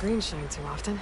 green shine too often.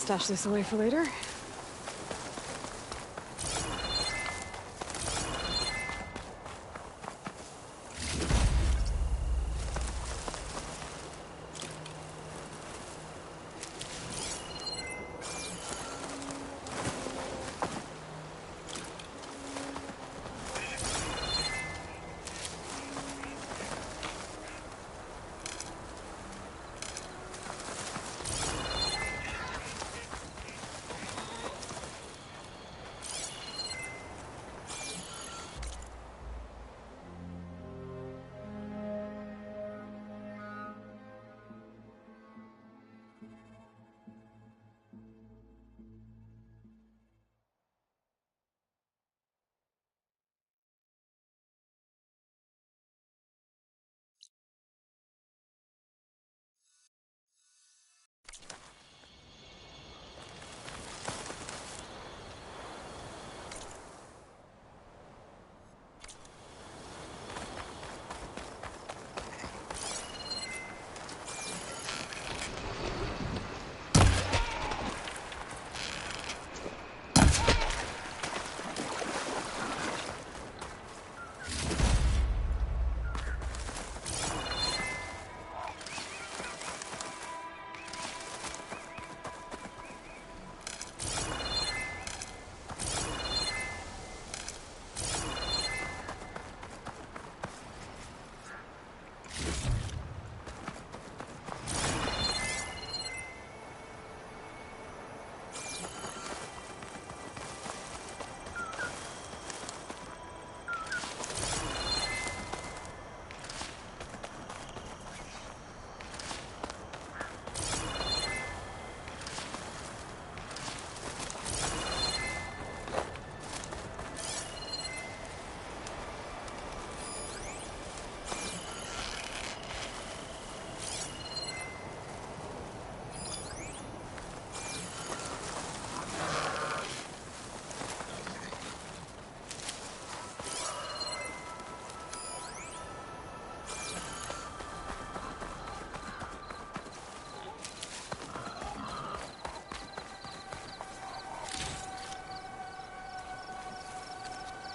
Stash this away for later.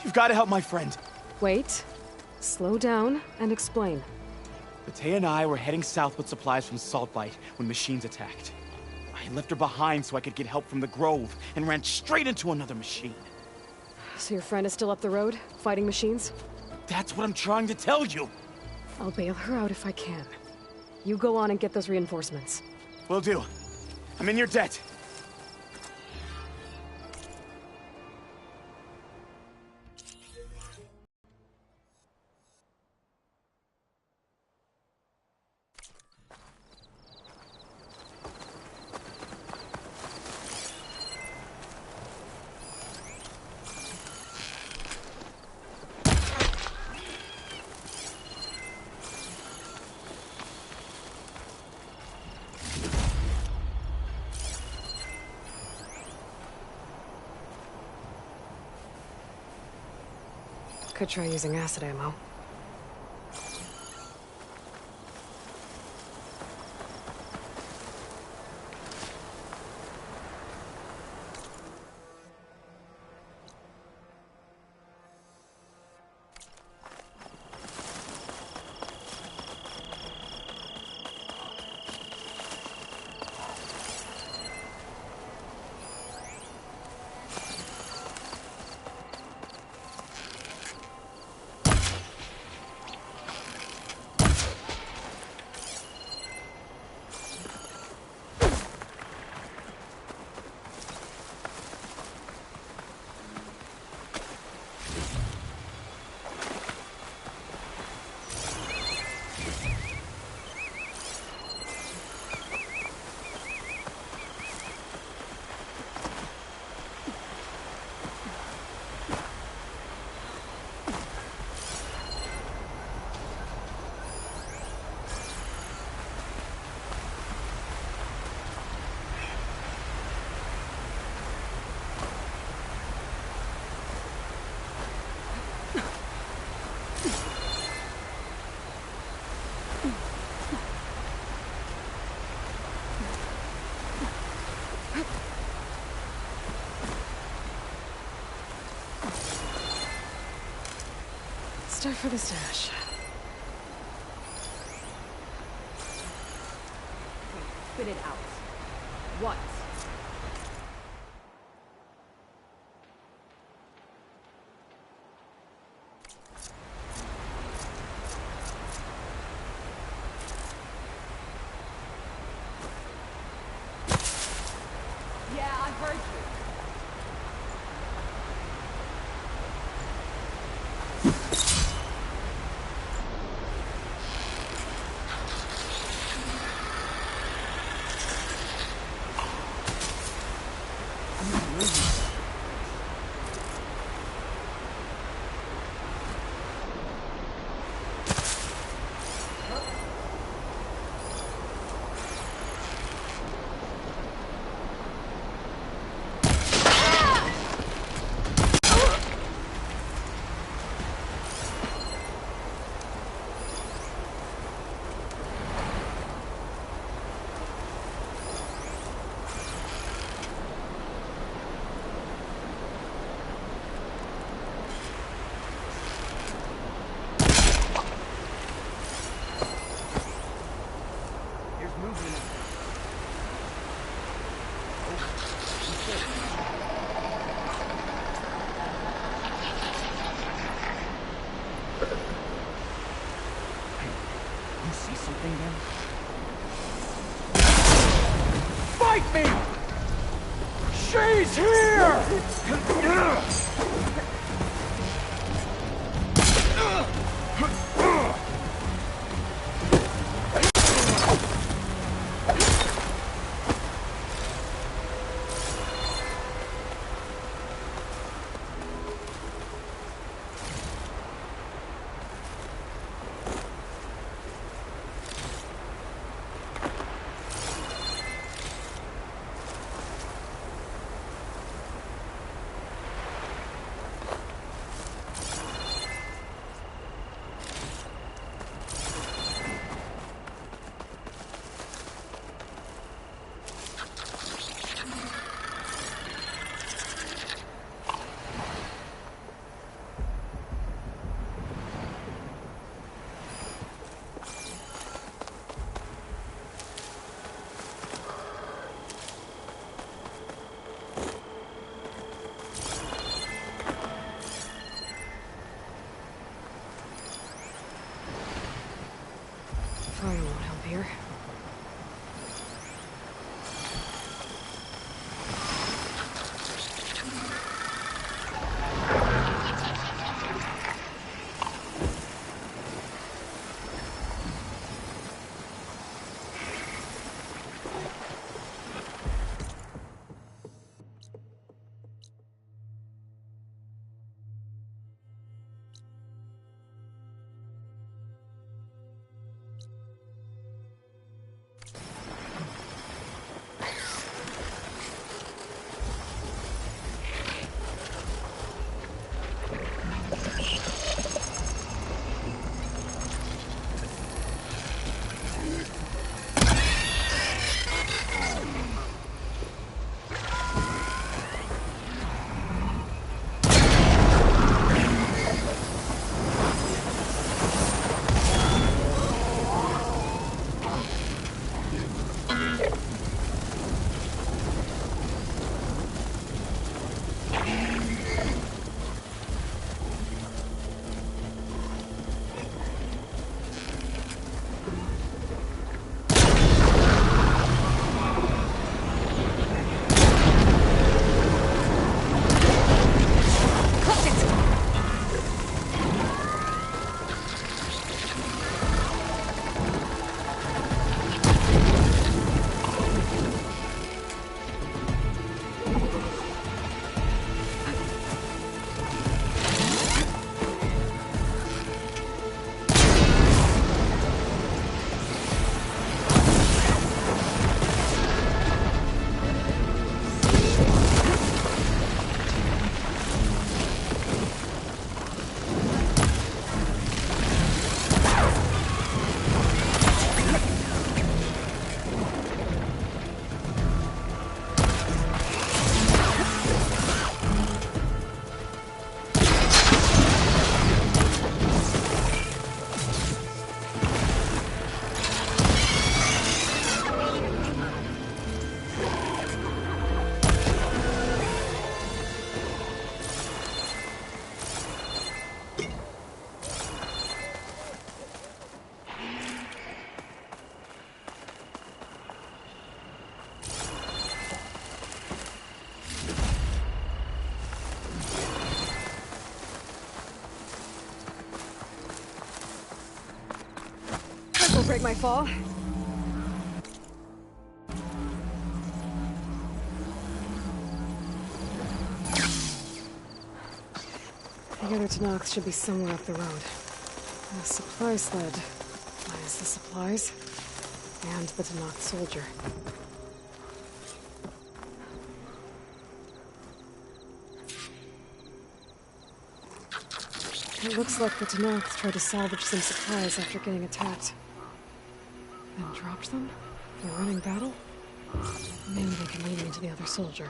You've got to help my friend. Wait. Slow down and explain. Bate and I were heading south with supplies from Salt Light when machines attacked. I left her behind so I could get help from the Grove and ran straight into another machine. So your friend is still up the road, fighting machines? That's what I'm trying to tell you. I'll bail her out if I can. You go on and get those reinforcements. Will do. I'm in your debt. Could try using acid ammo. Start for the stash. Spit it out. What? Yeah, I heard you. You see something there? Fight me! She's here! here. Will break my fall. The other Tanakhs should be somewhere up the road. A supply sled. Minus the supplies. And the Tanakh soldier. It looks like the Tanakhs tried to salvage some supplies after getting attacked. And dropped them? In a running battle? Maybe they can lead me to the other soldier.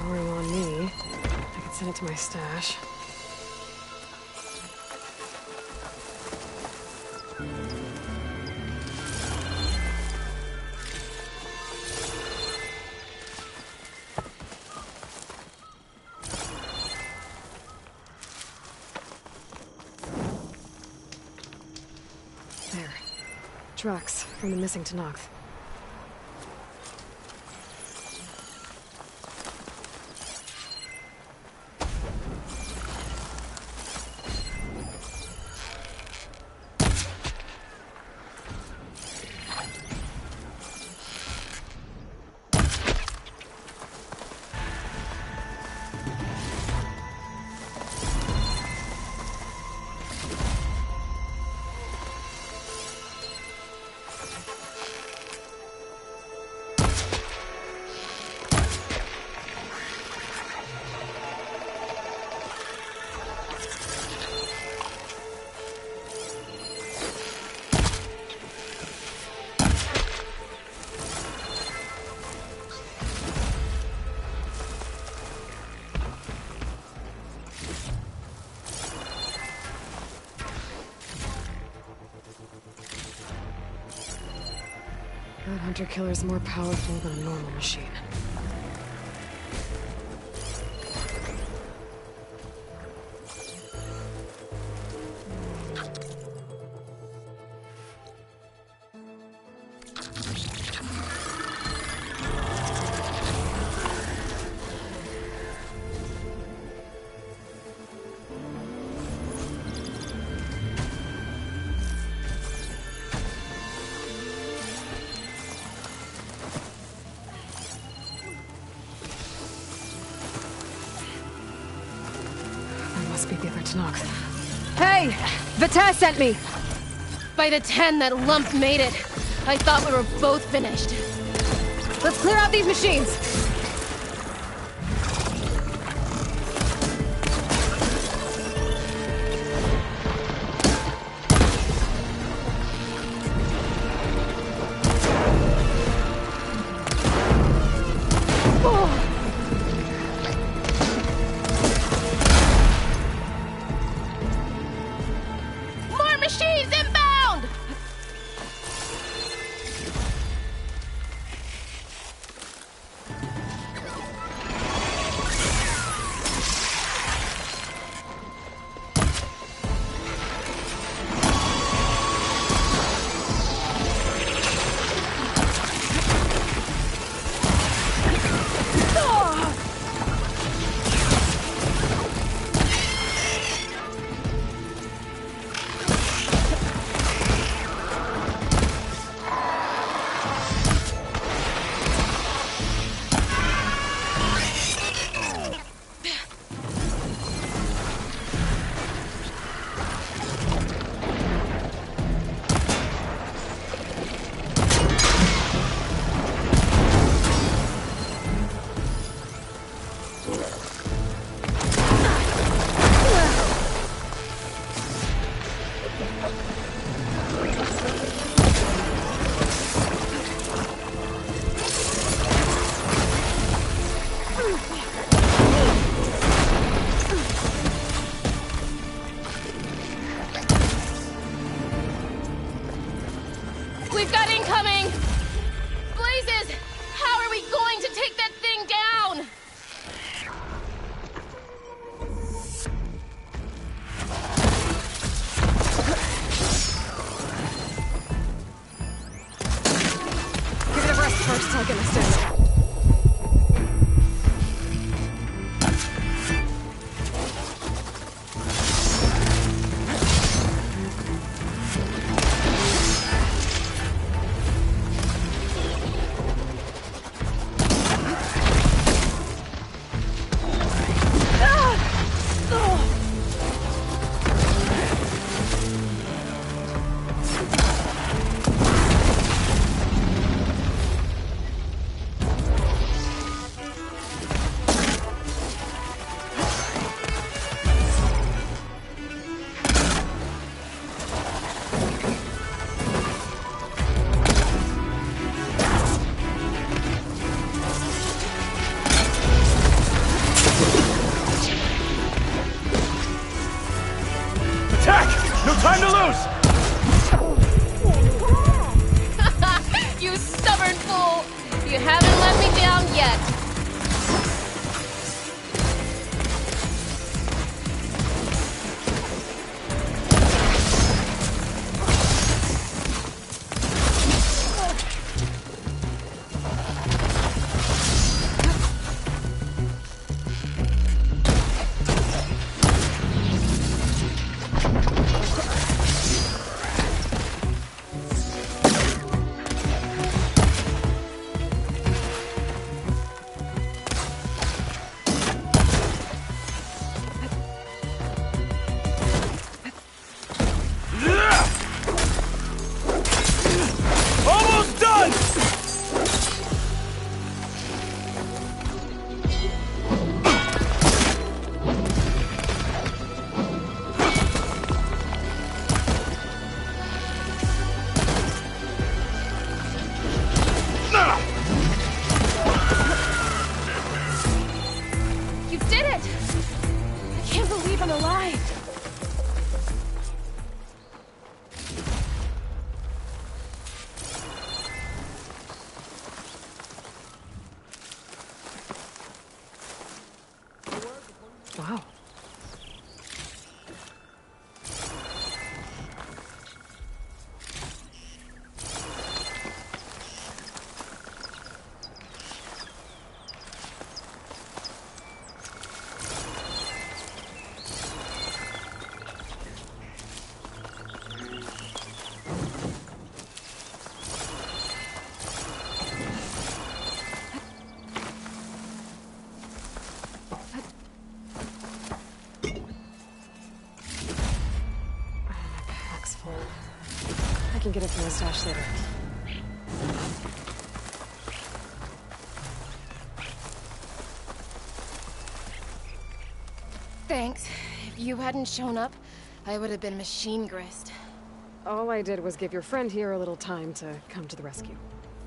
Boring on me. I can send it to my stash. There. Tracks from the missing Tanakh. That hunter-killer's more powerful than a normal machine. That must be the other Tenok. Hey! Vita sent me! By the 10 that lump made it, I thought we were both finished. Let's clear out these machines! More machines inbound! We've got incoming! Blazes! How are we going to take that thing down? Give it a rest first, I'll get my stand. can get it from my stash later. Thanks. If you hadn't shown up, I would have been machine grist. All I did was give your friend here a little time to come to the rescue.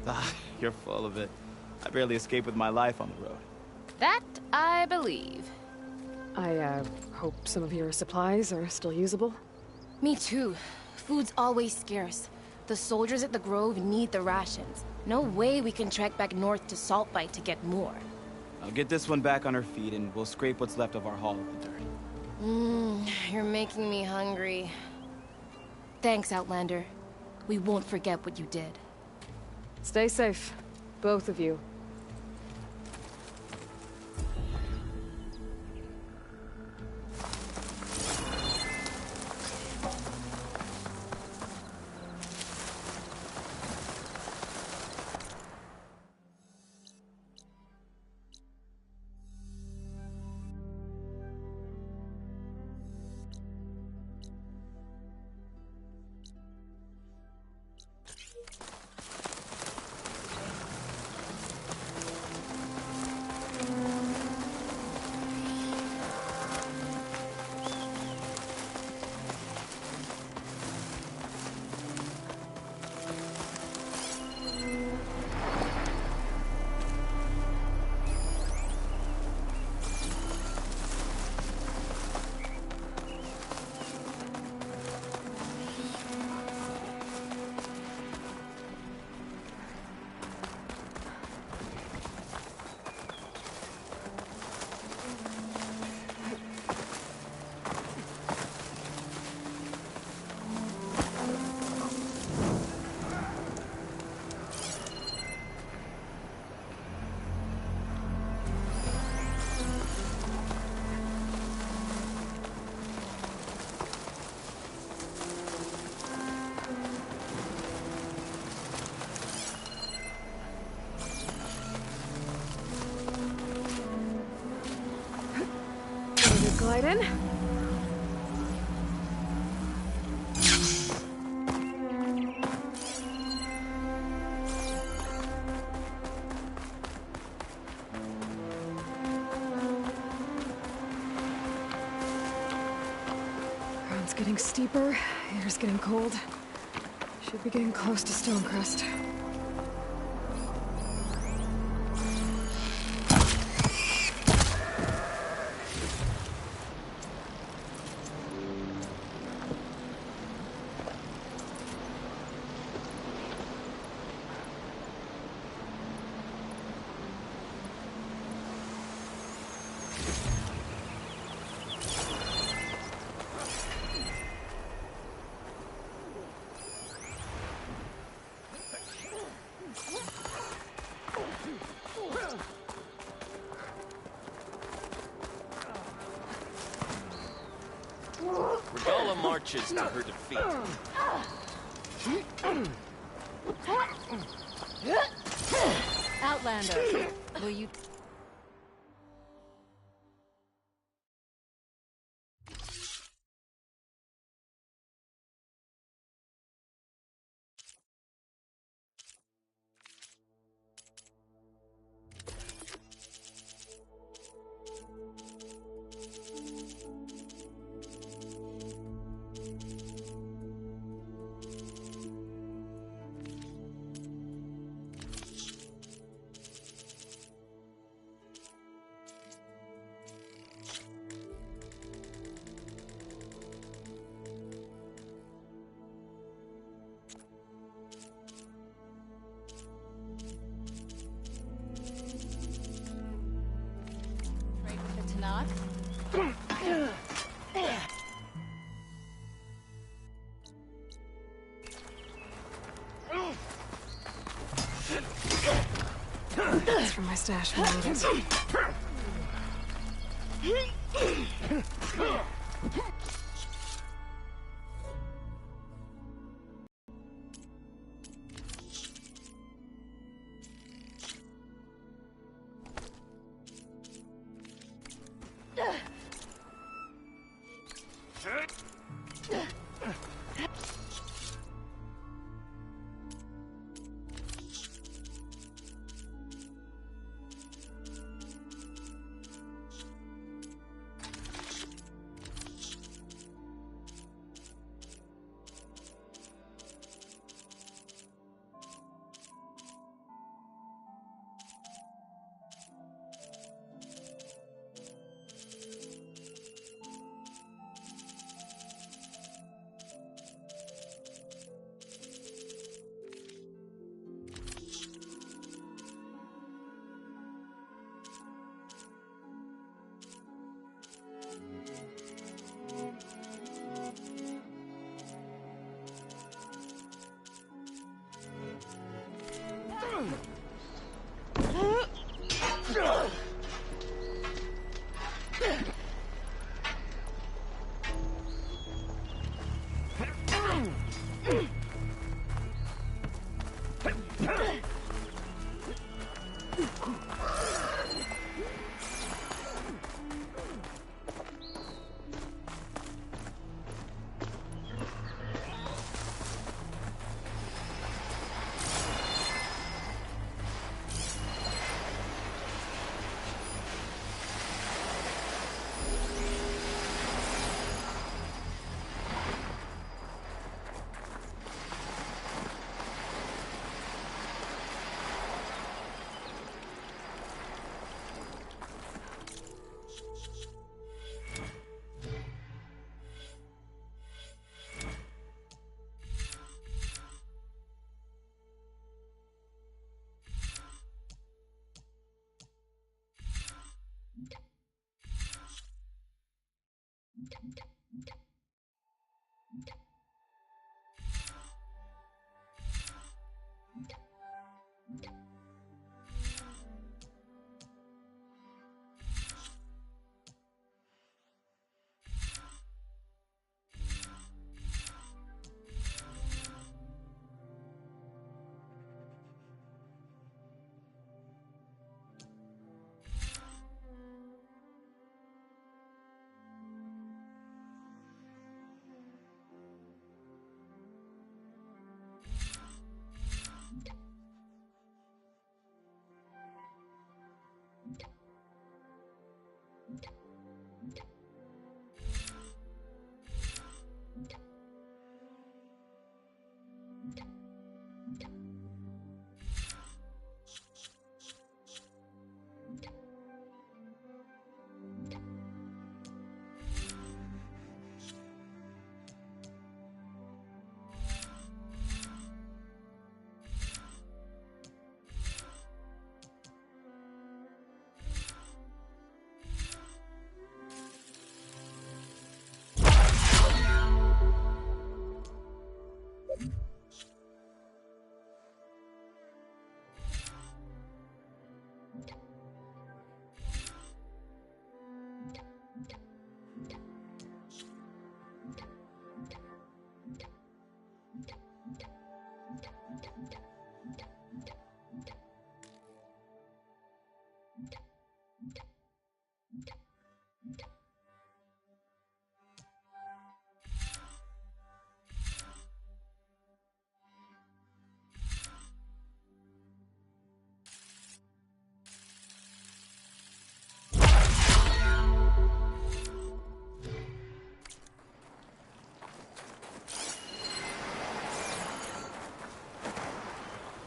Ah, you're full of it. I barely escaped with my life on the road. That I believe. I, hope some of your supplies are still usable. Me too. Food's always scarce. The soldiers at the Grove need the rations. No way we can trek back north to Saltbite to get more. I'll get this one back on her feet, and we'll scrape what's left of our haul of the dirt. You're making me hungry. Thanks, Outlander. We won't forget what you did. Stay safe, both of you. Glide in. Ground's getting steeper, air's getting cold. Should be getting close to Stonecrest. Regala marches to her defeat. Outlander, will you... Trade with the Tanakh? That's from my stash when I need it.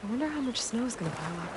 I wonder how much snow is gonna pile up.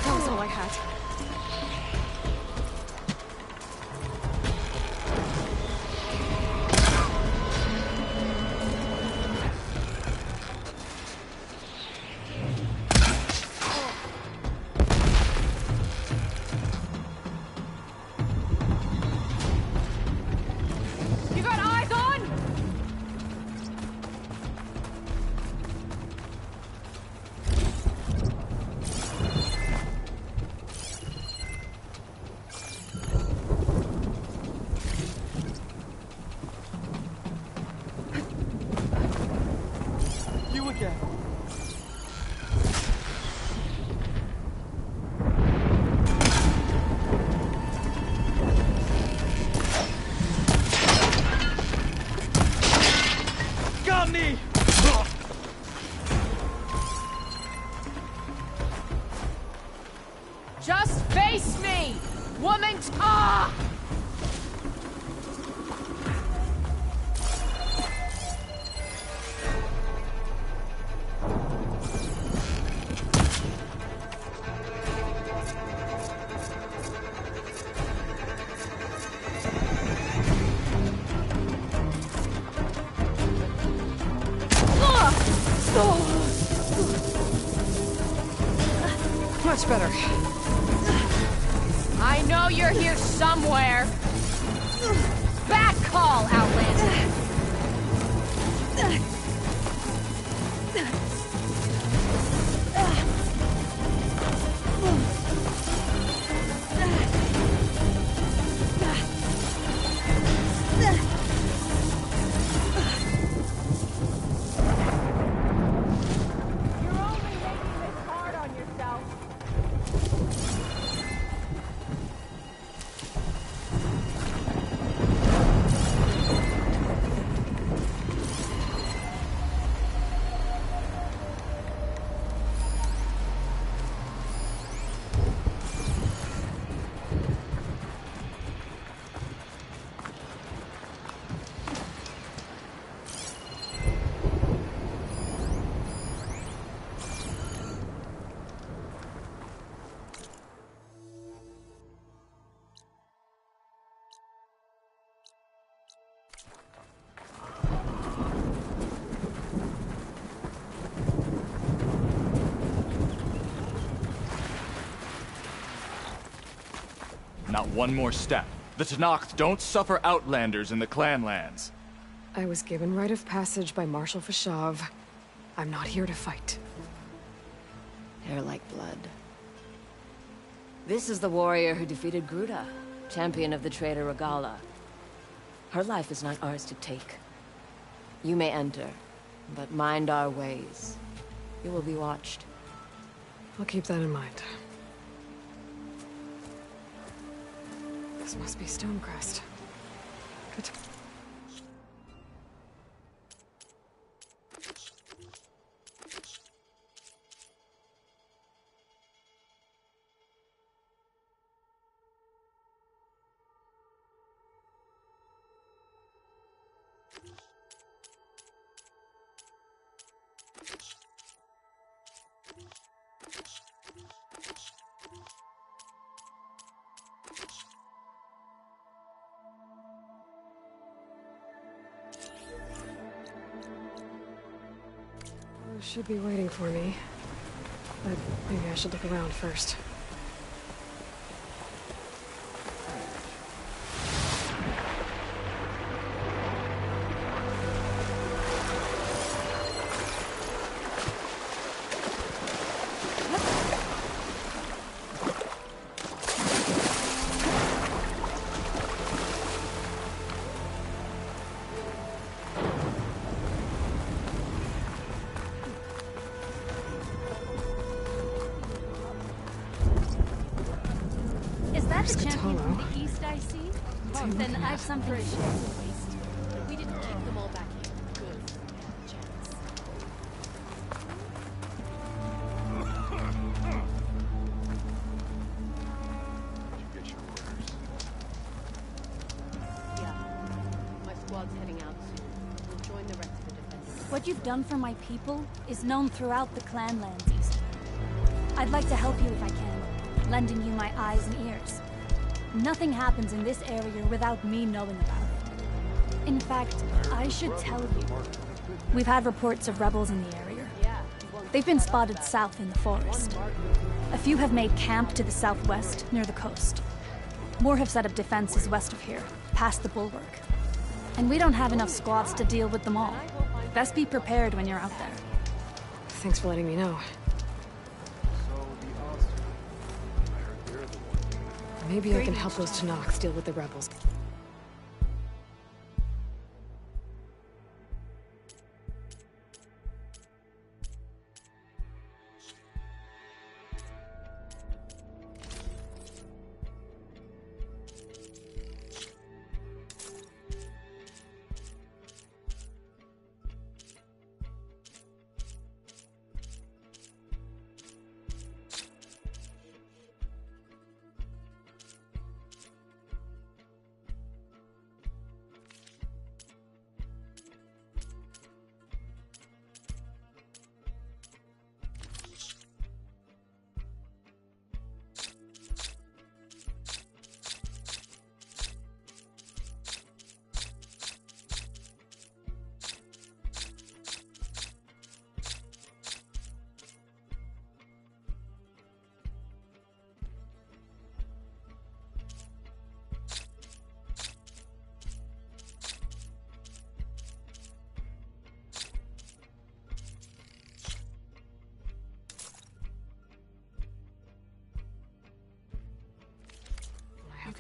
That was all I had. You got eyes on? You again. Got me! Just face me! Woman talk! Much better. I know you're here somewhere. Back call, Outlander. Not one more step. The Tenakth don't suffer outlanders in the Clanlands. I was given rite of passage by Marshal Fashav. I'm not here to fight. Hair like blood. This is the warrior who defeated Gruda, champion of the traitor Regala. Her life is not ours to take. You may enter, but mind our ways. You will be watched. I'll keep that in mind. This must be Stonecrest. Good. Should be waiting for me. But maybe I should look around first. Is that There's the champion from Katana. the east I see? Well, then I've something to share with the east. We didn't keep them all back here. Good. Chance. Did you get your orders? Yeah. My squad's heading out soon. We'll join the rest of the defenders. What you've done for my people is known throughout the Clanlands East. I'd like to help you if I can, lending you my eyes and ears. Nothing happens in this area without me knowing about it. In fact, I should tell you, we've had reports of rebels in the area. They've been spotted south in the forest. A few have made camp to the southwest, near the coast. More have set up defenses west of here, past the bulwark. And we don't have enough squads to deal with them all. Best be prepared when you're out there. Thanks for letting me know. Maybe I can help those Tenakth deal with the rebels.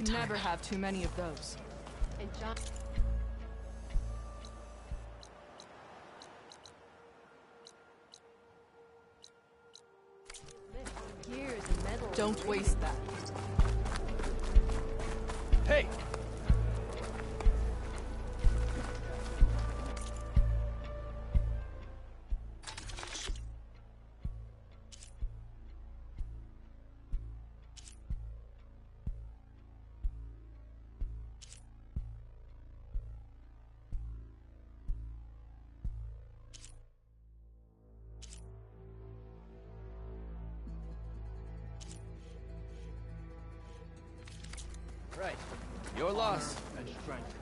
can never have too many of those. And John... Gears and metal. Don't waste that. Hey! Right. Your loss. And strength.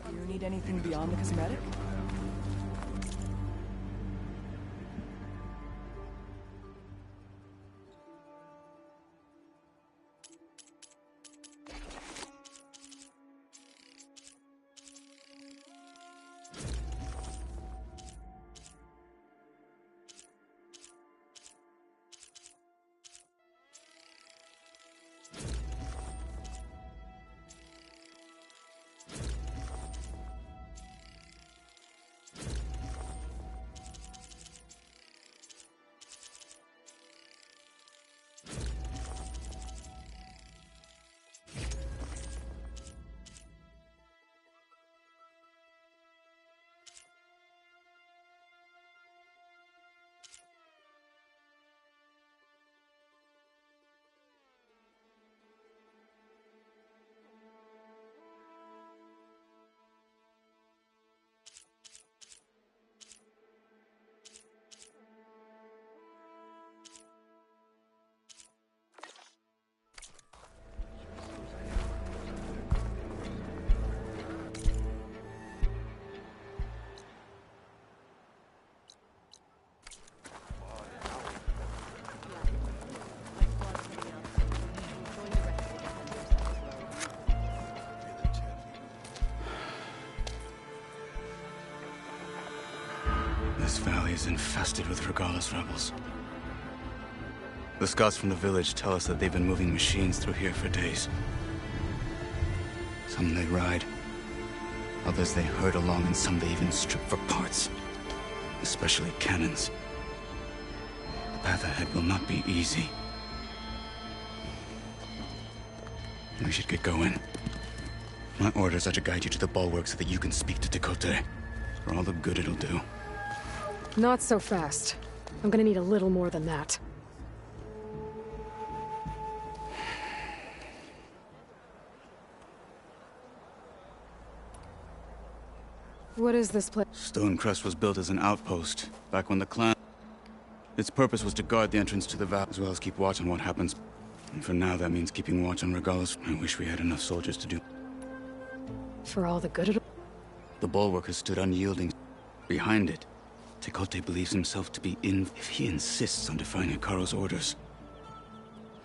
Do you need anything beyond the cosmetic? My squad's heading out soon. Join the rest of the defenders elsewhere. This valley is infested with Regalla's rebels. The scouts from the village tell us that they've been moving machines through here for days. Some they ride, others they herd along, and some they even strip for parts. Especially cannons. The path ahead will not be easy. We should get going. My orders are to guide you to the bulwark so that you can speak to Tekote. For all the good it'll do. Not so fast. I'm gonna need a little more than that. What is this place? Stonecrest was built as an outpost, back when the clan... Its purpose was to guard the entrance to the valley, as well as keep watch on what happens. And for now, that means keeping watch on Regalla's... I wish we had enough soldiers to do... For all the good it'll... The bulwark has stood unyielding. Behind it, Tekote believes himself to be in... If he insists on defying Hikaru's orders...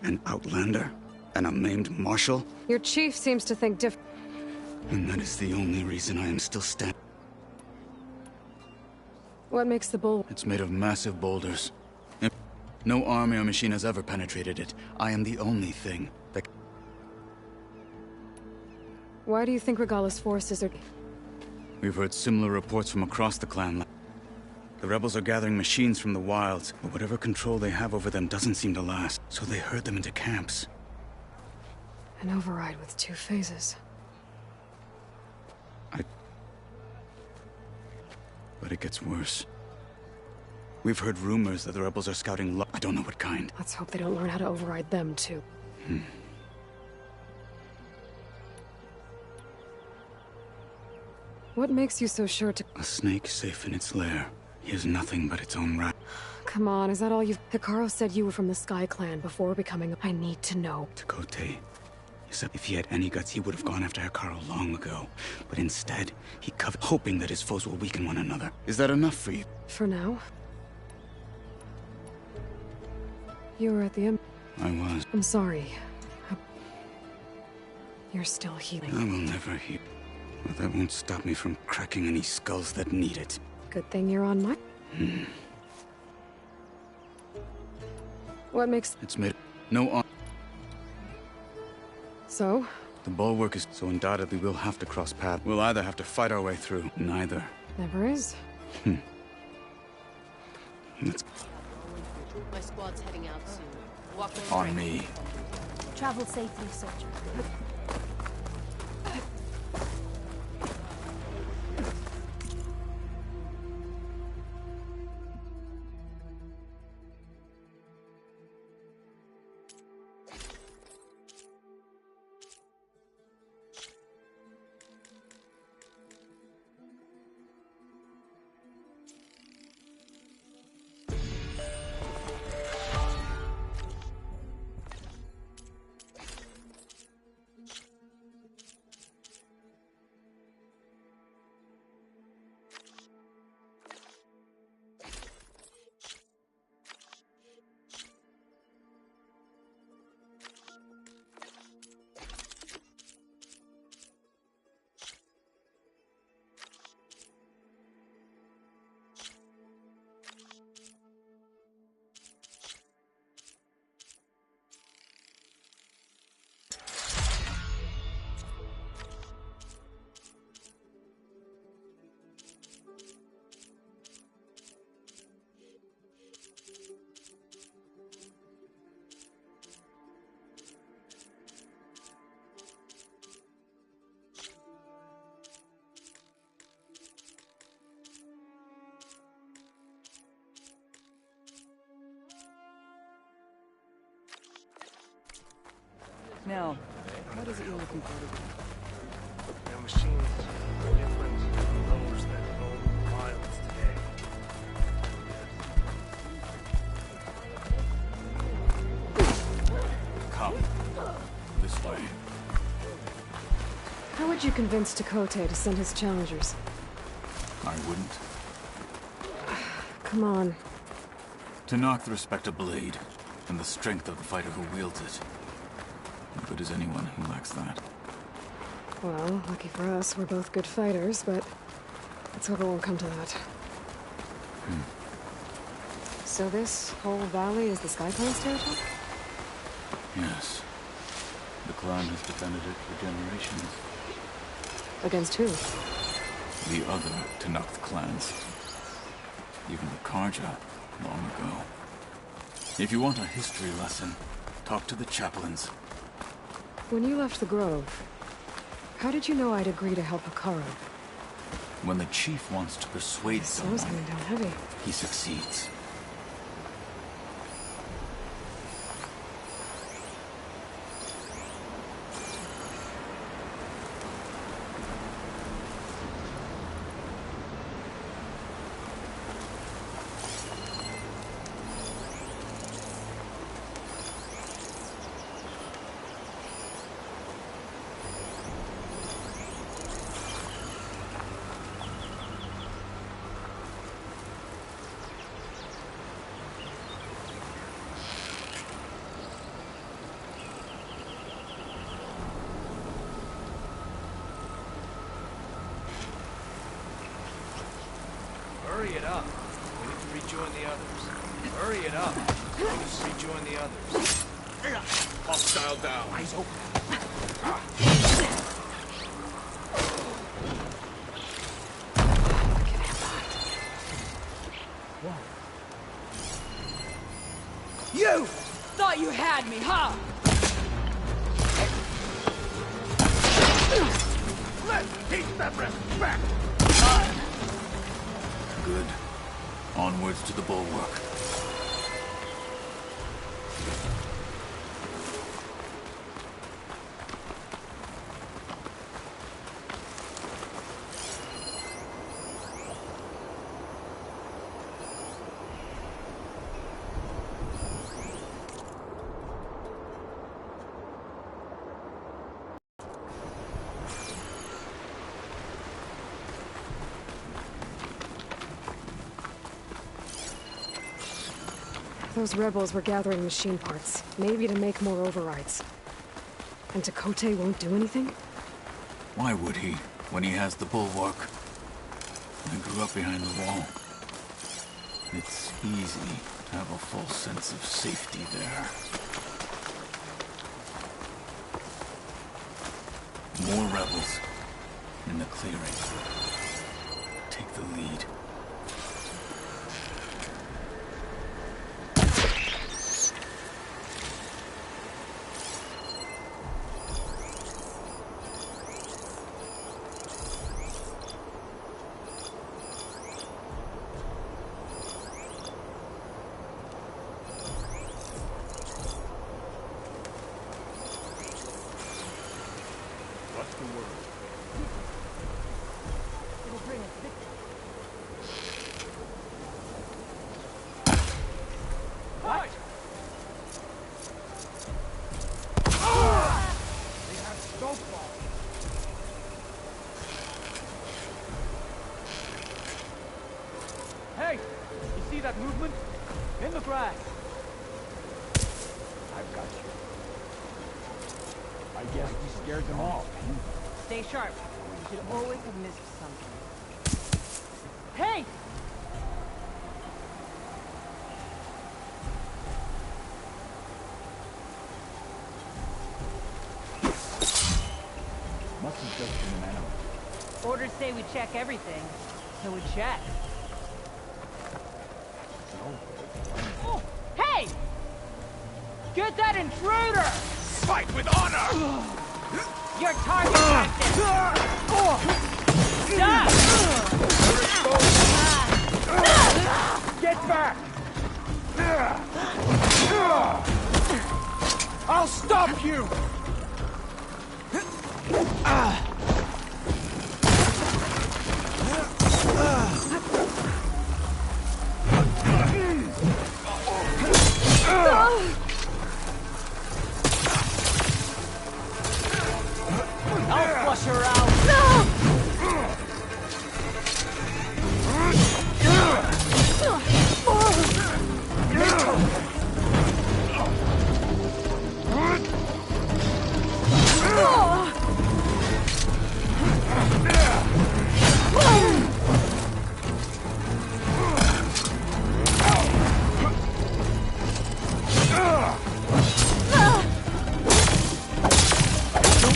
An outlander? An unnamed marshal? Your chief seems to think different. And that is the only reason I am still standing. What makes the bull... It's made of massive boulders. No army or machine has ever penetrated it. I am the only thing that... Why do you think Regalla's forces are... We've heard similar reports from across the clan. The rebels are gathering machines from the wilds, but whatever control they have over them doesn't seem to last. So they herd them into camps. An override with 2 phases. But it gets worse. We've heard rumors that the rebels are scouting I don't know what kind. Let's hope they don't learn how to override them, too. What makes you so sure to... A snake safe in its lair. Hears nothing but its own wrath. Come on, is that all you've... Hikaru said you were from the Sky Clan before becoming... I need to know. Takote. He said if he had any guts, he would have gone after Hikaru long ago. But instead, he covered, hoping that his foes will weaken one another. Is that enough for you? For now. You were at the end. I was. I'm sorry. You're still healing. I will never heal. But that won't stop me from cracking any skulls that need it. Good thing you're on my... What makes... It's made... No on... So? The bulwark is... So undoubtedly we'll have to cross paths. We'll either have to fight our way through. Neither. Never is. Let's... My squad's heading out soon. Walk with On me. Travel safely, soldier. Now, what is it you're looking for today? Their machines are different from those that roam the wilds today. Come. This way. How would you convince Takote to send his challengers? I wouldn't. Come on. To knock the respect of blade, and the strength of the fighter who wields it. As good as anyone who lacks that. Well, lucky for us, we're both good fighters, but let's hope it won't come to that. So this whole valley is the Sky Clan's territory? Yes. The clan has defended it for generations. Against who? The other Tenakth clans. Even the Karja, long ago. If you want a history lesson, talk to the chaplains. When you left the Grove, how did you know I'd agree to help Hikaru? When the chief wants to persuade So's someone, coming down heavy. he succeeds. Hurry it up. We need to rejoin the others. Hurry it up. We need to rejoin the others. Hostile down. Eyes open. You! Thought you had me, huh? us to the bulwark. Those rebels were gathering machine parts, maybe to make more overrides. And Tekote won't do anything? Why would he, when he has the bulwark? I grew up behind the wall. It's easy to have a false sense of safety there. More rebels in the clearing. Take the lead. Hey! You see that movement? In the grass. I've got you. I guess we scared them off. Stay sharp. You should always have missed something. Hey! Must have just been an animal. Orders say we check everything, so we check. Oh, hey! Get that intruder! Fight with honor! Your target practice! Stop! Get back! I'll stop you! I'll flush her out!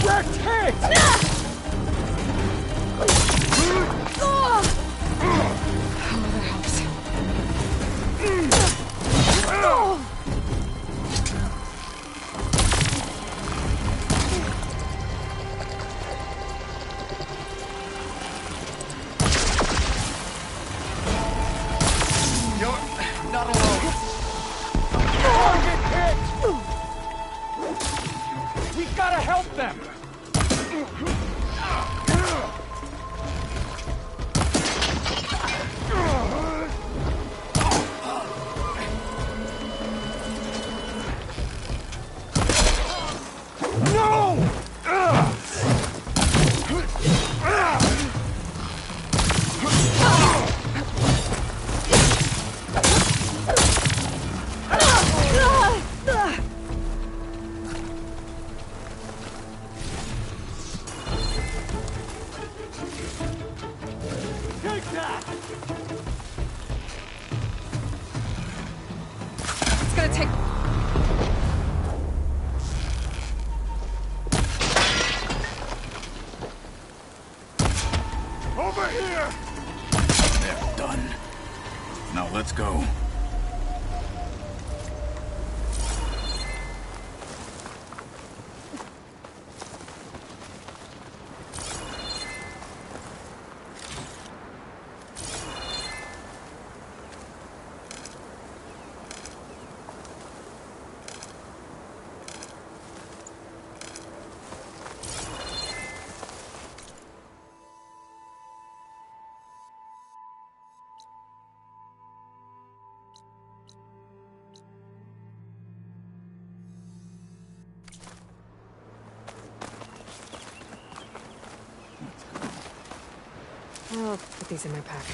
Direct hit! You're not alone. Target hit! We gotta help them! No! Take that! It's gonna take... Over here! They're done. Now let's go. I'll put these in my pack.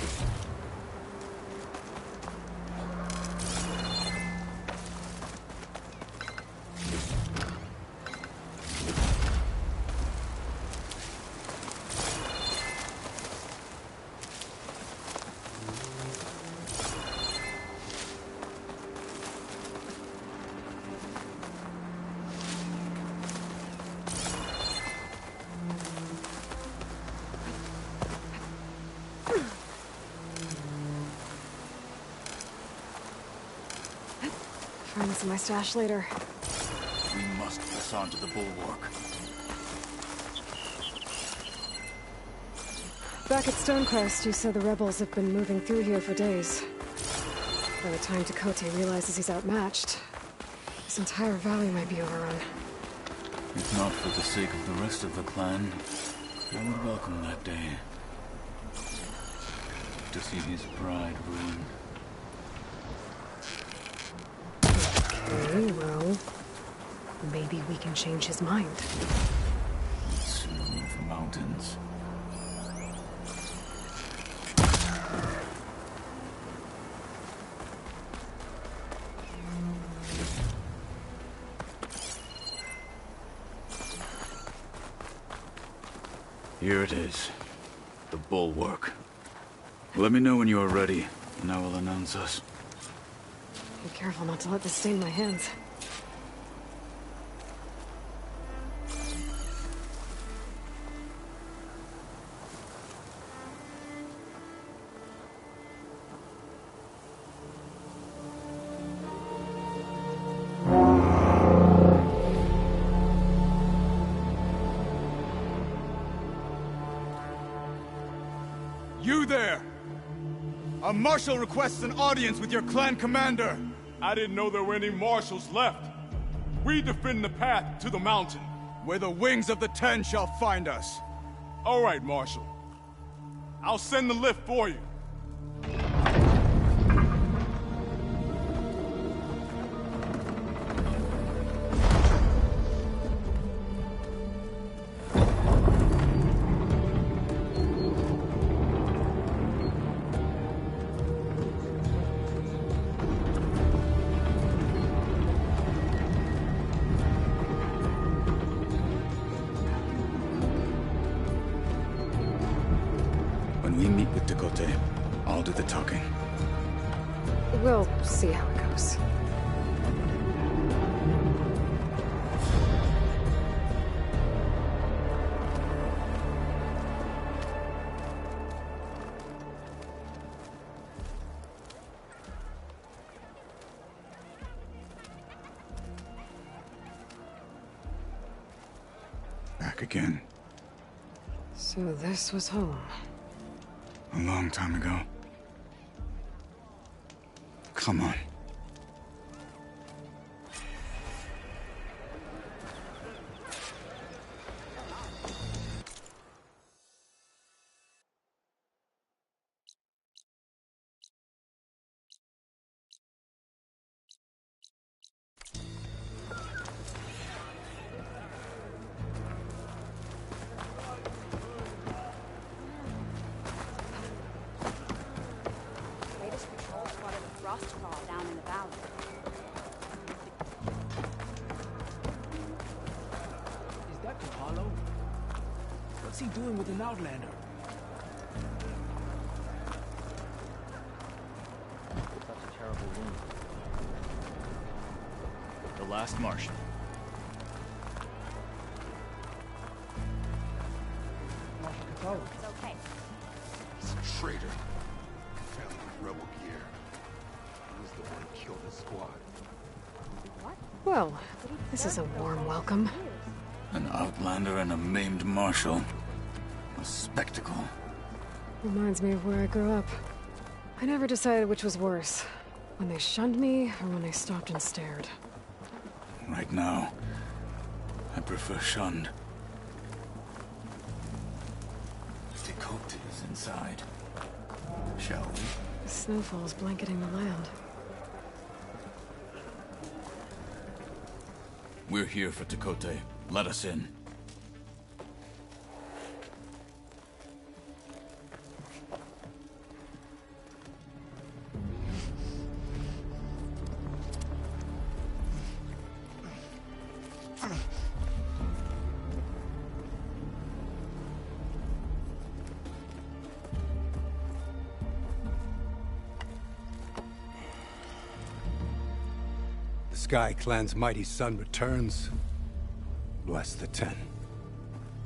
Find this in my stash later. We must press on to the bulwark. Back at Stonecrest, you said the rebels have been moving through here for days. By the time Tekote realizes he's outmatched, this entire valley might be overrun. If not for the sake of the rest of the clan, I would welcome that day. To see his pride ruined. Okay, well, maybe we can change his mind. Smooth mountains. Here it is. The bulwark. Let me know when you are ready, and I will announce us. Be careful not to let this stain my hands. You there! A marshal requests an audience with your clan commander! I didn't know there were any marshals left. We defend the path to the mountain. Where the wings of the Ten shall find us. All right, Marshal. I'll send the lift for you. When we meet with Tekote, I'll do the talking. We'll see how it goes. Back again. So this was home. A long time ago. Come on. Latest patrol spotted a frost crawl down in the valley. Is that Kapalo? What's he doing with an outlander? Such a terrible wound. The last Martian. Marshal Kapalo. It's okay. He's a traitor. Found in rebel gear. He was the one who killed his squad. Well, this is a warm welcome. An outlander and a maimed marshal. A spectacle. Reminds me of where I grew up. I never decided which was worse. When they shunned me, or when they stopped and stared. Right now, I prefer shunned. Tekote is inside. Shall we? The snowfall's blanketing the land. We're here for Tekote. Let us in. Sky Clan's mighty son returns, bless the 10.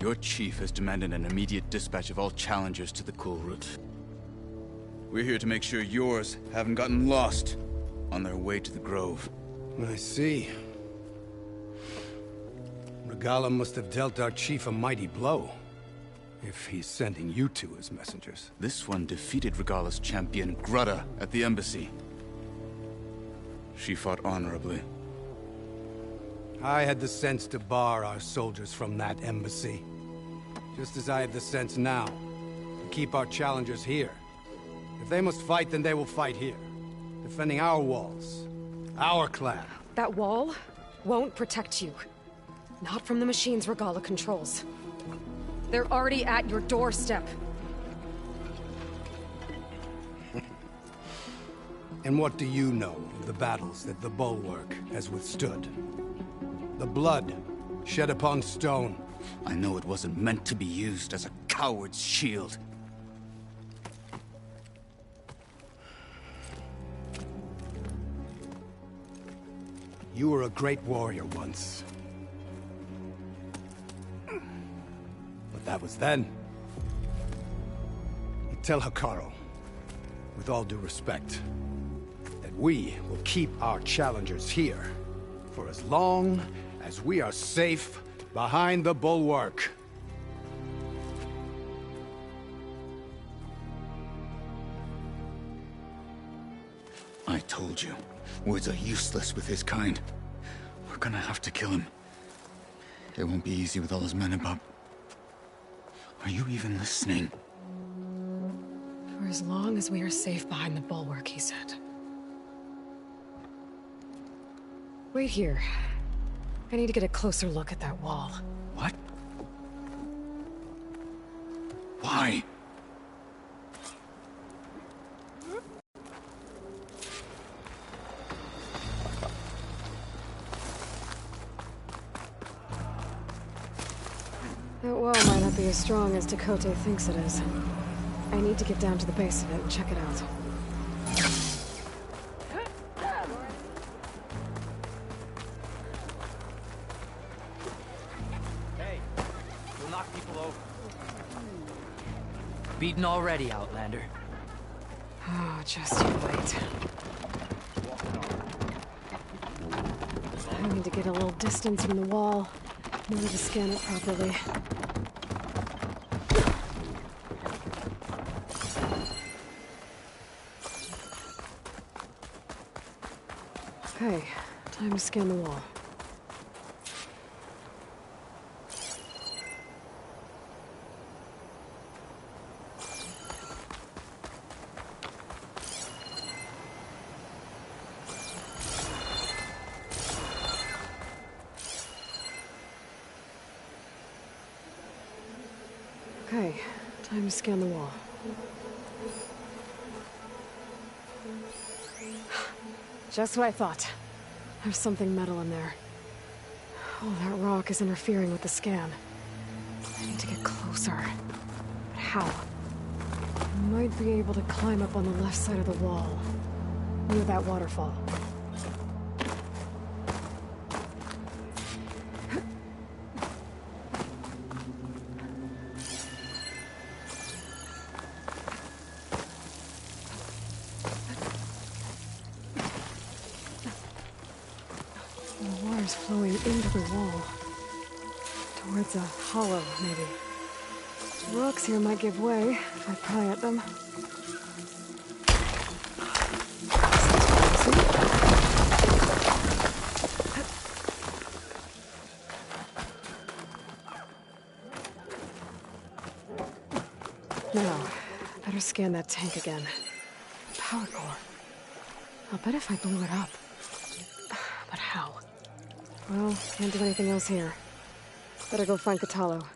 Your chief has demanded an immediate dispatch of all challengers to the cool route. We're here to make sure yours haven't gotten lost on their way to the Grove. I see. Regala must have dealt our chief a mighty blow, if he's sending you two as messengers. This one defeated Regala's champion, Grudda, at the embassy. She fought honorably. I had the sense to bar our soldiers from that embassy. Just as I have the sense now to keep our challengers here. If they must fight, then they will fight here. Defending our walls. Our clan. That wall won't protect you. Not from the machines Regala controls. They're already at your doorstep. And what do you know of the battles that the Bulwark has withstood? The blood shed upon stone. I know it wasn't meant to be used as a coward's shield. You were a great warrior once. But that was then. You tell Hikaru, with all due respect, that we will keep our challengers here for as long as we are safe behind the Bulwark. I told you, words are useless with his kind. We're gonna have to kill him. It won't be easy with all his men about. Are you even listening? For as long as we are safe behind the Bulwark, he said. Wait here. I need to get a closer look at that wall. What? Why? That wall might not be as strong as Tekote thinks it is. I need to get down to the base of it and check it out. Hey, you'll knock people over. Beaten already, Outlander. Oh, just you wait. I need to get a little distance from the wall in order to scan it properly. Okay, time to scan the wall. Okay, time to scan the wall. Just what I thought. There's something metal in there. Oh, that rock is interfering with the scan. I need to get closer. But how? I might be able to climb up on the left side of the wall, near that waterfall. The water's flowing into the wall. Towards a hollow, maybe. The rocks here might give way if I pry at them. Now, better scan that tank again. Power core. I'll bet if I blew it up. But how? Well, can't do anything else here. Better go find Katalo.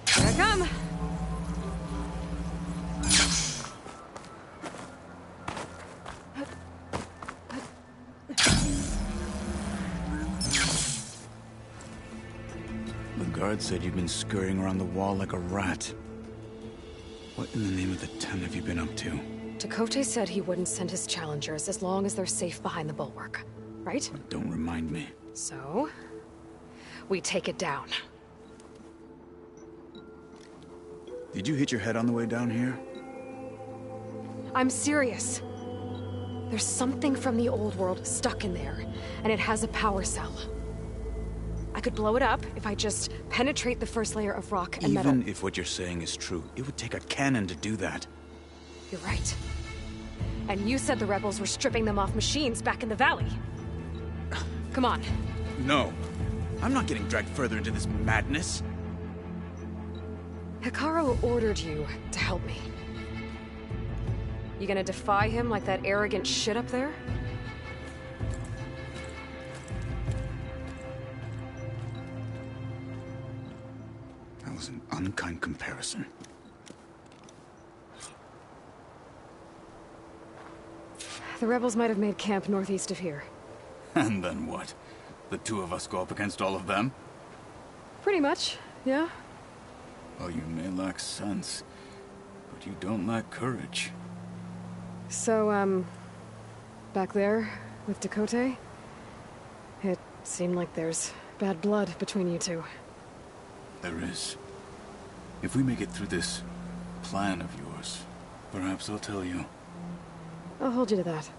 Here I come! guard said you've been scurrying around the wall like a rat. What in the name of the ten have you been up to? Dakota said he wouldn't send his challengers as long as they're safe behind the bulwark, right? Don't remind me. So, we take it down. Did you hit your head on the way down here? I'm serious. There's something from the old world stuck in there, and it has a power cell. I could blow it up if I just penetrate the first layer of rock and metal. Even if what you're saying is true, it would take a cannon to do that. You're right. And you said the rebels were stripping them off machines back in the valley. Come on. No. I'm not getting dragged further into this madness. Hikaru ordered you to help me. You gonna defy him like that arrogant shit up there? That was an unkind comparison. The rebels might have made camp northeast of here. And then what? The two of us go up against all of them? Pretty much, yeah. Oh, you may lack sense, but you don't lack courage. So, back there, with Dakota, it seemed like there's bad blood between you two. There is. If we make it through this plan of yours, perhaps I'll tell you. I'll hold you to that.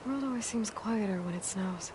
The world always seems quieter when it snows.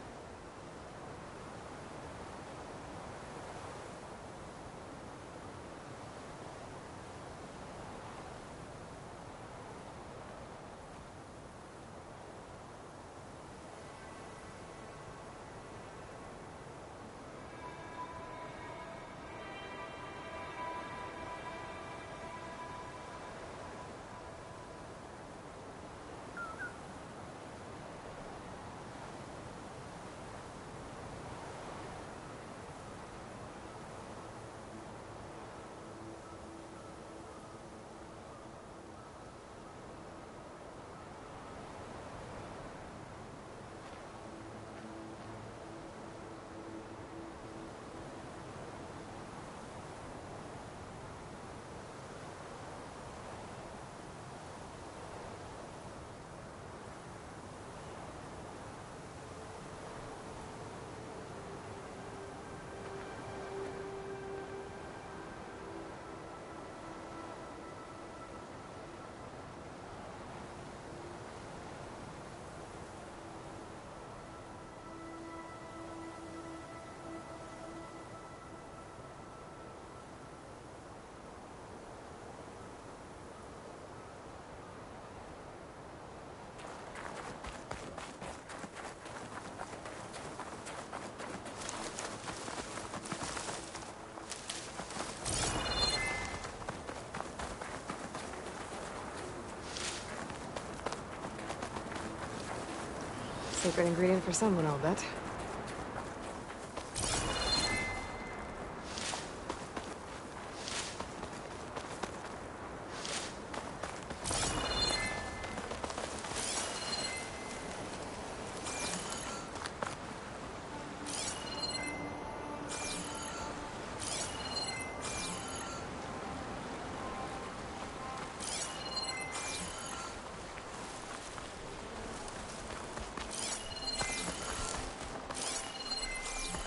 Secret ingredient for someone, I'll bet.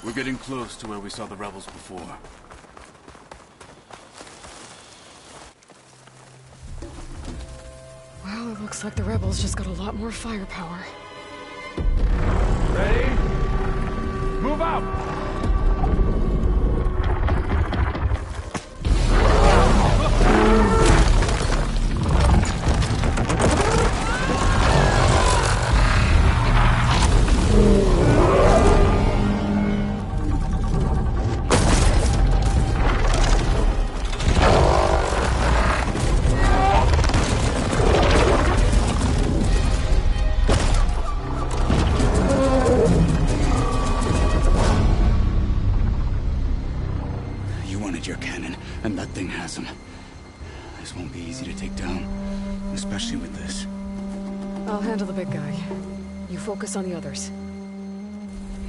We're getting close to where we saw the rebels before. Well, it looks like the rebels just got a lot more firepower. Ready? Move out! Your cannon, and that thing has him. This won't be easy to take down, especially with this. I'll handle the big guy. You focus on the others.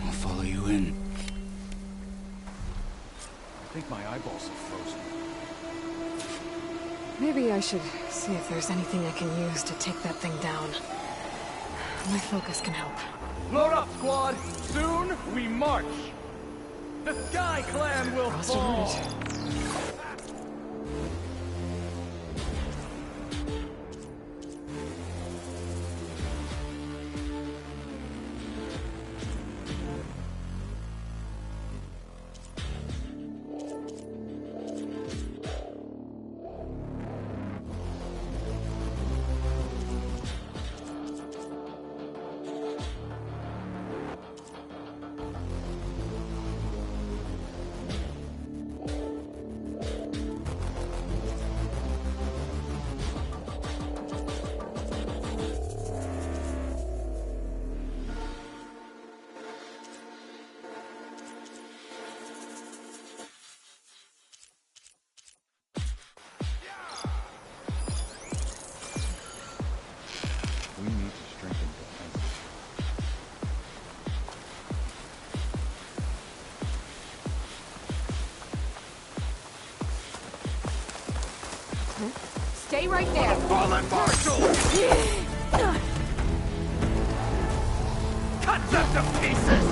I'll follow you in. I think my eyeballs are frozen. Maybe I should see if there's anything I can use to take that thing down. My focus can help. Load up, squad! Soon we march! The Sky Clan will fall! Stay right there. Fallen Marshal! Cut them to pieces!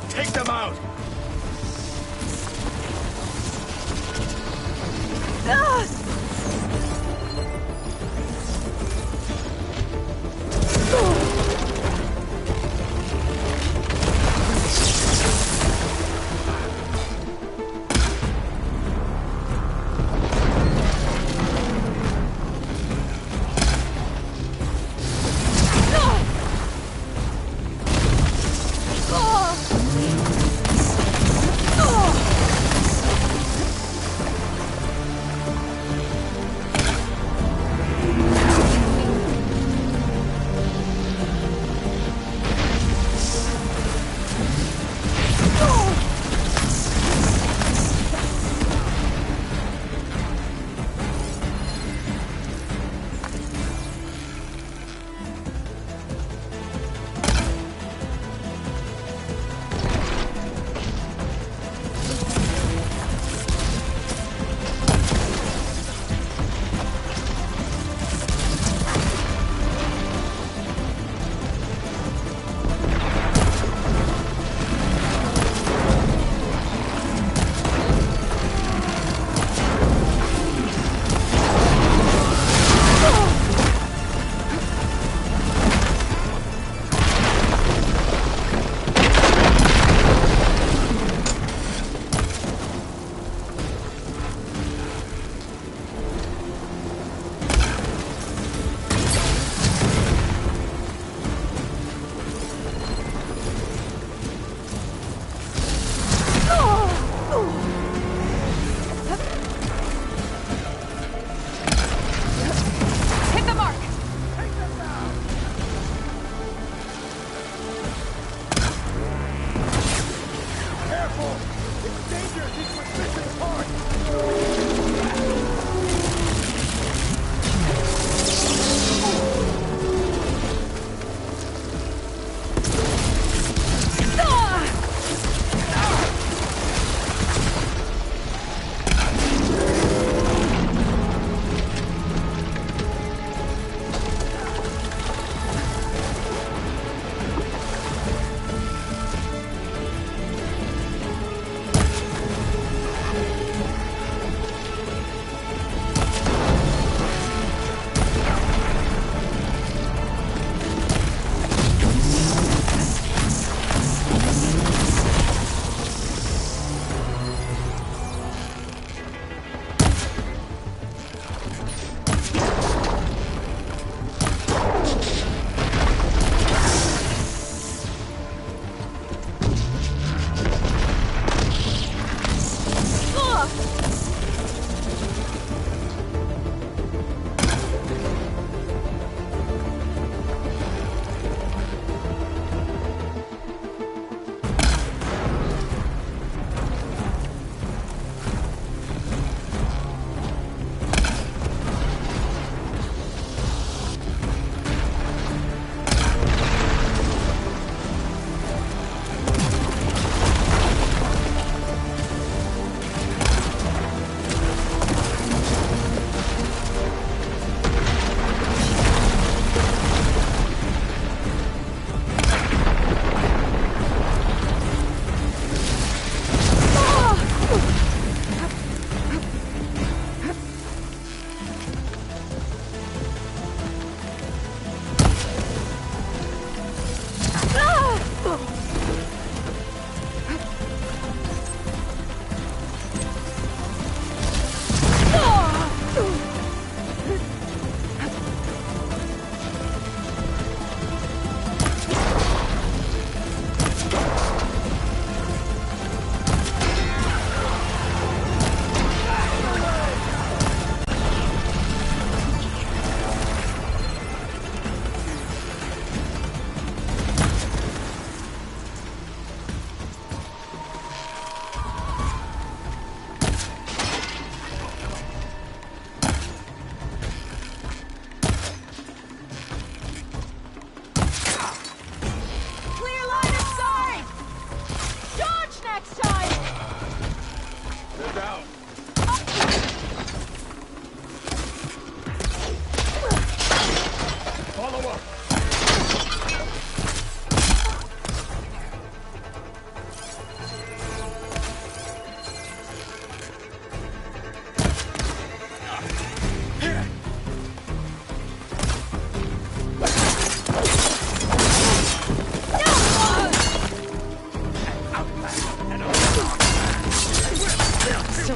Take them out!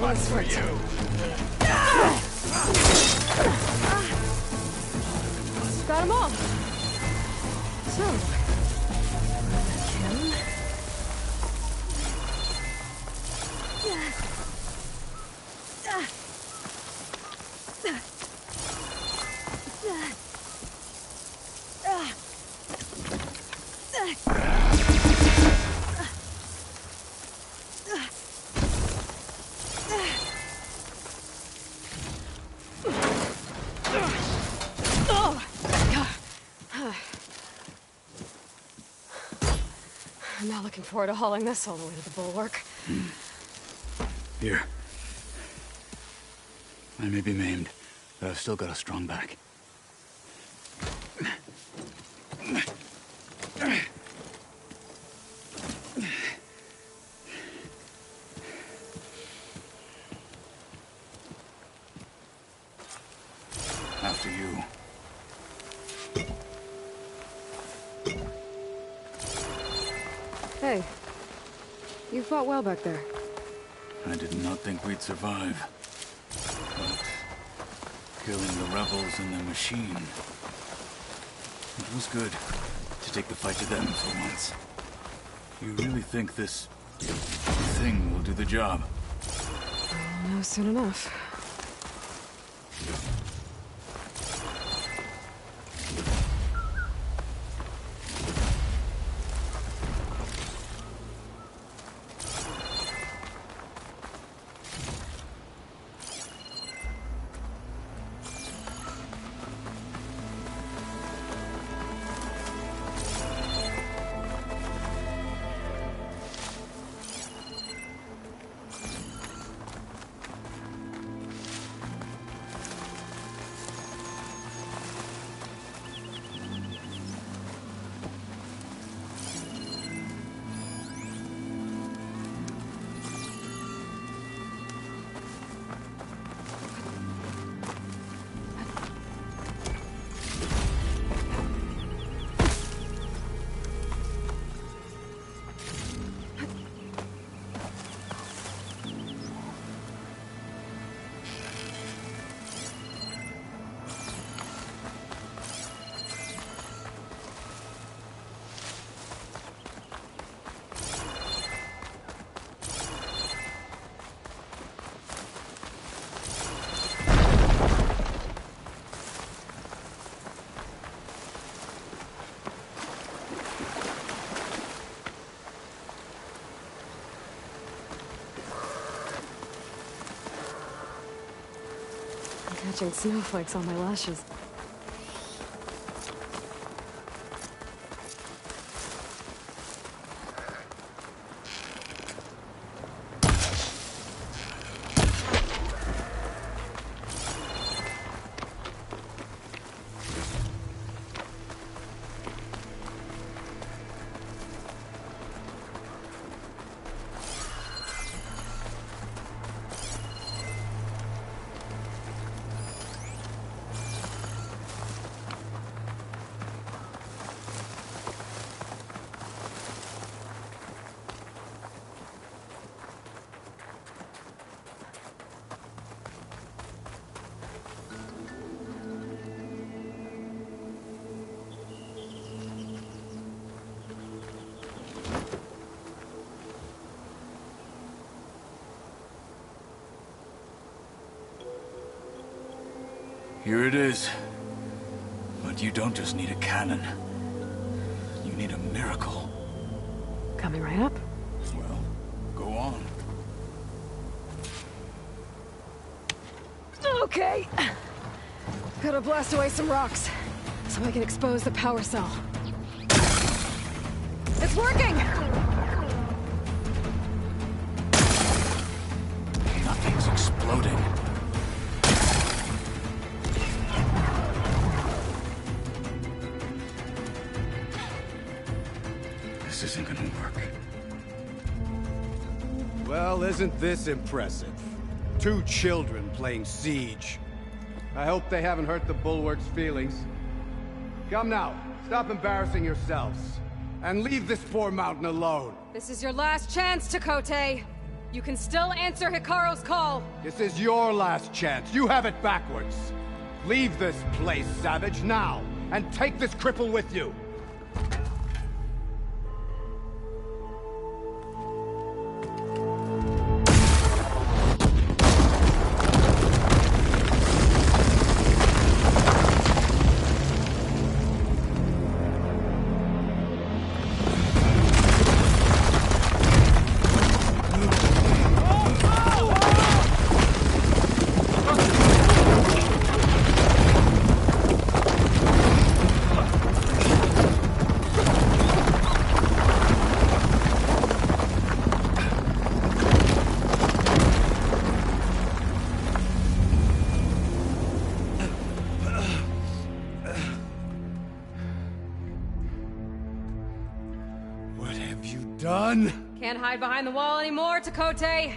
this for you. Got them all. So, Kim. I'm not looking forward to hauling this all the way to the bulwark. Here. I may be maimed, but I've still got a strong back. After you. Hey, you fought well back there. I did not think we'd survive. But killing the rebels and the machine, it was good to take the fight to them for once. You really think this thing will do the job? I'll know soon enough. Catching snowflakes on my lashes. Here it is. But you don't just need a cannon. You need a miracle. Coming right up. Well, go on. Okay. Gotta blast away some rocks, so I can expose the power cell. It's working! Nothing's exploding. This isn't gonna work. Well, isn't this impressive? 2 children playing siege. I hope they haven't hurt the Bulwark's feelings. Come now, stop embarrassing yourselves. And leave this poor mountain alone. This is your last chance, Chakotay. You can still answer Hikaru's call! This is your last chance. You have it backwards. Leave this place, Savage, now, and take this cripple with you. Done? Can't hide behind the wall anymore, Takote.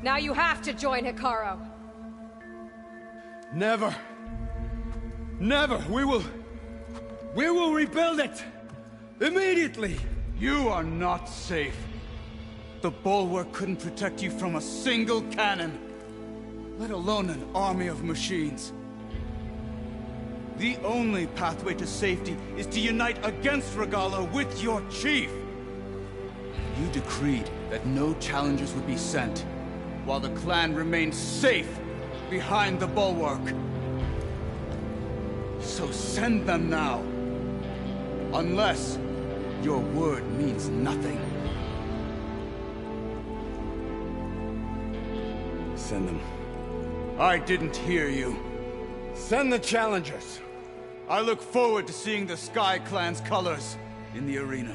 Now you have to join Hikaru. Never. Never. We will rebuild it. Immediately. You are not safe. The bulwark couldn't protect you from a single cannon, let alone an army of machines. The only pathway to safety is to unite against Regala with your chief. You decreed that no challengers would be sent, while the clan remained safe behind the bulwark. So send them now. Unless your word means nothing. Send them. I didn't hear you. Send the challengers. I look forward to seeing the Sky Clan's colors in the arena.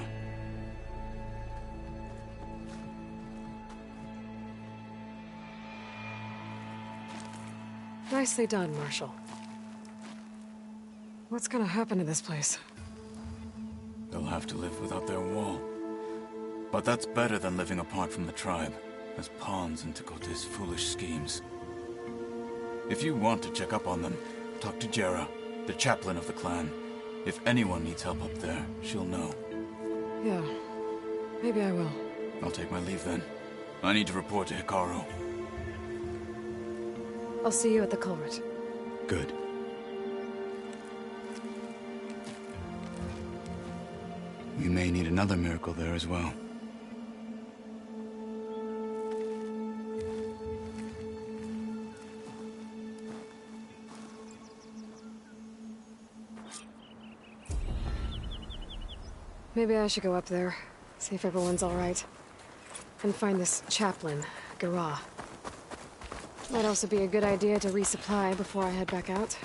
Nicely done, Marshal. What's gonna happen to this place? They'll have to live without their wall. But that's better than living apart from the tribe, as pawns in Takote's foolish schemes. If you want to check up on them, talk to Jera, the chaplain of the clan. If anyone needs help up there, she'll know. Yeah, maybe I will. I'll take my leave then. I need to report to Hikaru. I'll see you at the culvert. Good. We may need another miracle there as well. Maybe I should go up there, see if everyone's all right. And find this chaplain, Gara. Might also be a good idea to resupply before I head back out.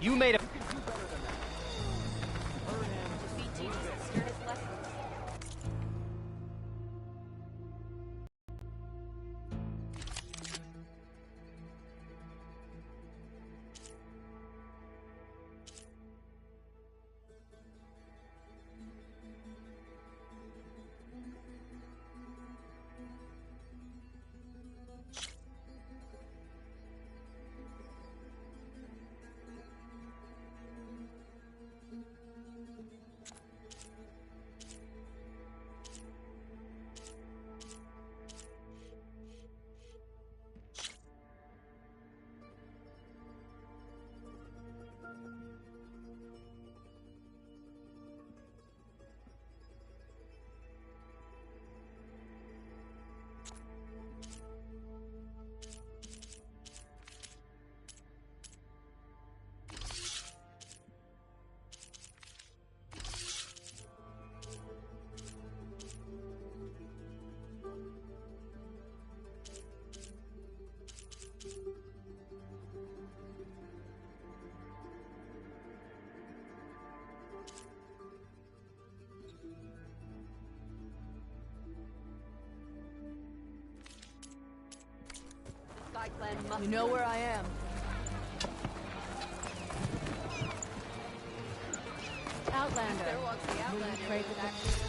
You made a... Defeat teaches us serious lessons. You know where I am. Outlander. Will you trade with us?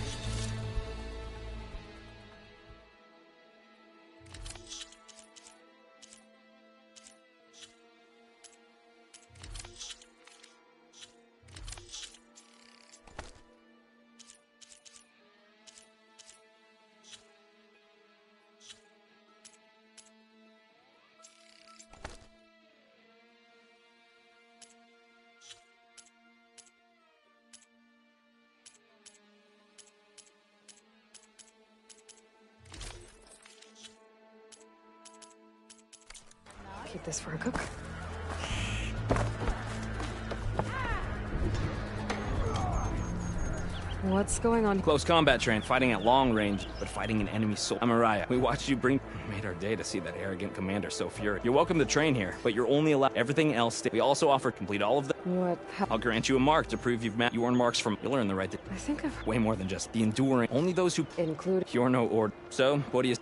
Keep this for a cook. What's going on? Close combat train, fighting at long range, but fighting an enemy soul. I'm Mariah. We watched you bring... Made our day to see that arrogant commander so furious. You're welcome to train here, but you're only allowed everything else. We also offer complete all of them. What? I'll grant you a mark to prove you've met. You earn marks from... You'll earn the right to... I think I've... Way more than just the enduring. Only those who... Include... You're no order. So, what do you...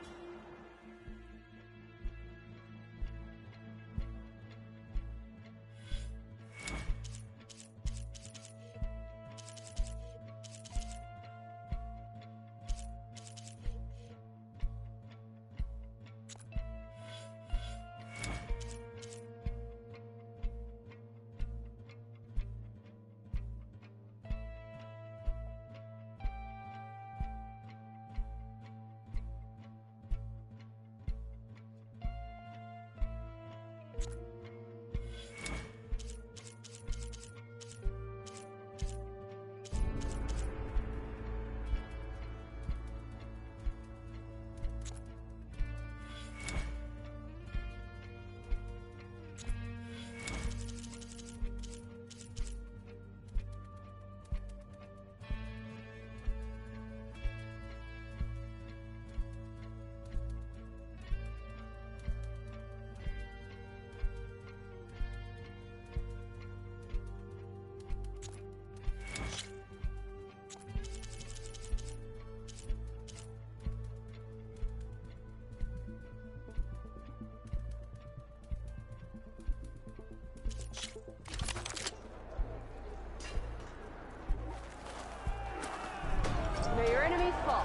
May your enemies fall.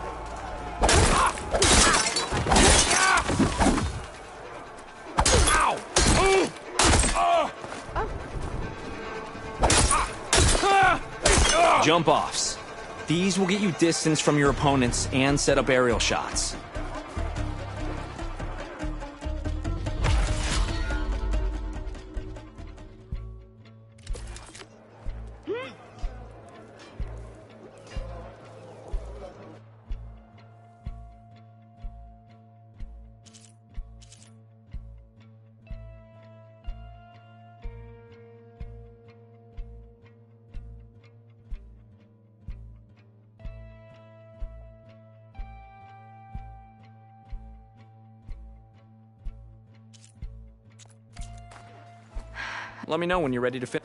Jump-offs. These will get you distance from your opponents and set up aerial shots. Let me know when you're ready to fit.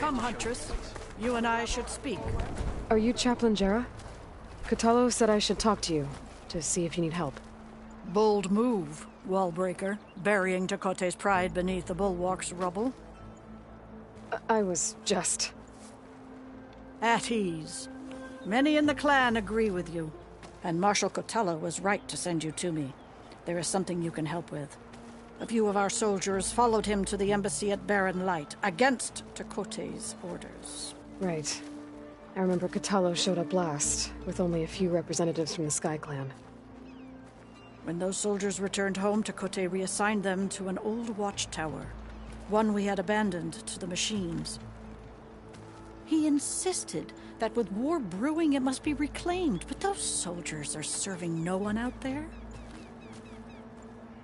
Come, Huntress. You and I should speak. Are you Chaplain Jera? Kotallo said I should talk to you, to see if you need help. Bold move, Wallbreaker, burying Tekote's pride beneath the bulwark's rubble. I was just... At ease. Many in the clan agree with you, and Marshal Kotallo was right to send you to me. There is something you can help with. A few of our soldiers followed him to the embassy at Barren Light, against Tekote's orders. Right. I remember Kotallo showed up last, with only a few representatives from the Sky Clan. When those soldiers returned home, Tekote reassigned them to an old watchtower, one we had abandoned to the machines. He insisted that with war brewing it must be reclaimed, but those soldiers are serving no one out there.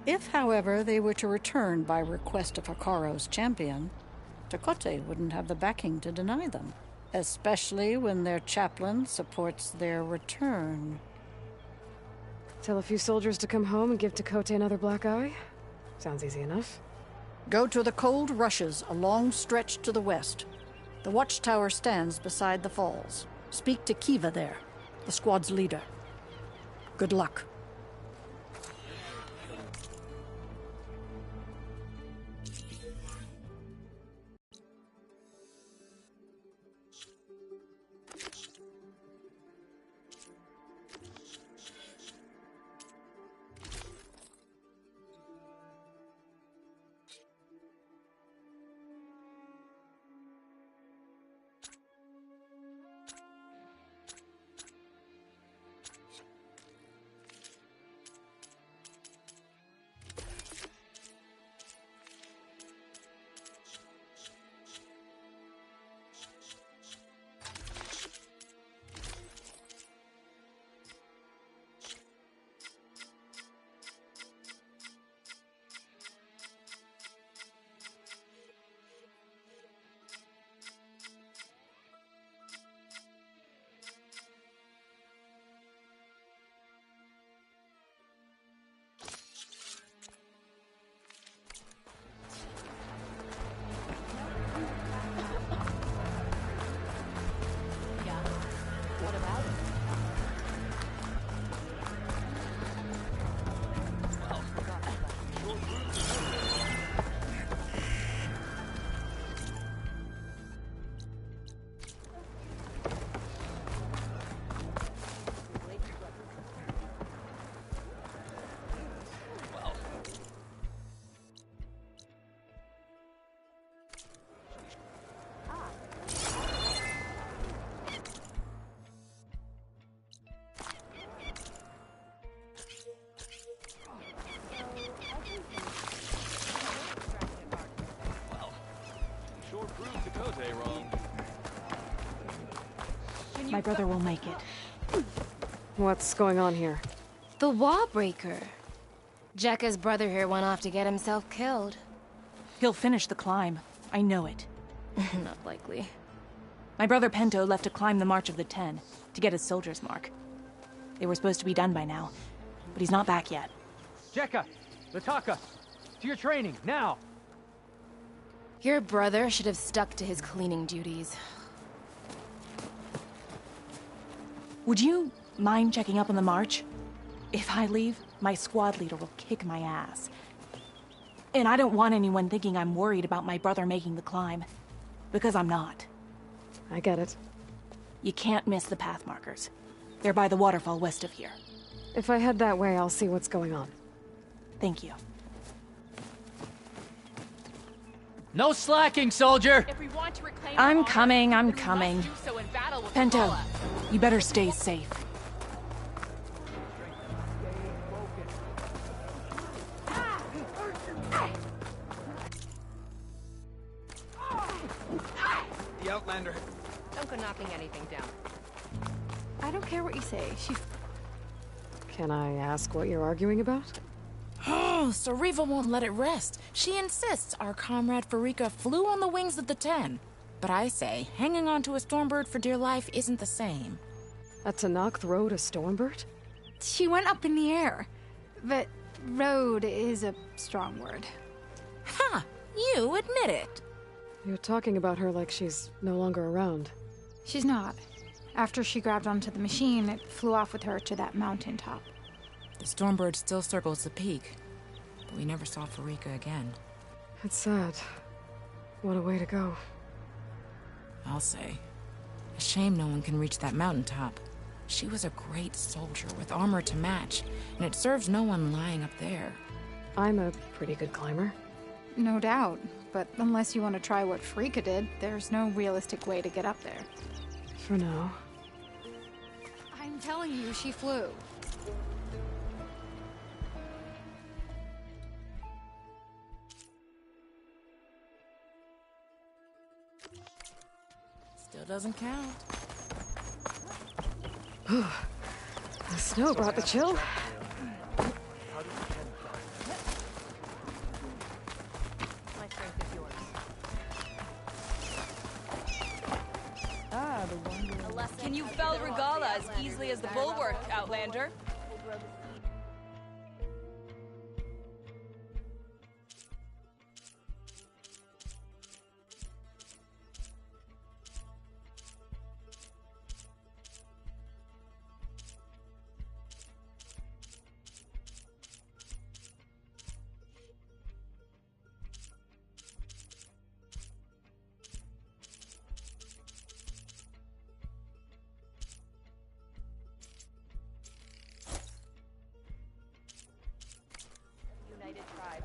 If, however, they were to return by request of Hikaro's champion, Tekote wouldn't have the backing to deny them, especially when their chaplain supports their return. Tell a few soldiers to come home and give Tekote another black eye? Sounds easy enough. Go to the cold rushes, a long stretch to the west. The watchtower stands beside the falls. Speak to Kiva there, the squad's leader. Good luck. My brother will make it. What's going on here? The Wallbreaker. Jekka's brother here went off to get himself killed. He'll finish the climb. I know it. Not likely. My brother Pento left to climb the March of the Ten, to get his soldier's mark. They were supposed to be done by now, but he's not back yet. Jekka! Lataka! To your training, now! Your brother should have stuck to his cleaning duties. Would you mind checking up on the march? If I leave, my squad leader will kick my ass. And I don't want anyone thinking I'm worried about my brother making the climb. Because I'm not. I get it. You can't miss the path markers. They're by the waterfall west of here. If I head that way, I'll see what's going on. Thank you. No slacking, soldier! If we want to reclaim I'm honor, coming. then we must do so in battle with Pento, Valhalla. you better stay safe. The Outlander. Don't go knocking anything down. I don't care what you say. She's... Can I ask what you're arguing about? Oh, Sariva won't let it rest. She insists our comrade Farika flew on the wings of the Ten. But I say, hanging on to a Stormbird for dear life isn't the same. A Tenakth rode a Stormbird? She went up in the air. But rode is a strong word. Ha! You admit it. You're talking about her like she's no longer around. She's not. After she grabbed onto the machine, it flew off with her to that mountaintop. The Stormbird still circles the peak, but we never saw Farika again. It's sad. What a way to go. I'll say. A shame no one can reach that mountaintop. She was a great soldier with armor to match, and it serves no one lying up there. I'm a pretty good climber. No doubt, but unless you want to try what Farika did, there's no realistic way to get up there. For now. I'm telling you, she flew. Still doesn't count. The snow brought the chill. My strength is yours. Ah, the one. Can you fell Regala as easily as the bulwark, Outlander? United tribe.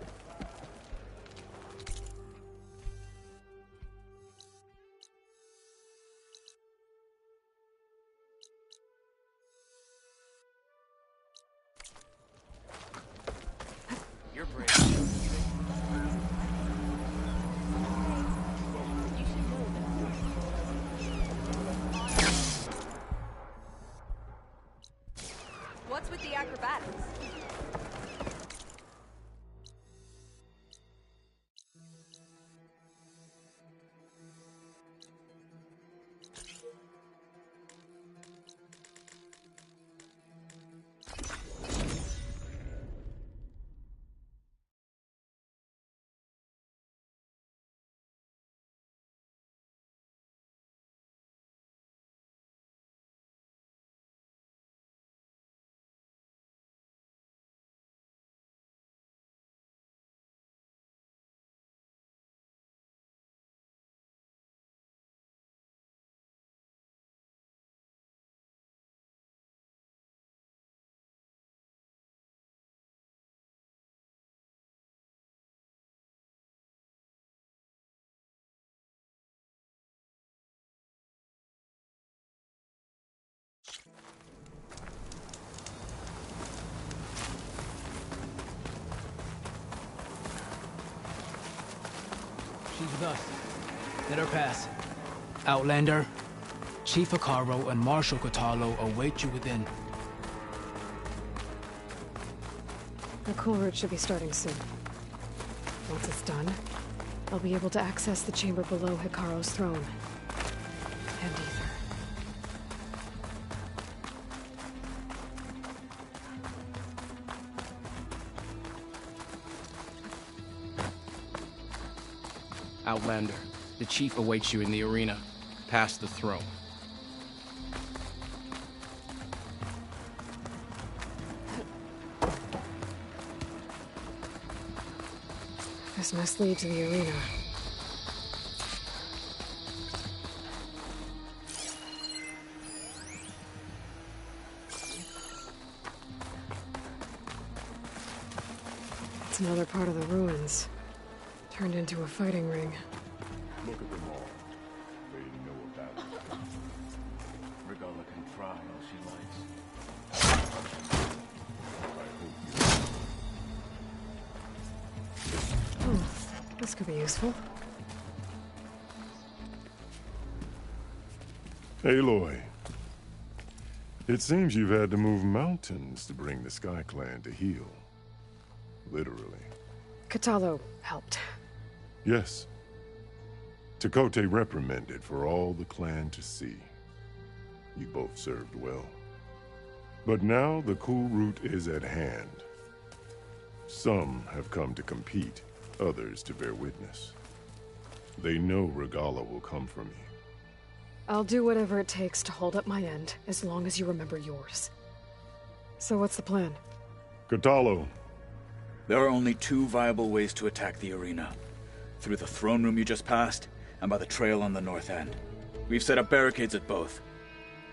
You're brave. What's with the acrobatics? She's with us. Let her pass. Outlander, Chief Akaro and Marshal Katalo await you within. The cool route should be starting soon. Once it's done, I'll be able to access the chamber below Hikaro's throne. And Ether. Outlander, the chief awaits you in the arena, past the throne. This must lead to the arena. It's another part of the ruins. Turned into a fighting ring. Look at them all. They know about it. Regala can try all she likes. This could be useful. Aloy. It seems you've had to move mountains to bring the Sky Clan to heel. Literally. Katalo helped. Yes. Tekote reprimanded for all the clan to see. You both served well. But now the cool route is at hand. Some have come to compete, others to bear witness. They know Regala will come for me. I'll do whatever it takes to hold up my end, as long as you remember yours. So what's the plan? Kotallo. There are only two viable ways to attack the arena. Through the throne room you just passed, and by the trail on the north end. We've set up barricades at both.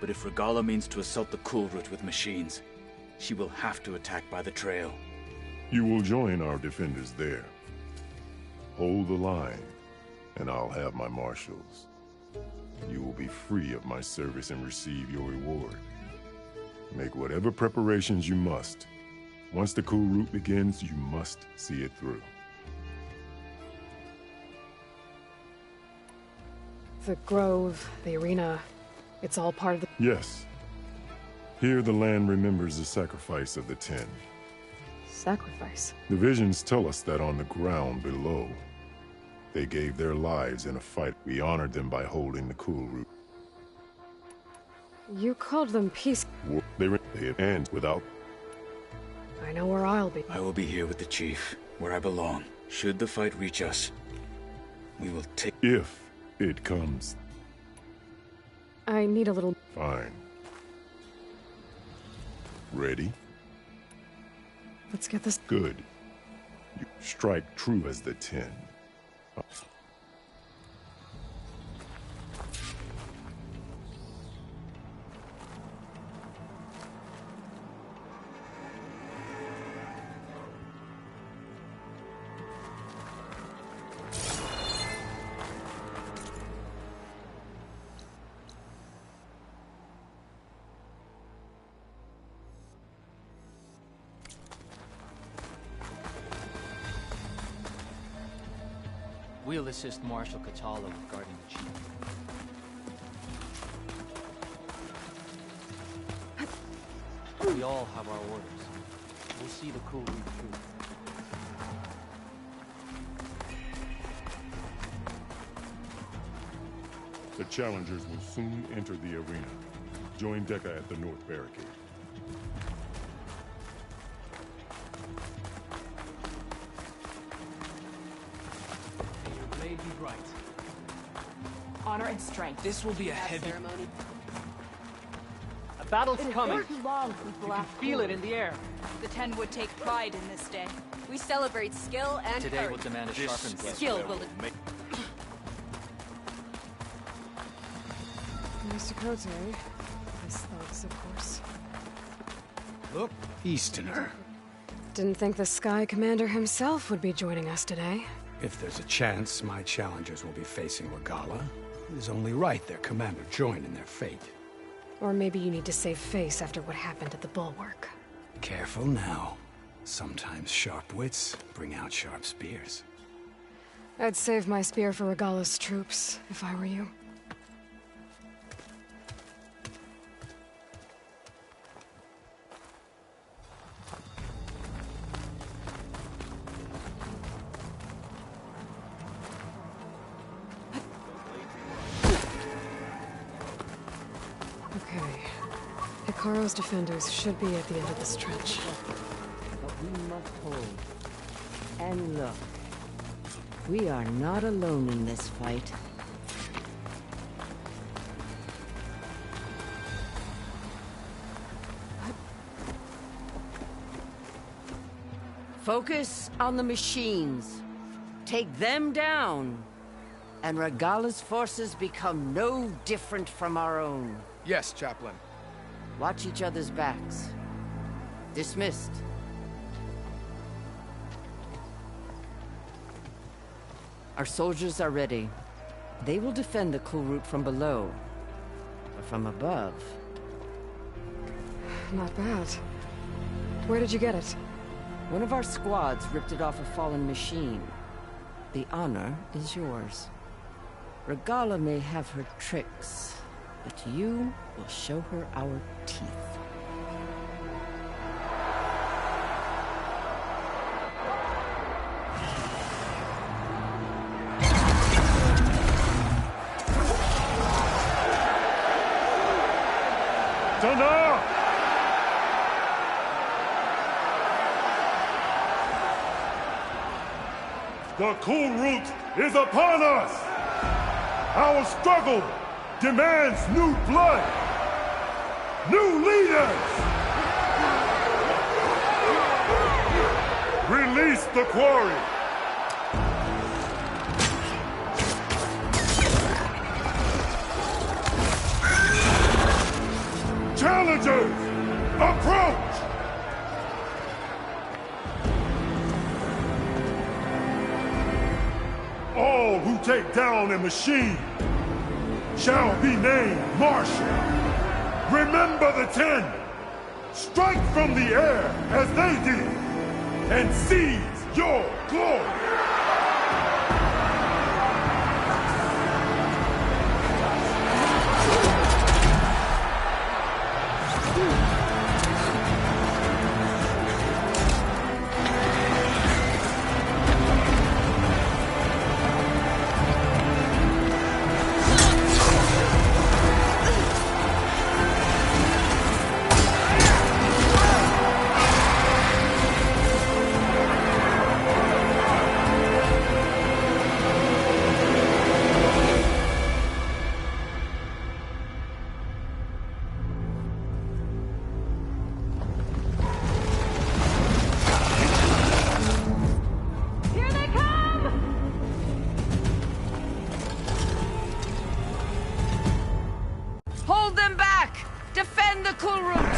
But if Regala means to assault the cool route with machines, she will have to attack by the trail. You will join our defenders there. Hold the line, and I'll have my marshals. You will be free of my service and receive your reward. Make whatever preparations you must. Once the cool route begins, you must see it through. The grove, the arena, it's all part of the... Yes. Here the land remembers the sacrifice of the 10. Sacrifice? The visions tell us that on the ground below, they gave their lives in a fight. We honored them by holding the cool route. You called them peace... They end without... I know where I'll be. I will be here with the chief, where I belong. Should the fight reach us, we will take... If it comes. I need a little... Fine. Ready? Let's get this... Good. You strike true as the 10. We'll assist Marshal Kotallo with guarding the chief. We all have our orders. We'll see the cool route through. The challengers will soon enter the arena. Join Deca at the north barricade. May be bright. Honor and strength. This will be a heavy ceremony. A battle's coming. Too long since the last Feel it in the air. The 10 would take pride in this day. We celebrate skill and Today courage. will demand a sharpened blade. Skill will... Mr. Cote, his thoughts, of course. Look, Easterner. Didn't think the Sky Commander himself would be joining us today. If there's a chance my challengers will be facing Regala, it is only right their commander join in their fate. Or maybe you need to save face after what happened at the Bulwark. Careful now. Sometimes sharp wits bring out sharp spears. I'd save my spear for Regala's troops, if I were you. Okay. Hikaru's defenders should be at the end of this trench. But we must hold. And look, we are not alone in this fight. Focus on the machines. Take them down. And Regala's forces become no different from our own. Yes, Chaplain. Watch each other's backs. Dismissed. Our soldiers are ready. They will defend the cool route from below. But from above... Not bad. Where did you get it? One of our squads ripped it off a fallen machine. The honor is yours. Regala may have her tricks, but you will show her our teeth. Tana! The cool route is upon us! Our struggle demands new blood, new leaders! Release the quarry! Challengers, approach! All who take down a machine shall be named Marshal. Remember the 10. Strike from the air as they did, and seize your glory. Hold them back! Defend the cool route!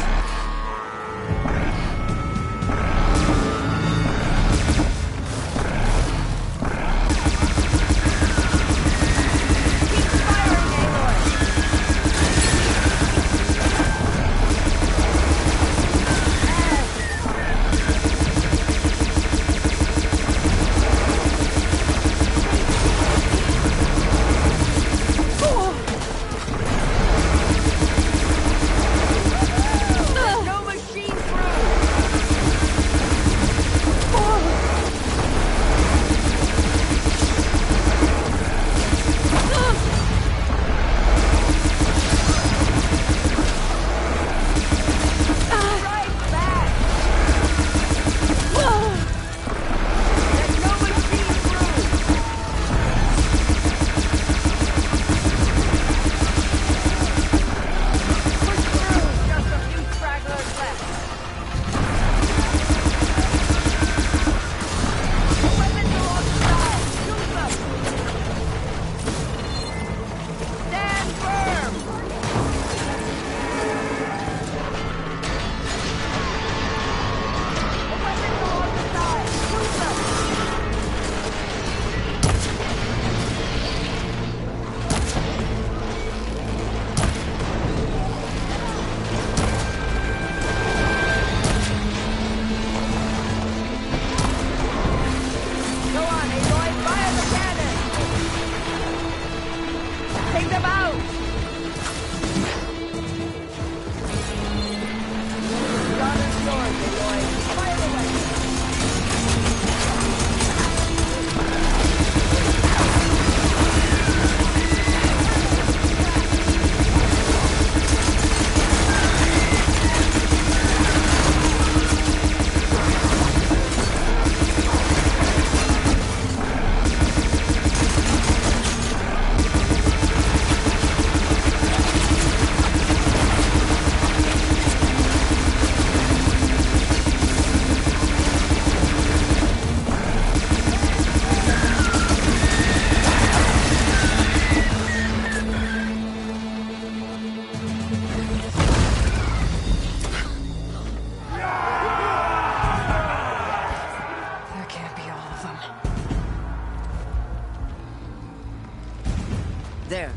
There.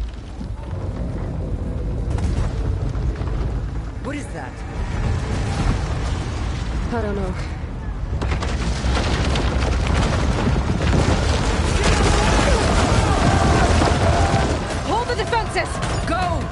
What is that? I don't know. Hold the defenses! Go!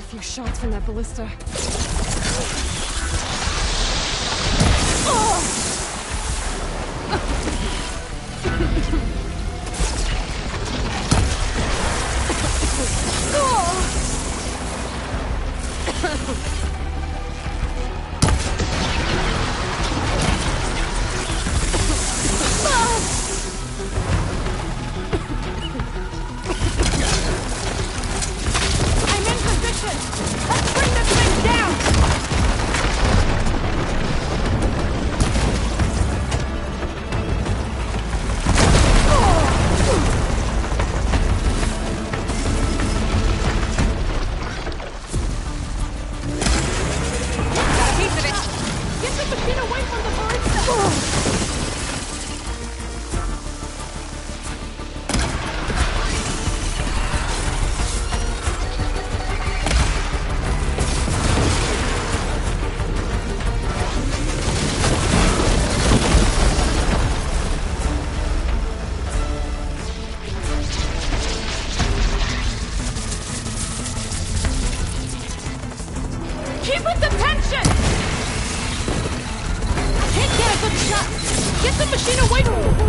few shots from that ballista. Keep with the tension! I can't get a good shot! Get the machine away from me!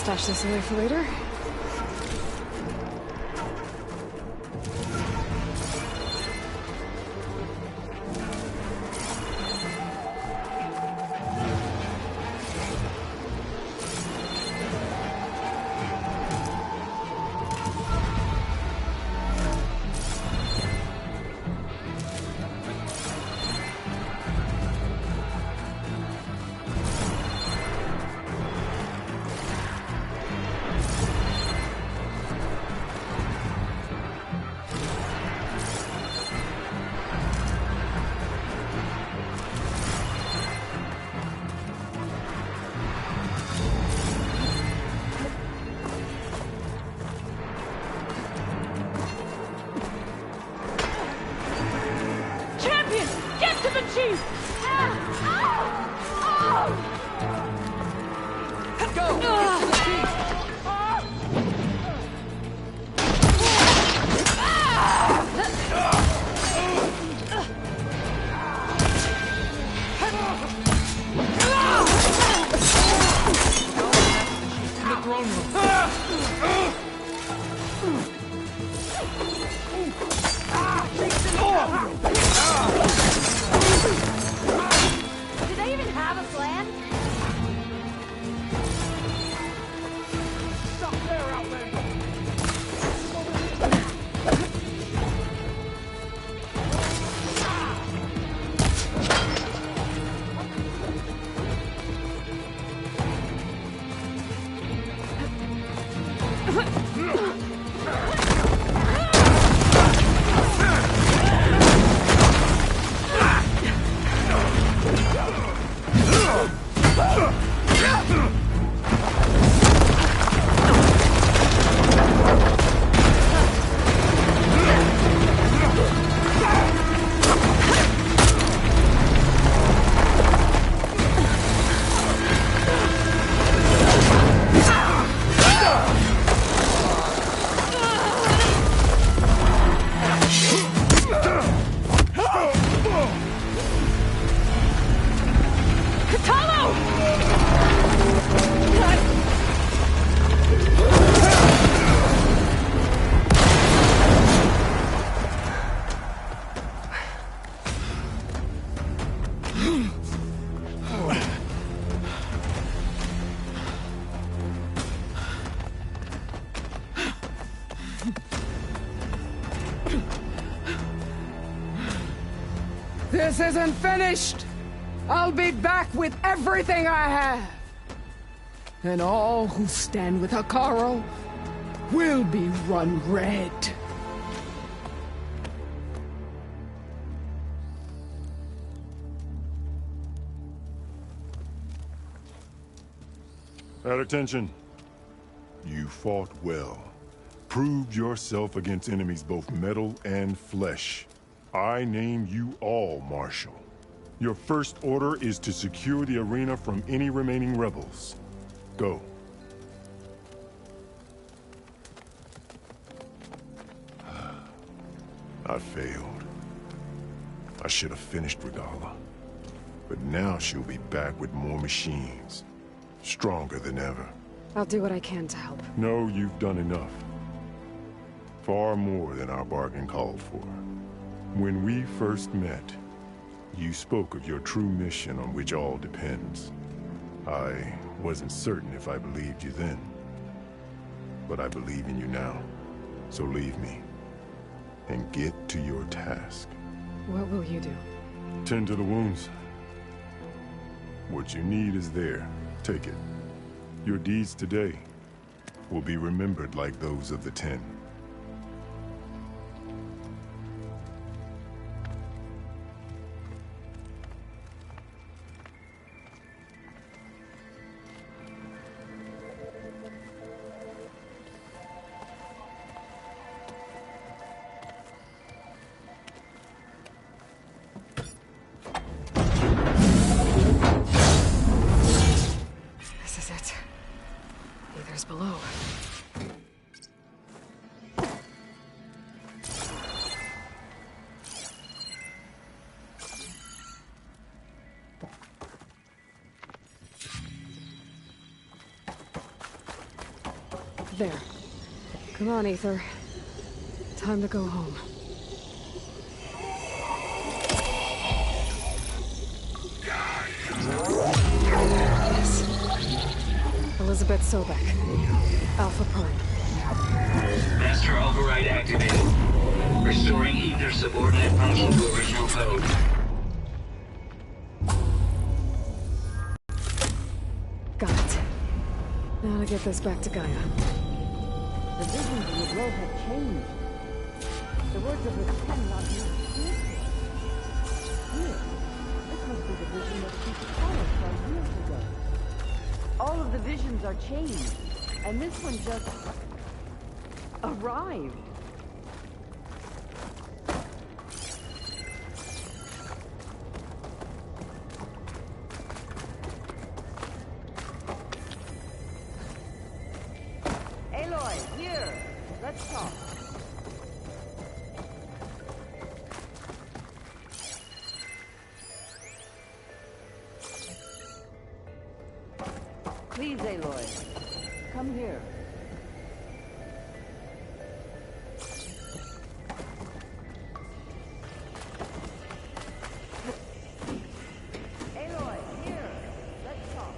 stash this away for later. This isn't finished! I'll be back with everything I have! And all who stand with Hekarro will be run red. At attention. You fought well. Proved yourself against enemies both metal and flesh. I name you all Marshal. Your first order is to secure the arena from any remaining rebels. Go. I failed. I should have finished Regala. But now she'll be back with more machines. Stronger than ever. I'll do what I can to help. No, you've done enough. Far more than our bargain called for. When we first met, you spoke of your true mission on which all depends. I wasn't certain if I believed you then. But I believe in you now. So leave me. And get to your task. What will you do? Tend to the wounds. What you need is there. Take it. Your deeds today will be remembered like those of the 10. This is it. Aether's below. There. Come on, Ether. Time to go home. Yes. Elizabeth Sobek. Alpha Prime. Master override activated. Restoring Ether's subordinate function to original code. Got it. Now to get this back to Gaia. The visions in the grove have changed. The words of the ten not here. This must be the vision that Chief Carlos saw years ago. All of the visions are changed, and this one just arrived. Aloy, here. Let's talk. Please, Aloy. Come here. Aloy, here. Let's talk.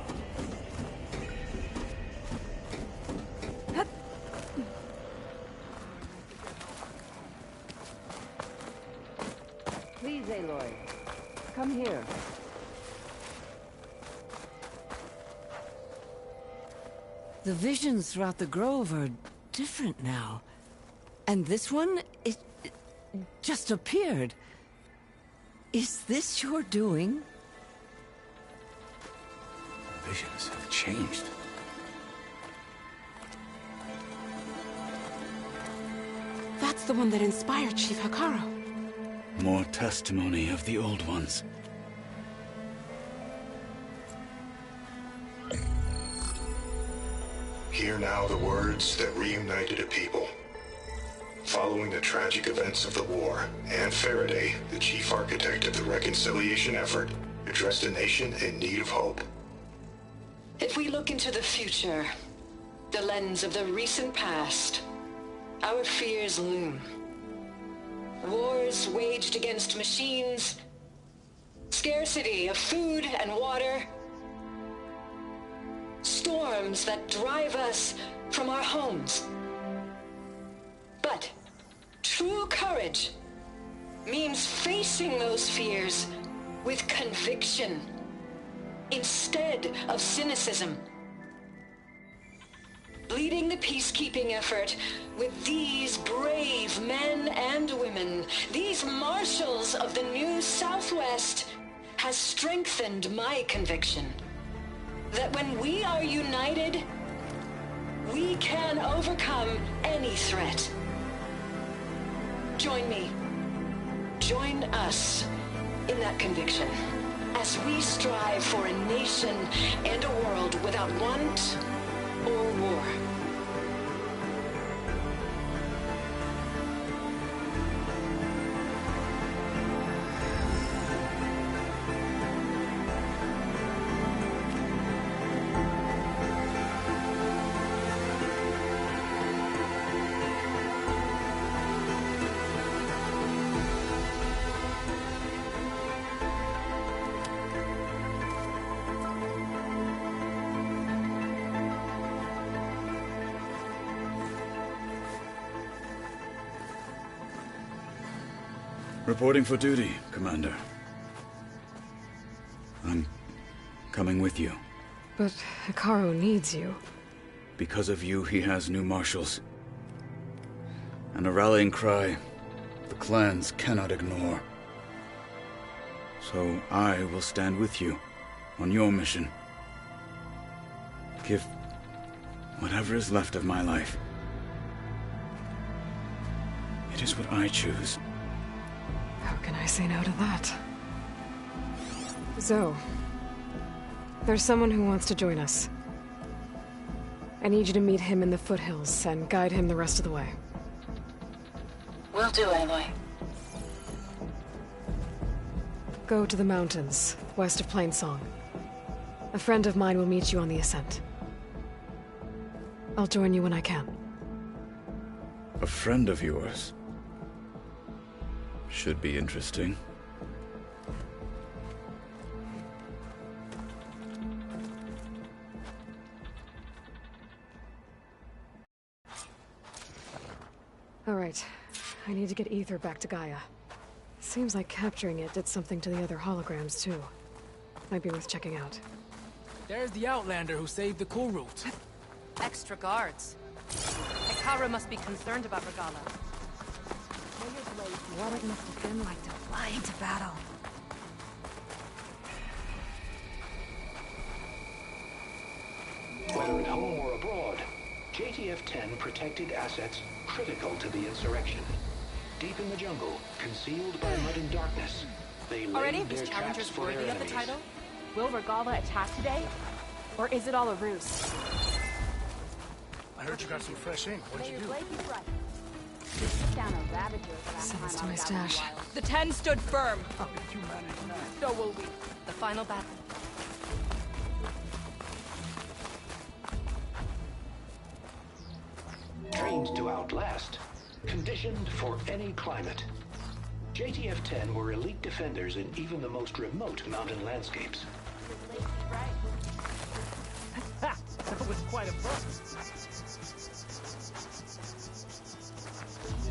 Please, Aloy. Come here. The visions throughout the grove are different now. And this one, it just appeared. Is this your doing? Visions have changed. That's the one that inspired Chief Hikaru. More testimony of the old ones. Hear now the words that reunited a people. Following the tragic events of the war, Anne Faraday, the chief architect of the reconciliation effort, addressed a nation in need of hope. If we look into the future, the lens of the recent past, our fears loom. Wars waged against machines, scarcity of food and water, storms that drive us from our homes. But true courage means facing those fears with conviction instead of cynicism. Leading the peacekeeping effort with these brave men and women, these marshals of the new Southwest, has strengthened my conviction that when we are united, we can overcome any threat. Join me. Join us in that conviction as we strive for a nation and a world without want or war. Reporting for duty, Commander. I'm coming with you. But Hikaru needs you. Because of you, he has new marshals. And a rallying cry the clans cannot ignore. So I will stand with you on your mission. Give whatever is left of my life. It is what I choose. How can I say no to that? Zoe, there's someone who wants to join us. I need you to meet him in the foothills and guide him the rest of the way. Will do, Aloy. Go to the mountains, west of Plainsong. A friend of mine will meet you on the ascent. I'll join you when I can. A friend of yours. Should be interesting. All right. I need to get Ether back to Gaia. Seems like capturing it did something to the other holograms, too. Might be worth checking out. There's the Outlander who saved the cool route. Extra guards. Hekara must be concerned about Regala. What it must have been like to fly into battle. Whether at home or abroad, JTF-10 protected assets critical to the insurrection. Deep in the jungle, concealed by mud and darkness, they Already? laid their These traps challengers for their worthy of the enemies. title? Will Regala attack today? Or is it all a ruse? I heard you got some fresh ink. What'd you do? Send this to my stash. The 10 stood firm. How did you manage that? So will we. The final battle. Trained to outlast, conditioned for any climate. JTF-10 were elite defenders in even the most remote mountain landscapes. That was quite a buzz.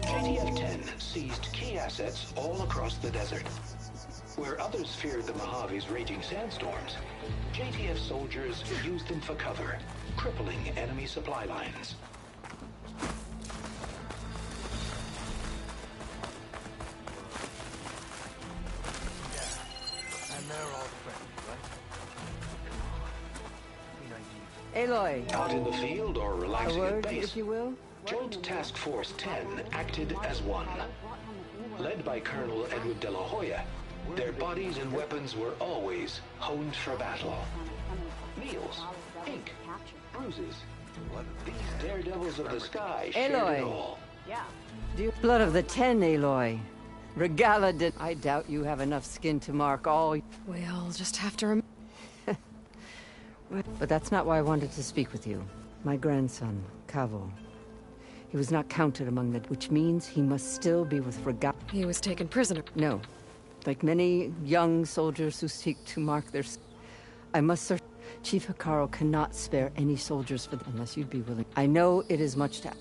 JTF-10 seized key assets all across the desert. Where others feared the Mojave's raging sandstorms, JTF soldiers used them for cover, crippling enemy supply lines. And they're all friendly, right? Aloy. Out in the field or relaxing A at word, base, if you will? Joint Task Force 10 acted as one. Led by Colonel Edward de la Hoya, their bodies and weapons were always honed for battle. Meals, ink, bruises. These daredevils of the sky shared it Aloy. all. Blood of the 10, Aloy. Regala did. I doubt you have enough skin to mark all. We'll just have to But that's not why I wanted to speak with you. My grandson, Cavo. He was not counted among the... which means he must still be with Regala. He was taken prisoner. No. Like many young soldiers who seek to mark their... I must search... Chief Hikaru cannot spare any soldiers for them unless you'd be willing. I know it is much to...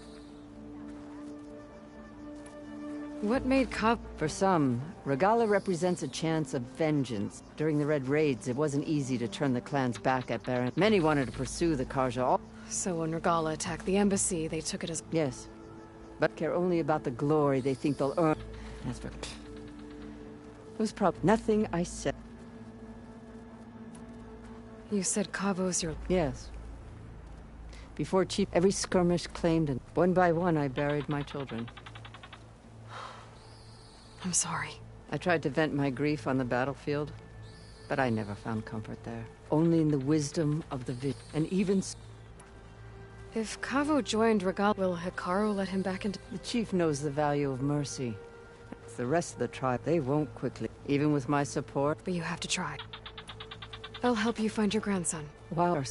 What made Cavo... For some, Regala represents a chance of vengeance. During the Red Raids, it wasn't easy to turn the clans back at Baron. Many wanted to pursue the Karja. So when Regala attacked the embassy, they took it as... Yes. But care only about the glory they think they'll earn. As for... It was probably nothing I said. You said Cavo's your... Yes. Before Chief, every skirmish claimed, and one by one I buried my children. I'm sorry. I tried to vent my grief on the battlefield, but I never found comfort there. Only in the wisdom of the vision, and even... If Cavo joined Regala, will Hikaru let him back into... The chief knows the value of mercy. The rest of the tribe, they won't quickly, even with my support. But you have to try. I'll help you find your grandson. Wow,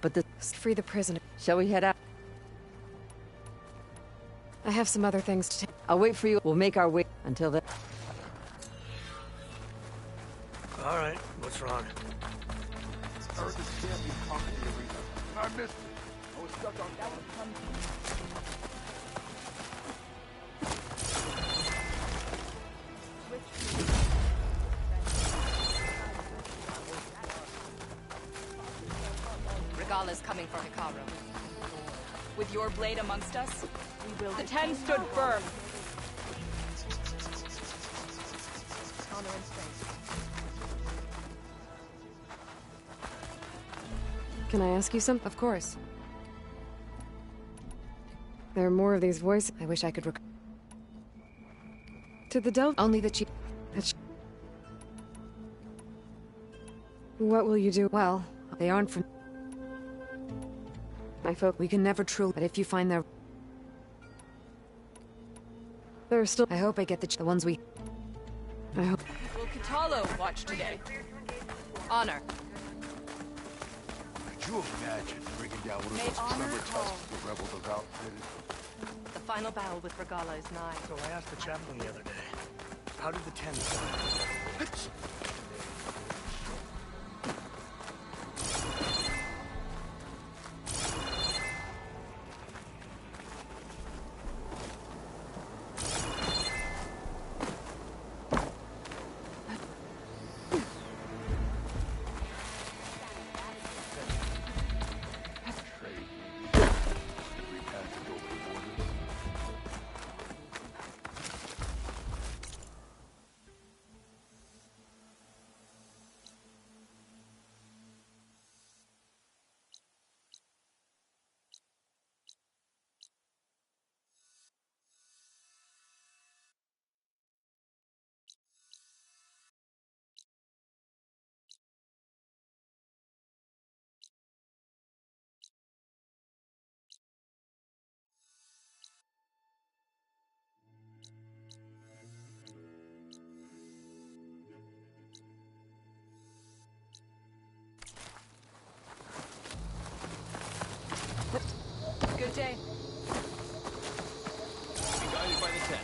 but the... Free the prisoner. Shall we head out? I have some other things to take. I'll wait for you. We'll make our way. Until then... All right, what's wrong? I heard the champion conquered the arena. I missed it. I was stuck on that one. Regala's coming for Hikaru. With your blade amongst us, We will. the 10 stood firm. Honor and strength. Can I ask you something? Of course. There are more of these voices. I wish I could to the Delta. Only that you... What will you do? Well, they aren't from... My folk, we can never truly... But if you find their... There are still... I hope I get the ones we... I hope... Will Kitalo watch today? Honor. you imagine bringing down one of those clever tusks the rebels have outfitted? The final battle with Regala is nigh. So I asked the chaplain the other day, how did the 10 die? Good day. Be guided by the 10.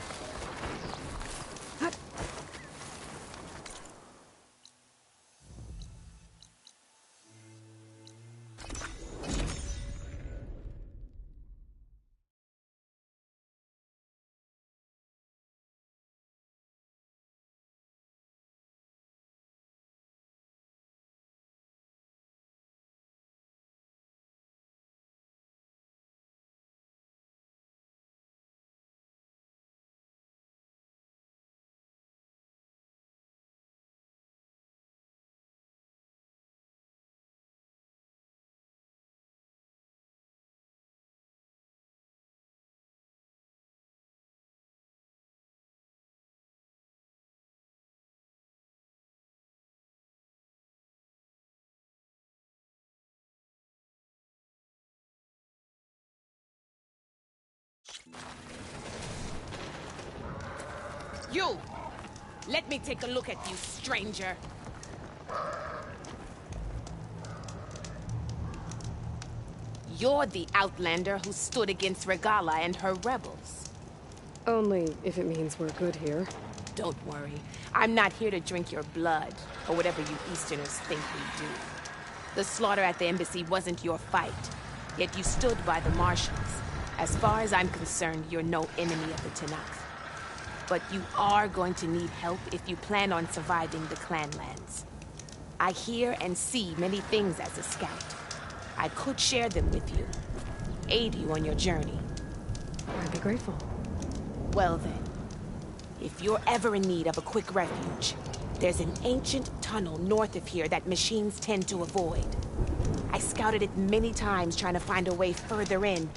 You! Let me take a look at you, stranger. You're the Outlander who stood against Regala and her rebels. Only if it means we're good here. Don't worry. I'm not here to drink your blood, or whatever you Easterners think we do. The slaughter at the embassy wasn't your fight, yet you stood by the Marshals. As far as I'm concerned, you're no enemy of the Tenakth. But you are going to need help if you plan on surviving the clanlands. I hear and see many things as a scout. I could share them with you, aid you on your journey. I'd be grateful. Well then, if you're ever in need of a quick refuge, there's an ancient tunnel north of here that machines tend to avoid. I scouted it many times trying to find a way further in,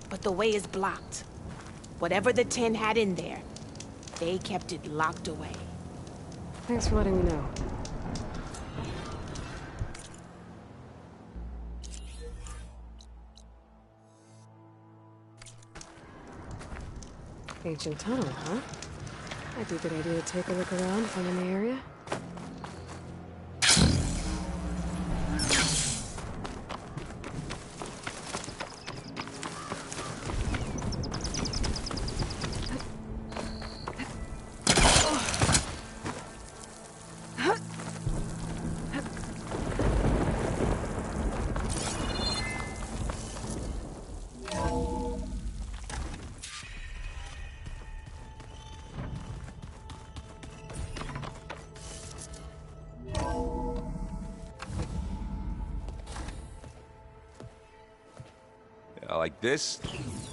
but the way is blocked. Whatever the 10 had in there, they kept it locked away. Thanks for letting me know. Ancient tunnel, huh? Might be a good idea to take a look around if I'm in the area. Like this?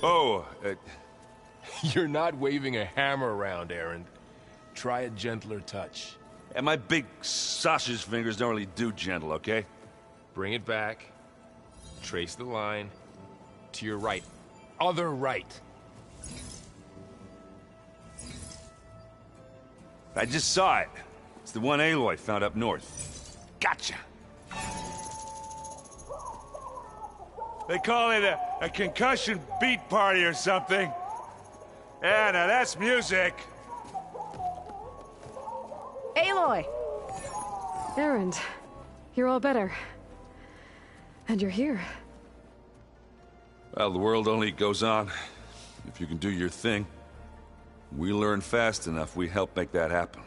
Oh, you're not waving a hammer around, Aaron. Try a gentler touch. And my big sausage fingers don't really do gentle, okay? Bring it back. Trace the line. To your right. Other right. I just saw it. It's the one Aloy found up north. Gotcha! They call it a concussion beat party or something. Yeah, now that's music. Aloy! Erend, you're all better. And you're here. Well, the world only goes on if you can do your thing. We learn fast enough, we help make that happen.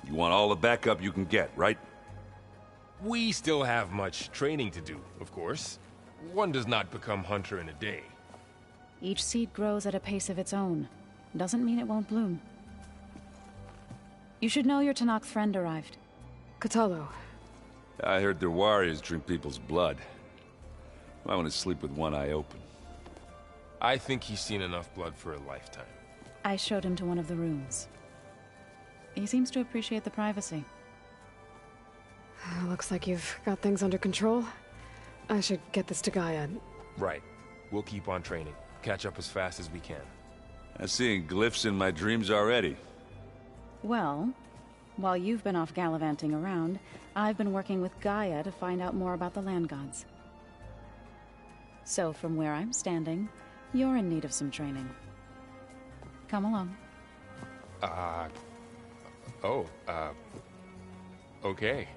You want all the backup you can get, right? We still have much training to do, of course. One does not become hunter in a day. Each seed grows at a pace of its own. Doesn't mean it won't bloom. You should know your Tanakh friend arrived. Kotallo. I heard their warriors drink people's blood. I want to sleep with one eye open. I think he's seen enough blood for a lifetime. I showed him to one of the rooms. He seems to appreciate the privacy. Looks like you've got things under control. I should get this to Gaia. Right. We'll keep on training. Catch up as fast as we can. I'm seeing glyphs in my dreams already. Well, while you've been off gallivanting around, I've been working with Gaia to find out more about the land gods. So from where I'm standing, you're in need of some training. Come along. Okay.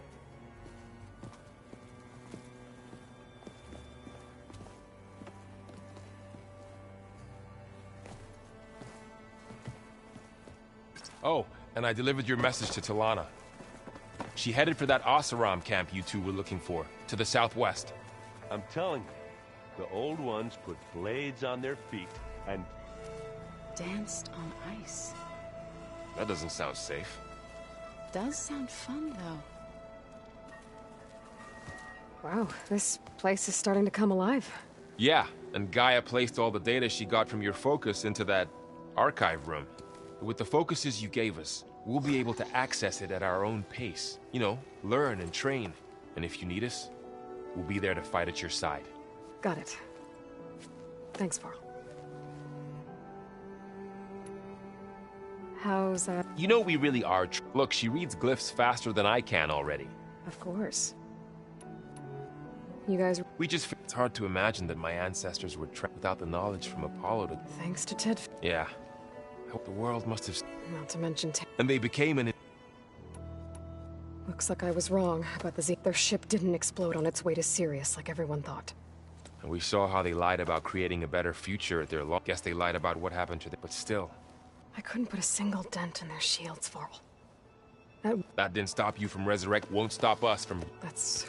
Oh, and I delivered your message to Talana. She headed for that Oseram camp you two were looking for, to the southwest. I'm telling you, the old ones put blades on their feet and... Danced on ice. That doesn't sound safe. Does sound fun, though. Wow, this place is starting to come alive. Yeah, and Gaia placed all the data she got from your focus into that archive room. With the focuses you gave us, we'll be able to access it at our own pace. You know, learn and train. And if you need us, we'll be there to fight at your side. Got it. Thanks, Varl. How's that? You know we really are Look, she reads glyphs faster than I can already. Of course. You guys... It's hard to imagine that my ancestors were trapped without the knowledge from Apollo to... Thanks to Ted... Yeah. The world must have... Not to mention... And they became an... Looks like I was wrong about the Z. Their ship didn't explode on its way to Sirius like everyone thought. And we saw how they lied about creating a better future at their law. Guess they lied about what happened to them, but still. I couldn't put a single dent in their shields, Varl. That didn't stop you from resurrect, won't stop us from... That's...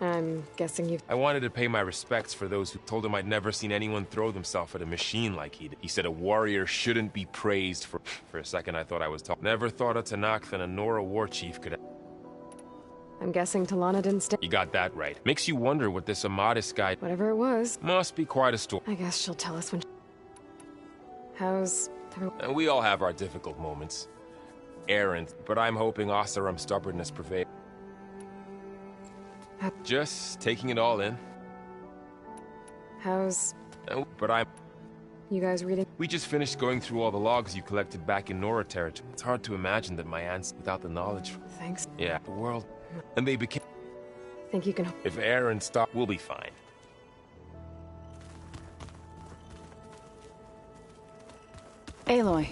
I'm guessing you... I wanted to pay my respects for those who told him I'd never seen anyone throw themselves at a machine like he did. He said a warrior shouldn't be praised for... For a second I thought I was talking. Never thought a Tanakh than a Nora war chief could... I'm guessing Talana didn't stay... You got that right. Makes you wonder what this Amadis guy... Whatever it was... Must be quite a story. I guess she'll tell us when... How's... And we all have our difficult moments. Errant, but I'm hoping Oseram's stubbornness prevails. Just taking it all in. How's... But I'm... You guys reading? We just finished going through all the logs you collected back in Nora territory. It's hard to imagine that my aunts without the knowledge... Thanks. Yeah, the world... And they became... Think you can... If Aaron stopped, we'll be fine. Aloy,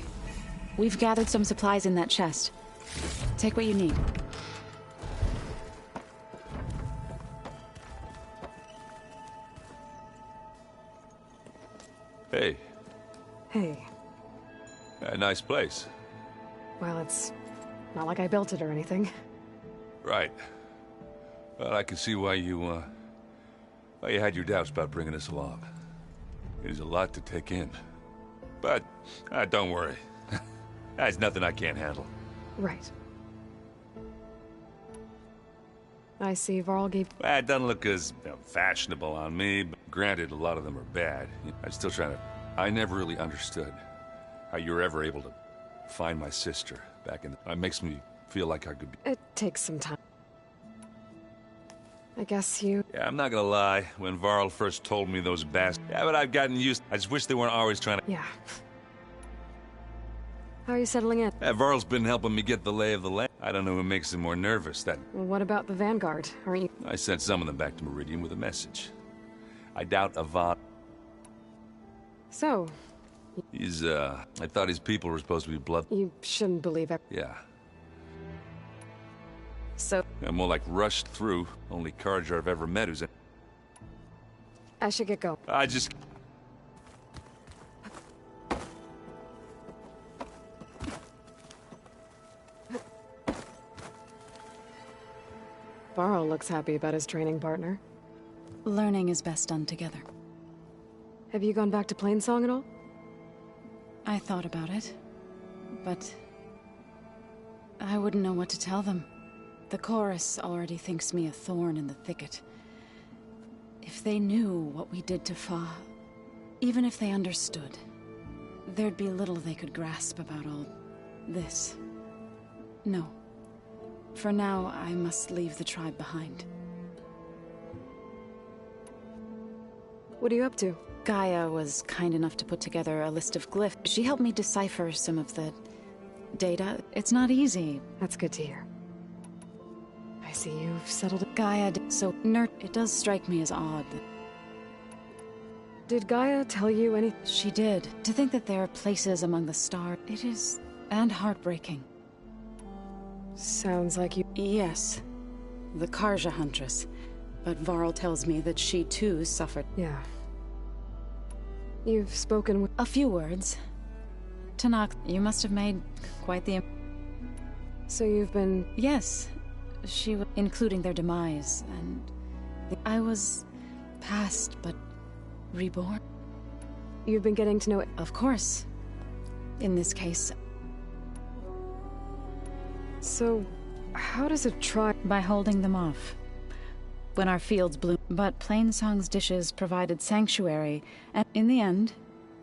we've gathered some supplies in that chest. Take what you need. Hey. Hey. A nice place. Well, it's not like I built it or anything. Right. Well, I can see why you had your doubts about bringing us along. It is a lot to take in. But, don't worry. That's nothing I can't handle. Right. I see Varl gave... Well, it doesn't look as fashionable on me, but granted, a lot of them are bad. I'm still trying to... I never really understood how you were ever able to find my sister back in the... It makes me feel like I could be... It takes some time. I guess you... Yeah, I'm not gonna lie. When Varl first told me those bastards... Yeah, but I've gotten used... I just wish they weren't always trying to... Yeah. How are you settling in? Yeah, Varl's been helping me get the lay of the land. I don't know who makes him more nervous, that... Well, what about the Vanguard? Aren't you... I sent some of them back to Meridian with a message. I doubt Avant... So... He's, I thought his people were supposed to be blood... You shouldn't believe it. Yeah. So... Yeah, more like rushed through. Only Carja I've ever met who's in... I should get going. I just... Varl looks happy about his training partner. Learning is best done together. Have you gone back to Plainsong at all? I thought about it, but... I wouldn't know what to tell them. The chorus already thinks me a thorn in the thicket. If they knew what we did to Fa, even if they understood, there'd be little they could grasp about all this. No. For now, I must leave the tribe behind. What are you up to? Gaia was kind enough to put together a list of glyphs. She helped me decipher some of the data. It's not easy. That's good to hear. I see you've settled it. Gaia so it does strike me as odd. Did Gaia tell you anything? She did. To think that there are places among the stars, it is... and heartbreaking. Sounds like you... Yes. The Carja Huntress. But Varl tells me that she too suffered. Yeah. You've spoken with... A few words. Tanakh, you must have made quite the... So you've been... Yes. She was... including their demise, and... I was... past, but... reborn. You've been getting to know it? Of course. In this case. So... how does it try... By holding them off. When our fields bloom. But Plainsong's dishes provided sanctuary, and in the end,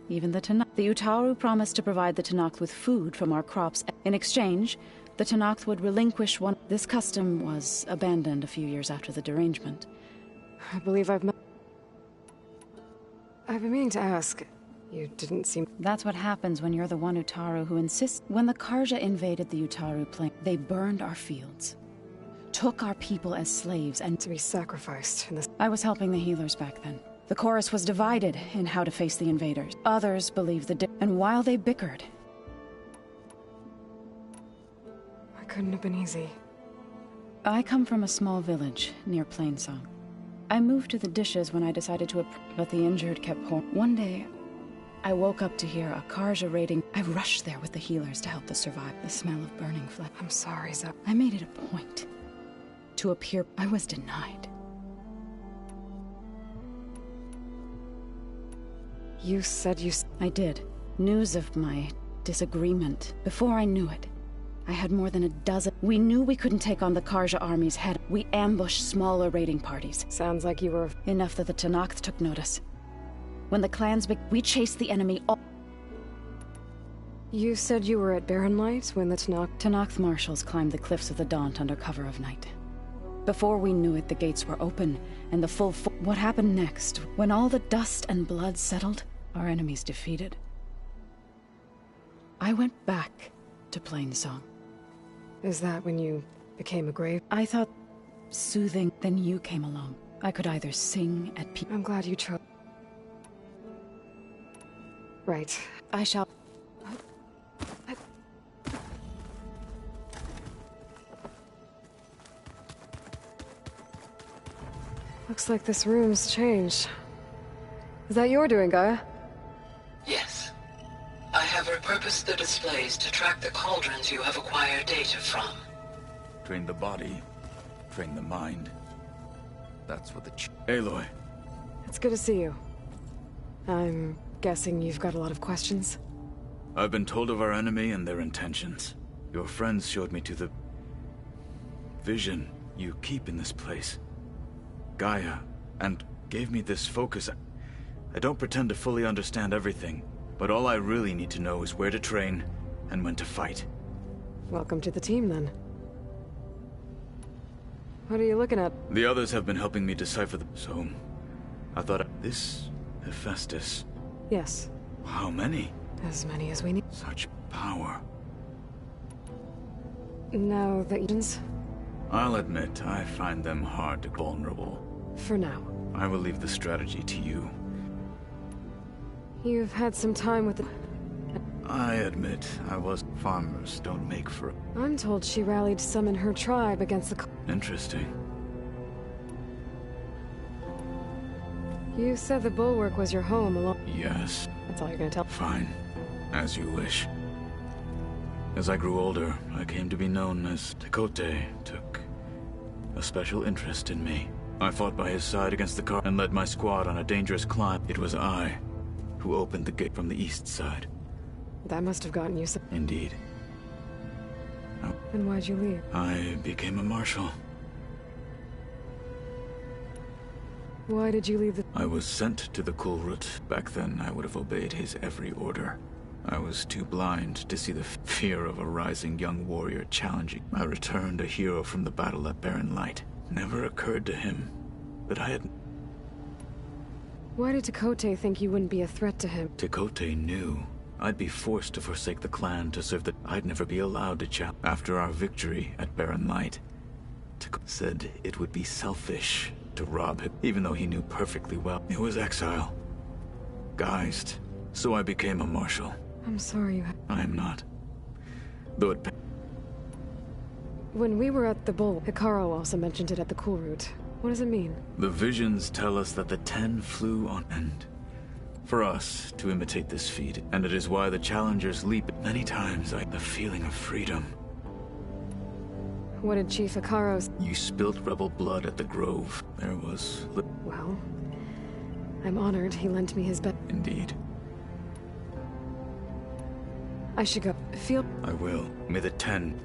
even the Tanakh. The Utaru promised to provide the Tanakh with food from our crops. In exchange, the Tanakh would relinquish one. This custom was abandoned a few years after the derangement. I believe I've been meaning to ask. You didn't seem... That's what happens when you're the one Utaru who insists. When the Carja invaded the Utaru plain, they burned our fields. Took our people as slaves and... to be sacrificed in this... I was helping the healers back then. The chorus was divided in how to face the invaders. Others believed and while they bickered... It couldn't have been easy. I come from a small village near Plainsong. I moved to the dishes when I decided to... but the injured kept pouring. One day, I woke up to hear a Carja raiding. I rushed there with the healers to help us survive the smell of burning flesh. I'm sorry, Zoe. I made it a point to appear. I was denied. You said you... I did. News of my disagreement. Before I knew it, I had more than a dozen. We knew we couldn't take on the Carja army's head. We ambushed smaller raiding parties. Sounds like you were... Enough that the Tanakh took notice. When the clans we chased the enemy all... You said you were at Barren Light when the Tanakh marshals climbed the cliffs of the Daunt under cover of night. Before we knew it, the gates were open, and the full what happened next? When all the dust and blood settled, our enemies defeated. I went back to Plainsong. Is that when you became a grave? I thought soothing, then you came along. I could either sing at peace... I'm glad you chose... Right. I shall... Looks like this room's changed. Is that your doing, Gaia? Yes. I have repurposed the displays to track the cauldrons you have acquired data from. Train the body, train the mind. That's what the Aloy. It's good to see you. I'm guessing you've got a lot of questions? I've been told of our enemy and their intentions. Your friends showed me to the... vision you keep in this place. Gaia, and gave me this focus. I don't pretend to fully understand everything, but all I really need to know is where to train and when to fight. Welcome to the team, then. What are you looking at? The others have been helping me decipher so... I thought... This... Hephaestus... Yes. How many? As many as we need. Such power. Now that you... I'll admit, I find them hard to vulnerable. For now. I will leave the strategy to you. You've had some time with the... I admit, I was... Farmers don't make for... I'm told she rallied some in her tribe against the... Interesting. You said the Bulwark was your home along... Yes. That's all you're gonna tell? Fine. As you wish. As I grew older, I came to be known as Tekote took a special interest in me. I fought by his side against the car and led my squad on a dangerous climb. It was I who opened the gate from the east side. That must have gotten you some... Indeed. Then why'd you leave? I became a marshal. Why did you leave the... I was sent to the Kulrut. Back then, I would have obeyed his every order. I was too blind to see the fear of a rising young warrior challenging. I returned a hero from the battle at Barren Light. Never occurred to him that I had... Why did Tekote think you wouldn't be a threat to him? Tekote knew I'd be forced to forsake the clan to serve the... I'd never be allowed to challenge. After our victory at Barren Light, Tekote said it would be selfish to rob him, even though he knew perfectly well it was exile. Guised. So I became a marshal. I'm sorry you... I am not. Though it... When we were at the Bull, Hikaru also mentioned it at the Kulrut. What does it mean? The visions tell us that the 10 flew on end. For us to imitate this feat, and it is why the challengers leap. Many times the feeling of freedom. What did Chief Hikaru... You spilled rebel blood at the Grove. There was... Well, I'm honored he lent me his Indeed. I should go. Feel... I will. May the 10...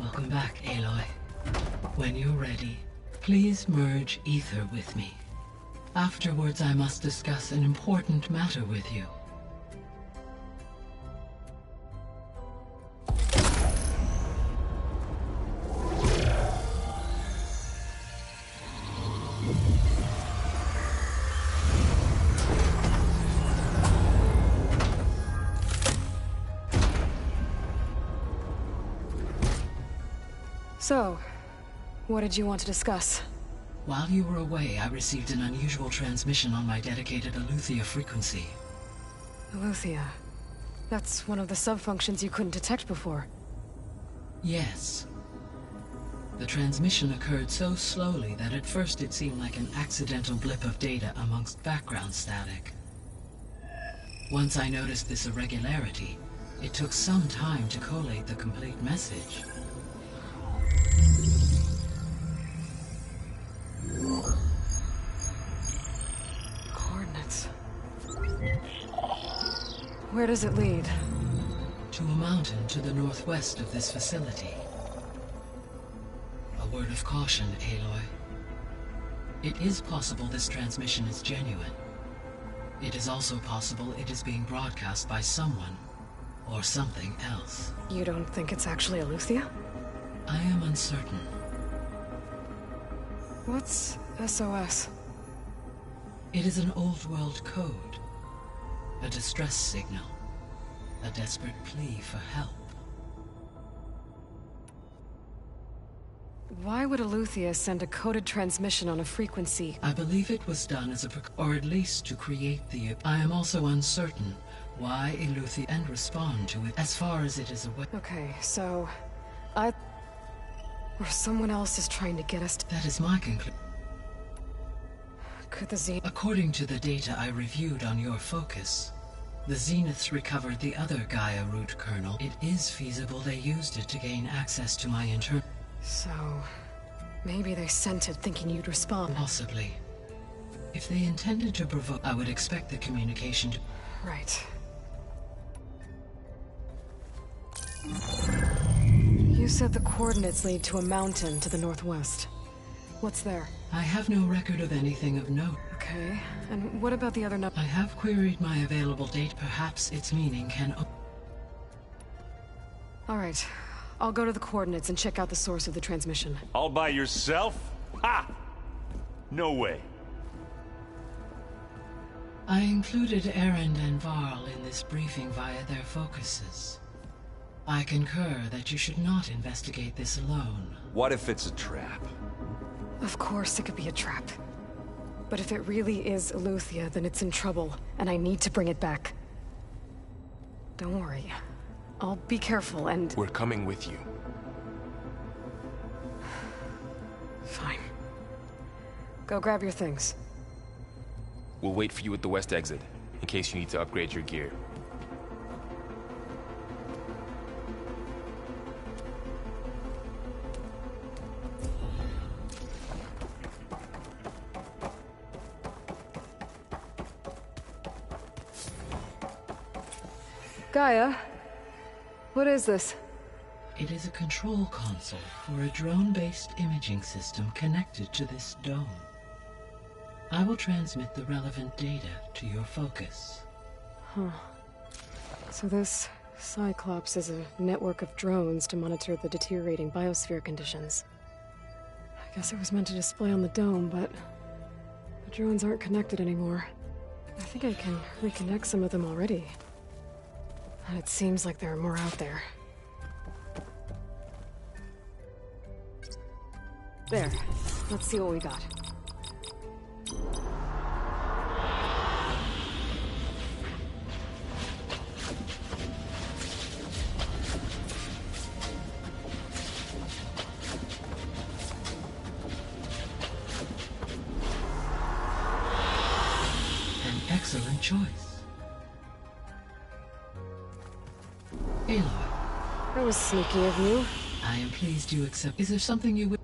Welcome back, Aloy. When you're ready, please merge ether with me. Afterwards, I must discuss an important matter with you. So, what did you want to discuss? While you were away, I received an unusual transmission on my dedicated Eleuthia frequency. Eleuthia. That's one of the sub-functions you couldn't detect before. Yes. The transmission occurred so slowly that at first it seemed like an accidental blip of data amongst background static. Once I noticed this irregularity, it took some time to collate the complete message. Coordinates. Where does it lead? To a mountain to the northwest of this facility. A word of caution, Aloy. It is possible this transmission is genuine. It is also possible it is being broadcast by someone or something else. You don't think it's actually Eleuthia? I am uncertain. What's SOS? It is an old-world code. A distress signal. A desperate plea for help. Why would Eleuthia send a coded transmission on a frequency? I believe it was done as a or at least to create the... I am also uncertain why Eleuthia and respond to it as far as it is aware. Okay, so... Or someone else is trying to get us to... That is my conclusion. Could the Zenith... According to the data I reviewed on your focus, the Zeniths recovered the other Gaia root kernel. It is feasible they used it to gain access to my internal... So... maybe they sent it thinking you'd respond. Possibly. If they intended to provoke, I would expect the communication to... Right. You said the coordinates lead to a mountain to the northwest. What's there? I have no record of anything of note. Okay, and what about the other I have queried my available date. Perhaps its meaning can... All right. I'll go to the coordinates and check out the source of the transmission. All by yourself? Ha! No way. I included Erend and Varl in this briefing via their focuses. I concur that you should not investigate this alone. What if it's a trap? Of course it could be a trap. But if it really is Eleuthia, then it's in trouble, and I need to bring it back. Don't worry. I'll be careful and... We're coming with you. Fine. Go grab your things. We'll wait for you at the west exit, in case you need to upgrade your gear. Gaia, what is this? It is a control console for a drone-based imaging system connected to this dome. I will transmit the relevant data to your focus. Huh. So this Cyclops is a network of drones to monitor the deteriorating biosphere conditions. I guess it was meant to display on the dome, but the drones aren't connected anymore. I think I can reconnect some of them already. And it seems like there are more out there. There. Let's see what we got. An excellent choice. Aloy. That was sneaky of you. I am pleased you accept. Is there something you would...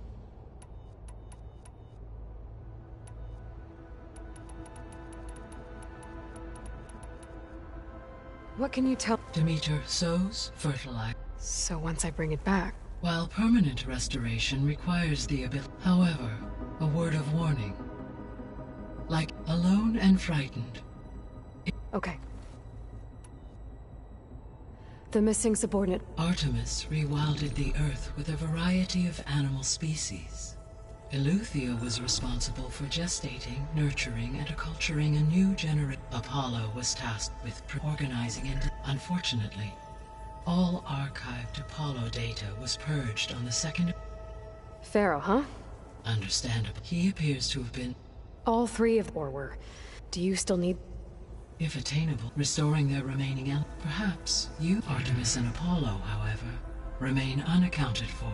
What can you tell? Demeter sows, fertilize. So once I bring it back... While permanent restoration requires the ability... However, a word of warning. Like, alone and frightened. Okay. The missing subordinate... Artemis rewilded the Earth with a variety of animal species. Eleuthia was responsible for gestating, nurturing, and acculturating a new generation. Apollo was tasked with organizing and... Unfortunately, all archived Apollo data was purged on the second... Pharaoh, huh? Understandable. He appears to have been... All three of... Or were. Do you still need... If attainable, restoring their remaining perhaps you, Artemis and Apollo, however, remain unaccounted for.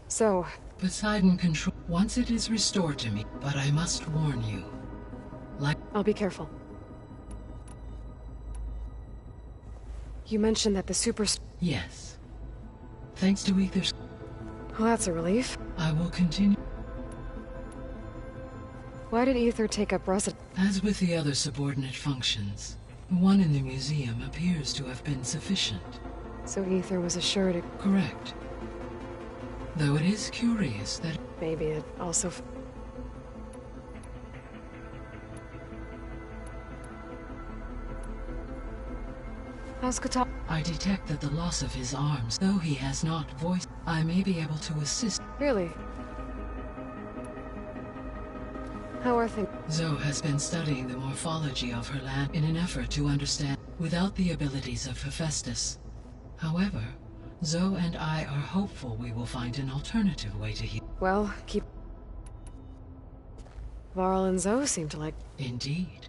So... Poseidon control... Once it is restored to me, but I must warn you. Like... I'll be careful. You mentioned that the super... Yes. Thanks to Ether's... Well, that's a relief. I will continue... Why did Ether take up residence? As with the other subordinate functions, the one in the museum appears to have been sufficient. So Ether was assured it... Correct. Though it is curious that... Maybe it also... How's Kotal? I detect that the loss of his arms, though he has not voiced, I may be able to assist. Really? How are things? Zoe has been studying the morphology of her land in an effort to understand, without the abilities of Hephaestus. However, Zoe and I are hopeful we will find an alternative way to heal. Well, keep... Varl and Zoe seem to like... Indeed.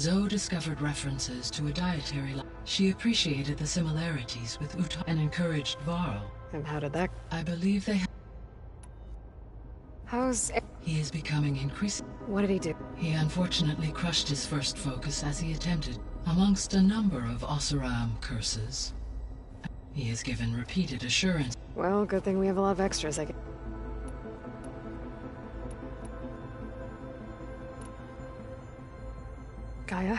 Zoe discovered references to a dietary life. She appreciated the similarities with Uta and encouraged Varl. And how did that... I believe they... How's... He is becoming increasing... What did he do? He unfortunately crushed his first focus as he attempted, amongst a number of Oseram curses. He has given repeated assurance. Well, good thing we have a lot of extras, I guess. Gaia?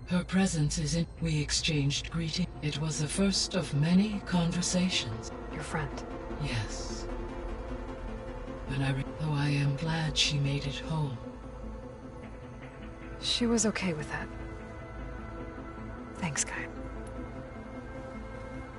Her presence is in... We exchanged greeting. It was the first of many conversations. Your friend. Yes. Though I am glad she made it home. She was okay with that. Thanks, Guy.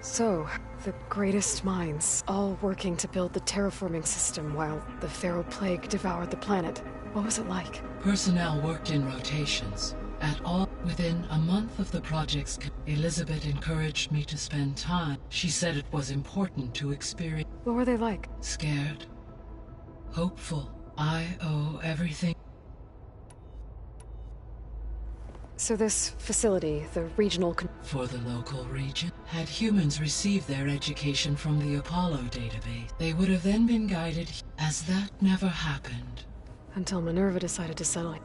So, the greatest minds, all working to build the terraforming system while the Pharaoh Plague devoured the planet. What was it like? Personnel worked in rotations. At all, within a month of the project's Elizabeth encouraged me to spend time. She said it was important to experience. What were they like? Scared. Hopeful. I owe everything. So this facility, the regional... For the local region, had humans received their education from the Apollo database, they would have then been guided, as that never happened. Until Minerva decided to settle.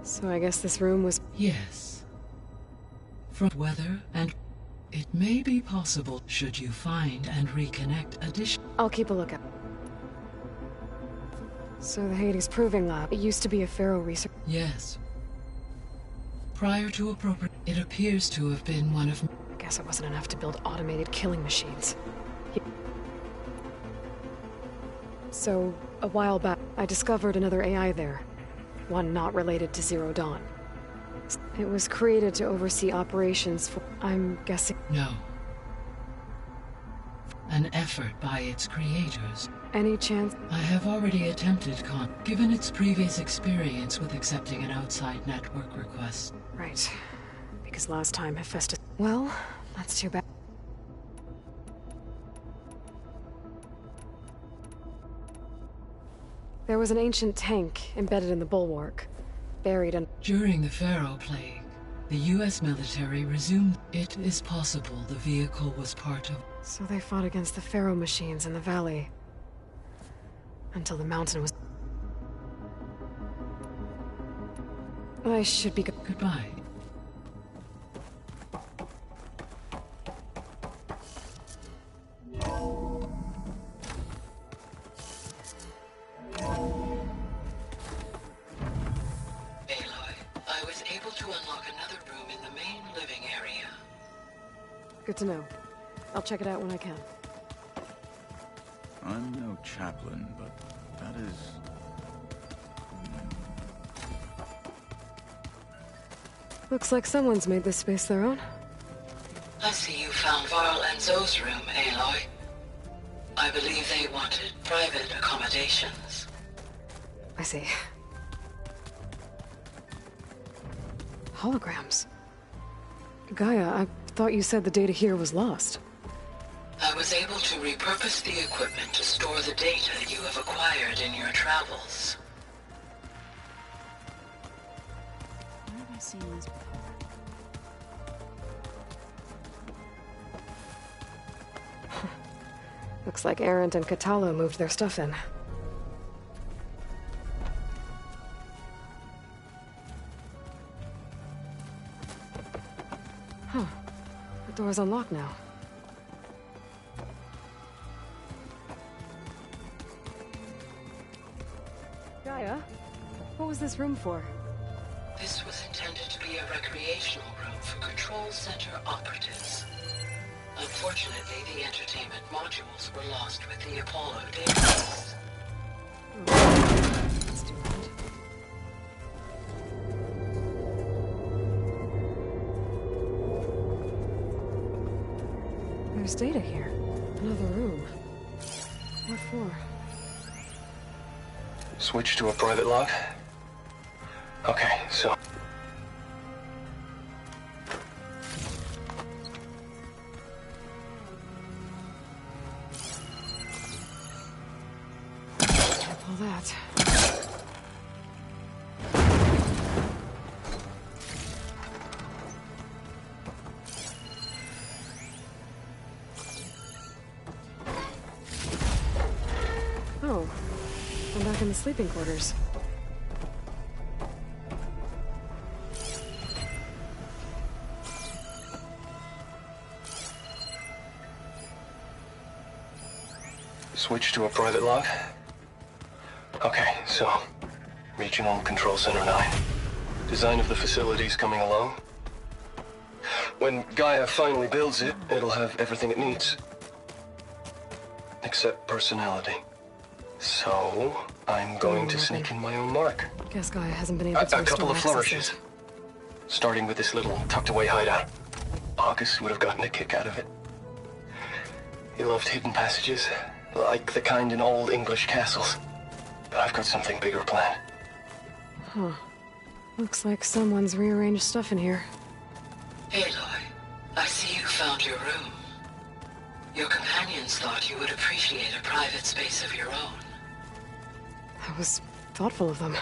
So I guess this room was... Yes. From weather and... It may be possible, should you find and reconnect additional... I'll keep a lookout. So the Hades Proving Lab, it used to be a Pharaoh research... Yes. Prior to appropriate... It appears to have been one of... I guess it wasn't enough to build automated killing machines. So, a while back, I discovered another AI there. One not related to Zero Dawn. It was created to oversee operations for... I'm guessing... No. An effort by its creators. Any chance? I have already attempted given its previous experience with accepting an outside network request. Right. Because last time Hephaestus... Well, that's too bad. There was an ancient tank embedded in the bulwark, buried in... During the Pharaoh Plague, the U.S. military resumed. It is possible the vehicle was part of... So they fought against the Pharaoh machines in the valley. Until the mountain was... I should be... Goodbye. Good to know. I'll check it out when I can. I'm no chaplain, but that is... Looks like someone's made this space their own. I see you found Varl and Zoe's room, Aloy. I believe they wanted private accommodations. I see. Holograms. Gaia, I thought you said the data here was lost. I was able to repurpose the equipment to store the data you have acquired in your travels. Where have I seen this? Looks like Arendt and Catalo moved their stuff in. Huh. The door's unlocked now. Gaia, what was this room for? This was intended to be a recreational room for Control Center operatives. Unfortunately, the entertainment modules were lost with the Apollo database. Let's do that. There's data here. Another room. What for? Switch to a private log? Okay, so... All that. Oh, I'm back in the sleeping quarters. Switch to a private log? Okay, so... Regional Control Center 9. Design of the facilities coming along? When Gaia finally builds it, it'll have everything it needs. Except personality. So, I'm going to sneak in my own mark. Guess Gaia hasn't been able to A couple of restore flourishes. access Starting with this little tucked-away hideout. August would have gotten a kick out of it. He loved hidden passages, like the kind in old English castles. But I've got something bigger planned. Huh. Looks like someone's rearranged stuff in here. Aloy, I see you found your room. Your companions thought you would appreciate a private space of your own. That was thoughtful of them.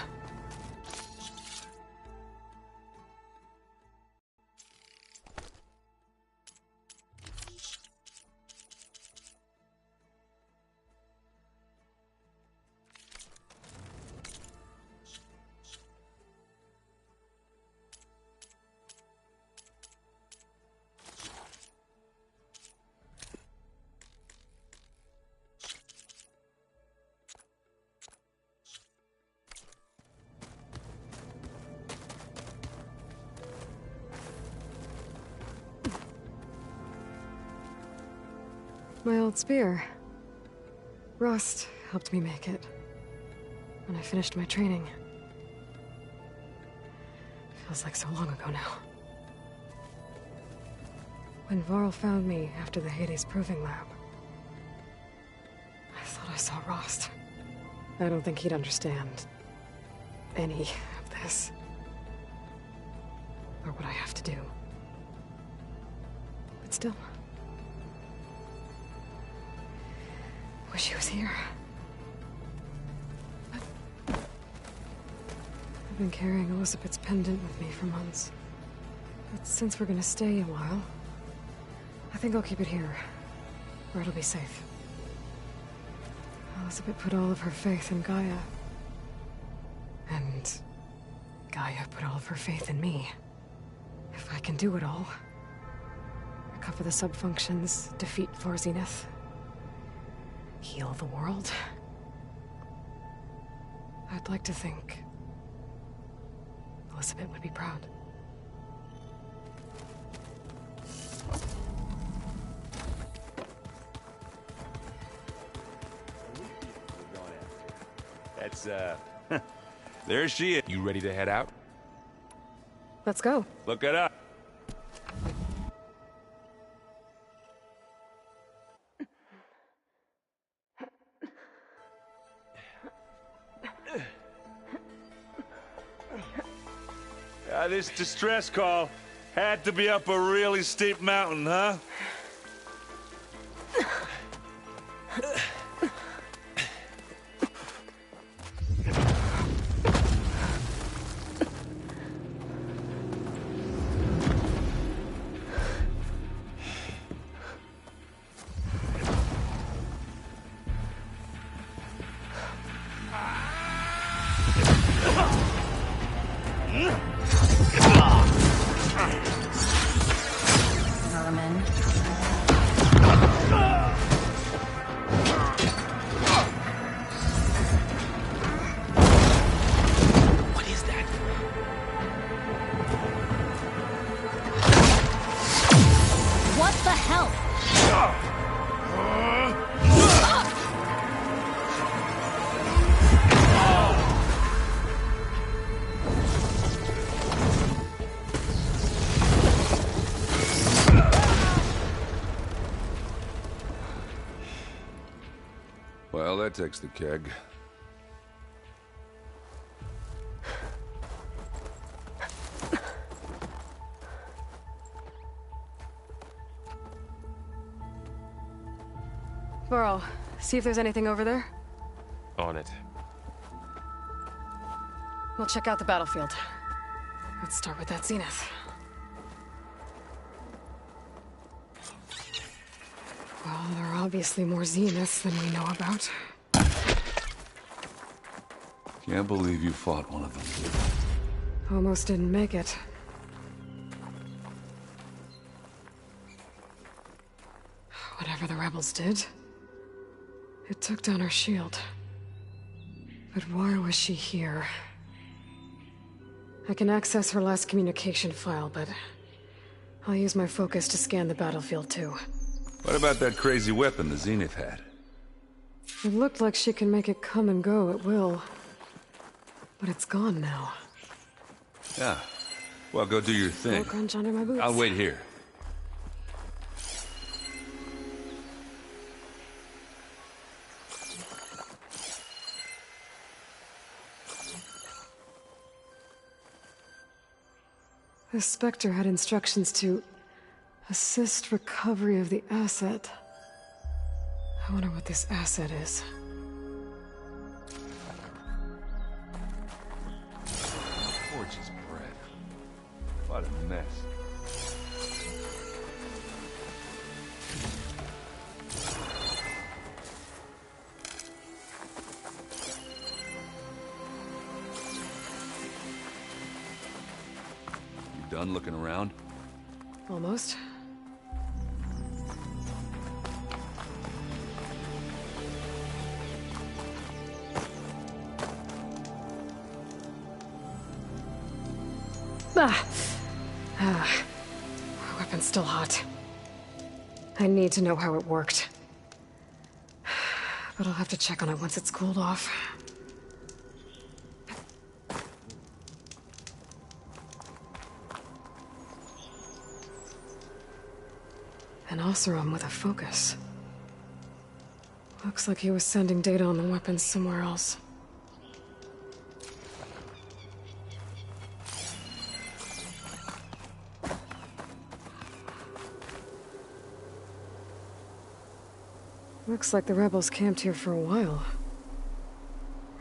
My old spear. Rust helped me make it. When I finished my training. Feels like so long ago now. When Varl found me after the Hades Proving Lab, I thought I saw Rost. I don't think he'd understand any of this. Or what I have to do. But still. Wish he was here. I've been carrying Elizabeth's pendant with me for months. But since we're gonna stay a while, I think I'll keep it here, where it'll be safe. Elizabeth put all of her faith in Gaia. And Gaia put all of her faith in me. If I can do it all, recover the subfunctions, defeat For Zenith, heal the world, I'd like to think Elizabeth would be proud. That's, there she is. You ready to head out? Let's go. Look it up. This distress call had to be up a really steep mountain, huh? Well, that takes the keg. Varl, see if there's anything over there. On it. We'll check out the battlefield. Let's start with that Zenith. Well, there are obviously more Zeniths than we know about. Can't believe you fought one of them. Almost didn't make it. Whatever the rebels did, it took down our shield. But why was she here? I can access her last communication file, but I'll use my focus to scan the battlefield too. What about that crazy weapon the Zenith had? It looked like she can make it come and go at will. But it's gone now. Yeah. Well, go do your thing. Don't crunch under my boots. I'll wait here. The Spectre had instructions to assist recovery of the asset. I wonder what this asset is. Gorgeous bread. What a mess. You done looking around? Almost. Weapon's still hot. I need to know how it worked. But I'll have to check on it once it's cooled off. An Oseram with a focus. Looks like he was sending data on the weapons somewhere else. Looks like the rebels camped here for a while.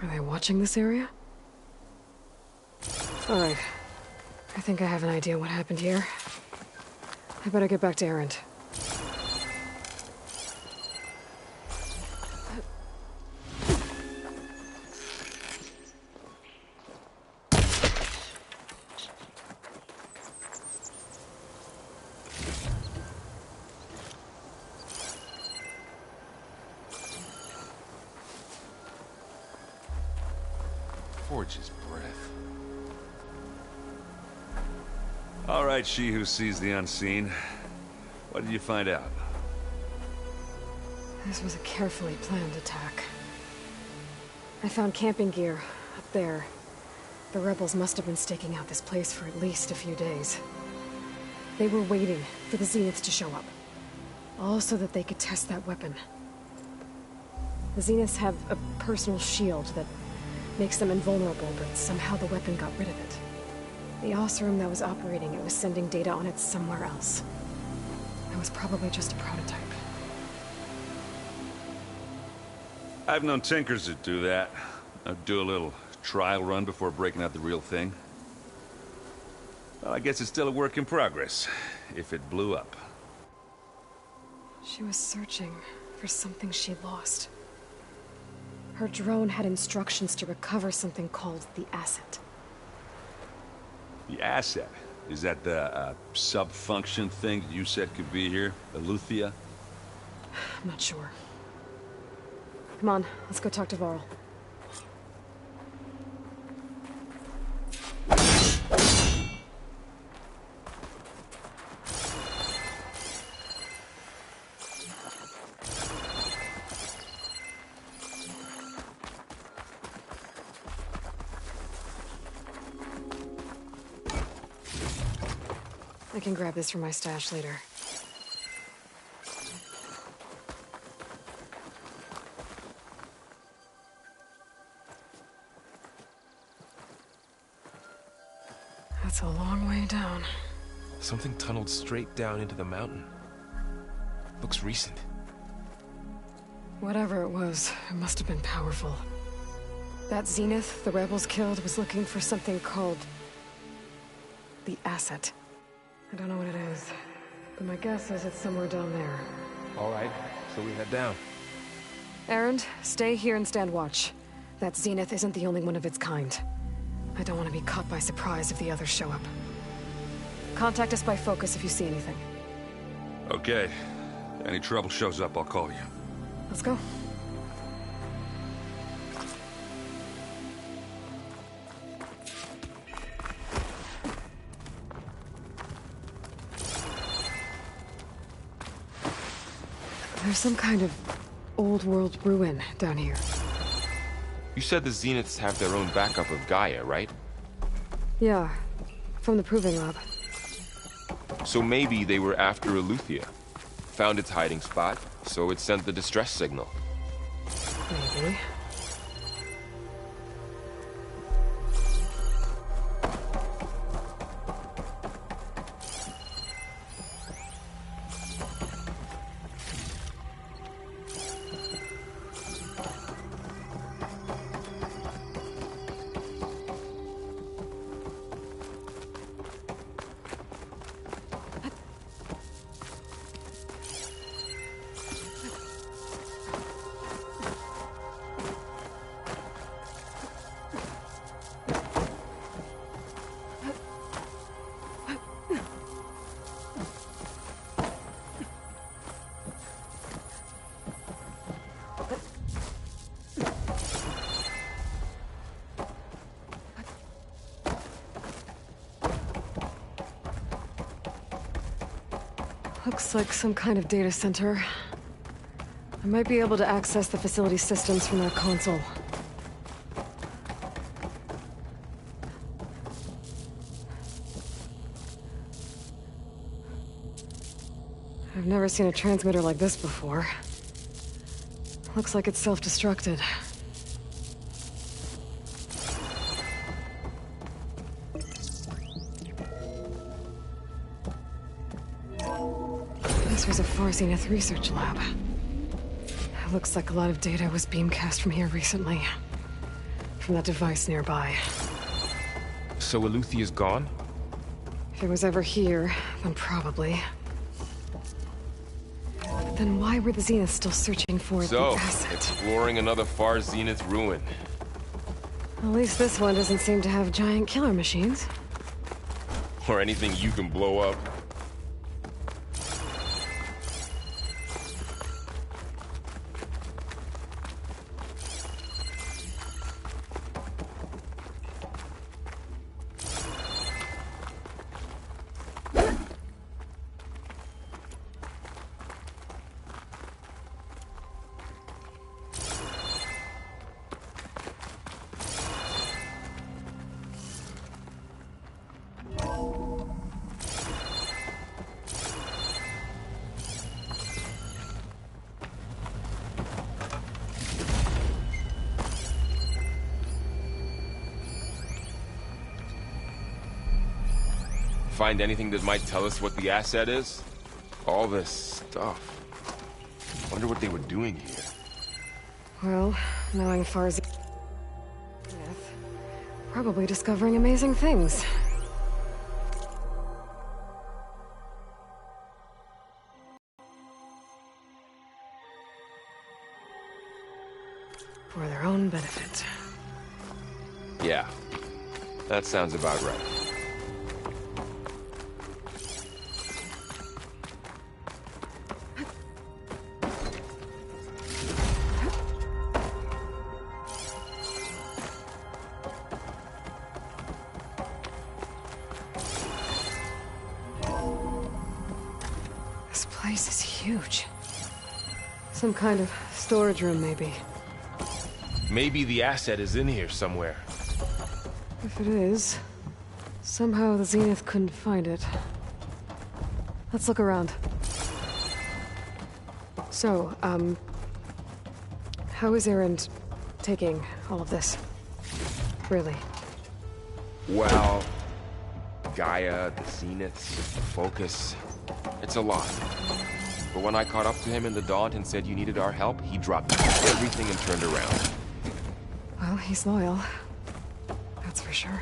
Are they watching this area? Alright. I think I have an idea what happened here. I better get back to Erend. Gorgeous breath. All right, she who sees the unseen. What did you find out? This was a carefully planned attack. I found camping gear up there. The rebels must have been staking out this place for at least a few days. They were waiting for the Zeniths to show up. All so that they could test that weapon. The Zeniths have a personal shield that makes them invulnerable, but somehow the weapon got rid of it. The Oseram that was operating it was sending data on it somewhere else. It was probably just a prototype. I've known tinkers that do that. I'd do a little trial run before breaking out the real thing. Well, I guess it's still a work in progress, if it blew up. She was searching for something she lost. Her drone had instructions to recover something called the asset. The asset? Is that the sub-function thing you said could be here? Eleuthia? I'm not sure. Come on, let's go talk to Varl. I can grab this from my stash later. That's a long way down. Something tunneled straight down into the mountain. Looks recent. Whatever it was, it must have been powerful. That Zenith the rebels killed was looking for something called the asset. I don't know what it is, but my guess is it's somewhere down there. All right, so we head down. Erend, stay here and stand watch. That Zenith isn't the only one of its kind. I don't want to be caught by surprise if the others show up. Contact us by focus if you see anything. Okay. Any trouble shows up, I'll call you. Let's go. There's some kind of old world ruin down here. You said the Zeniths have their own backup of Gaia, right? Yeah, from the proving lab. So maybe they were after Eleuthia. Found its hiding spot, so it sent the distress signal. Maybe. Looks like some kind of data center. I might be able to access the facility systems from that console. I've never seen a transmitter like this before. Looks like it's self-destructed. This was a Far Zenith research lab. It looks like a lot of data was beamcast from here recently. From that device nearby. So Eleuthia's gone? If it was ever here, then probably. But then why were the Zeniths still searching for the asset? Exploring another Far Zenith ruin. At least this one doesn't seem to have giant killer machines. Or anything you can blow up. Find anything that might tell us what the asset is? All this stuff. Wonder what they were doing here. Well, knowing Far Zenith, probably discovering amazing things. For their own benefit. Yeah, that sounds about right. This place is huge. Some kind of storage room, maybe. Maybe the asset is in here somewhere. If it is, somehow the Zenith couldn't find it. Let's look around. So, how is Erend taking all of this? Really? Well, Gaia, the Zeniths, the Focus. It's a lot. But when I caught up to him in the Daunt and said you needed our help, he dropped everything and turned around. Well, he's loyal. That's for sure.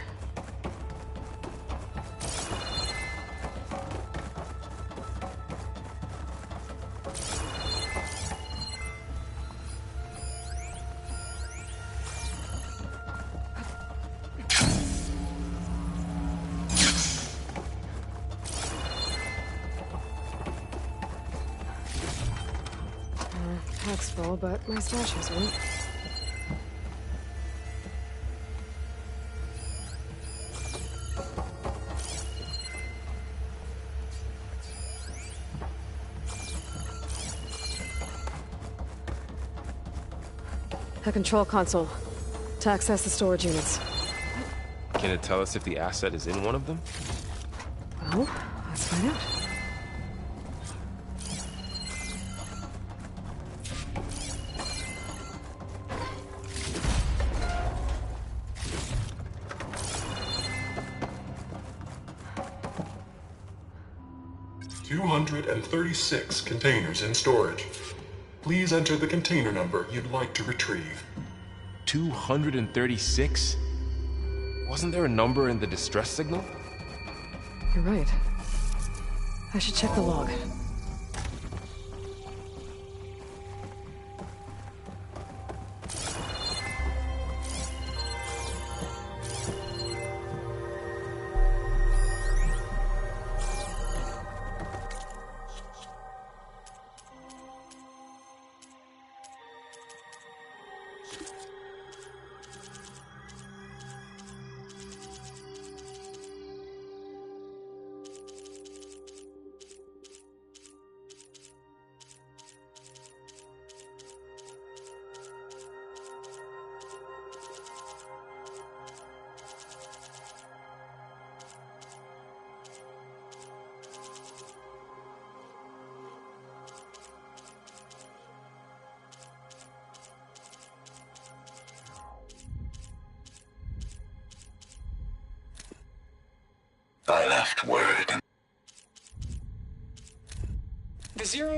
Pack's full, but my stash has one. The control console. To access the storage units. Can it tell us if the asset is in one of them? Well, let's find out. $236 containers in storage. Please enter the container number you'd like to retrieve. 236? Wasn't there a number in the distress signal? You're right. I should check the log. I left word. The zero...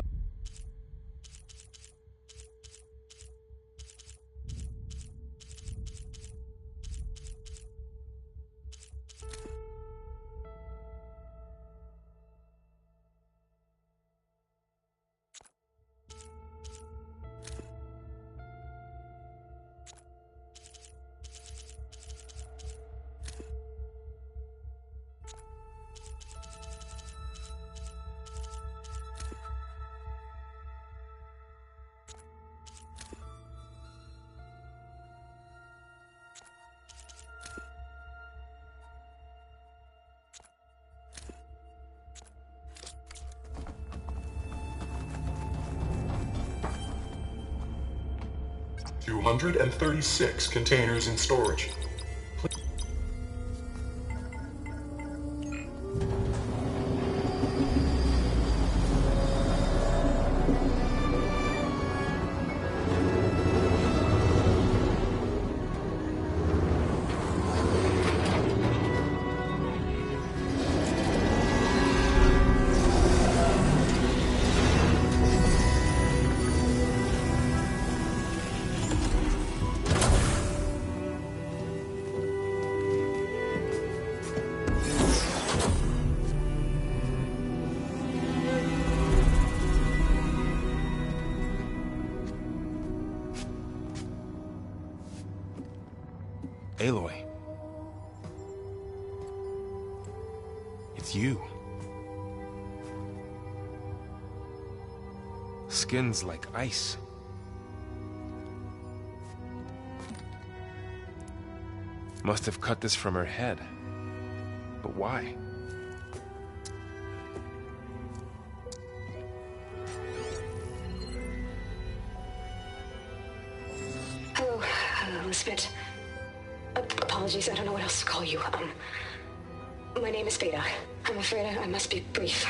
$236 containers in storage. Aloy. It's you. Skin's like ice. Must have cut this from her head. But why? Hello, Elizabeth. Apologies, I don't know what else to call you. My name is Beta. I'm afraid I must be brief.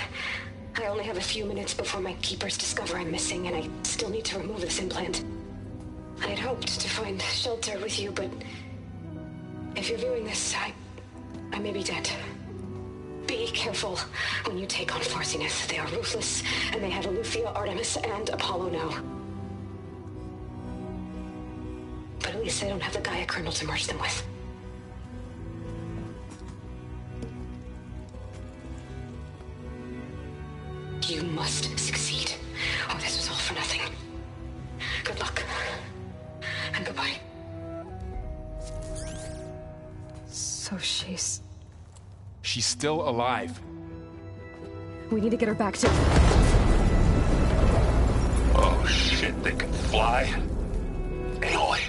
I only have a few minutes before my keepers discover I'm missing, and I still need to remove this implant. I had hoped to find shelter with you, but if you're viewing this, I may be dead. Be careful when you take on Farsineth. They are ruthless, and they have Eleuthia, Artemis, and Apollo now. But at least they don't have the Gaia kernel to merge them with. You must succeed, or this was all for nothing. Good luck. And goodbye. So she's still alive. We need to get her back to... Oh shit, they can fly? Aloy!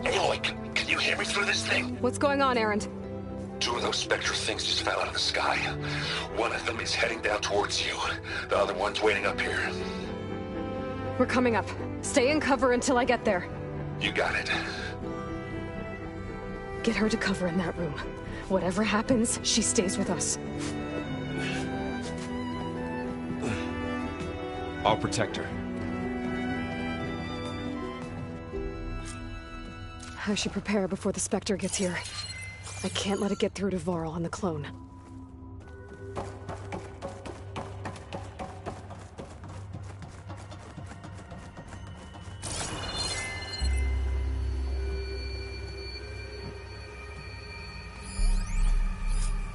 Aloy, can you hear me through this thing? What's going on, Erend? Two of those Spectre things just fell out of the sky. One of them is heading down towards you. The other one's waiting up here. We're coming up. Stay in cover until I get there. You got it. Get her to cover in that room. Whatever happens, she stays with us. I'll protect her. I should prepare before the Spectre gets here. I can't let it get through to Varl and the clone.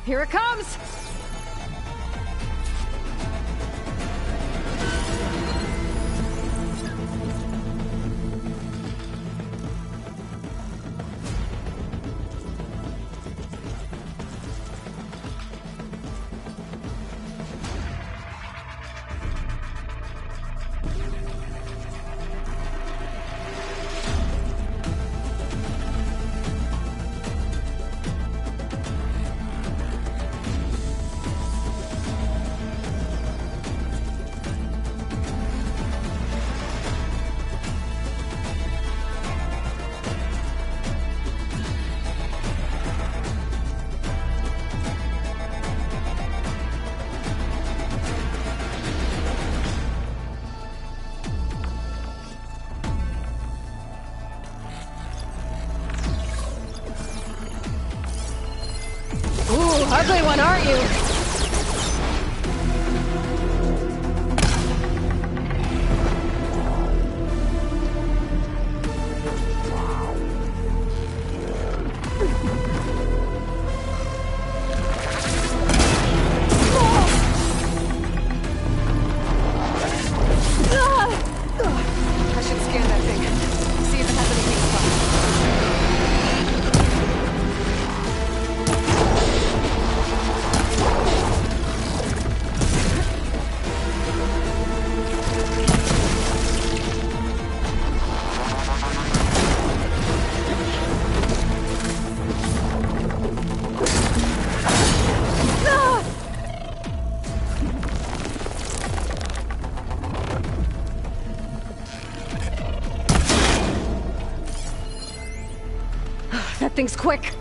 Here it comes! Ugly one, aren't you? I should scan that thing. See if it has any weak spots. That thing's quick.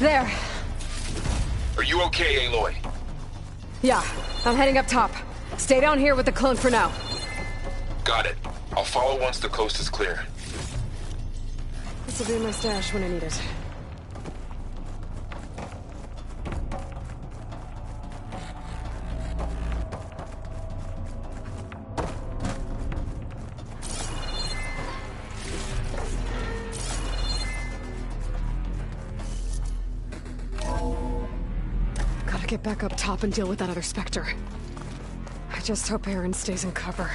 There. Are you okay, Aloy? Yeah, I'm heading up top. Stay down here with the clone for now. Got it. I'll follow once the coast is clear. This will be in my stash when I need it. Gotta get back up top and deal with that other Spectre. I just hope Aaron stays in cover.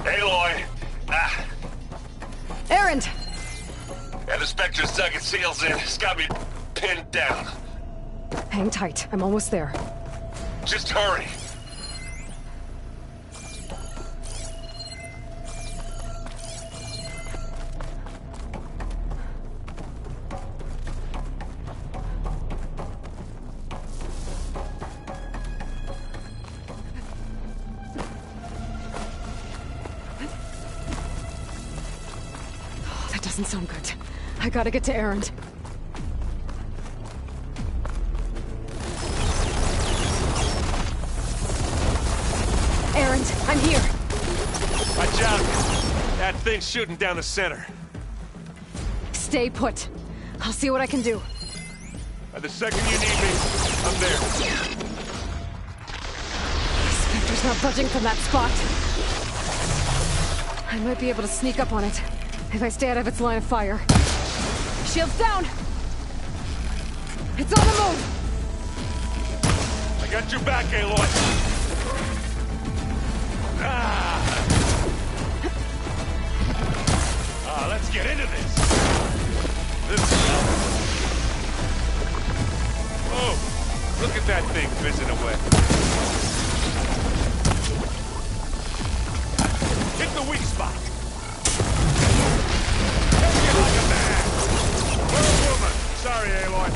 Aloy! Aaron! Yeah, the Spectre's dug its heels in. It's got me pinned down. Hang tight. I'm almost there. Just hurry. That doesn't sound good. I gotta get to Aaron. Aaron, I'm here. Watch out. That thing's shooting down the center. Stay put. I'll see what I can do. The second you need me, I'm there. Spectre's not budging from that spot. I might be able to sneak up on it if I stay out of its line of fire. Shields down! It's on the move! I got your back, Aloy. Let's get into this. Oh, look at that thing fizzing away. Hit the weak spot. Take it like a man. Or a woman. Sorry, Aloy.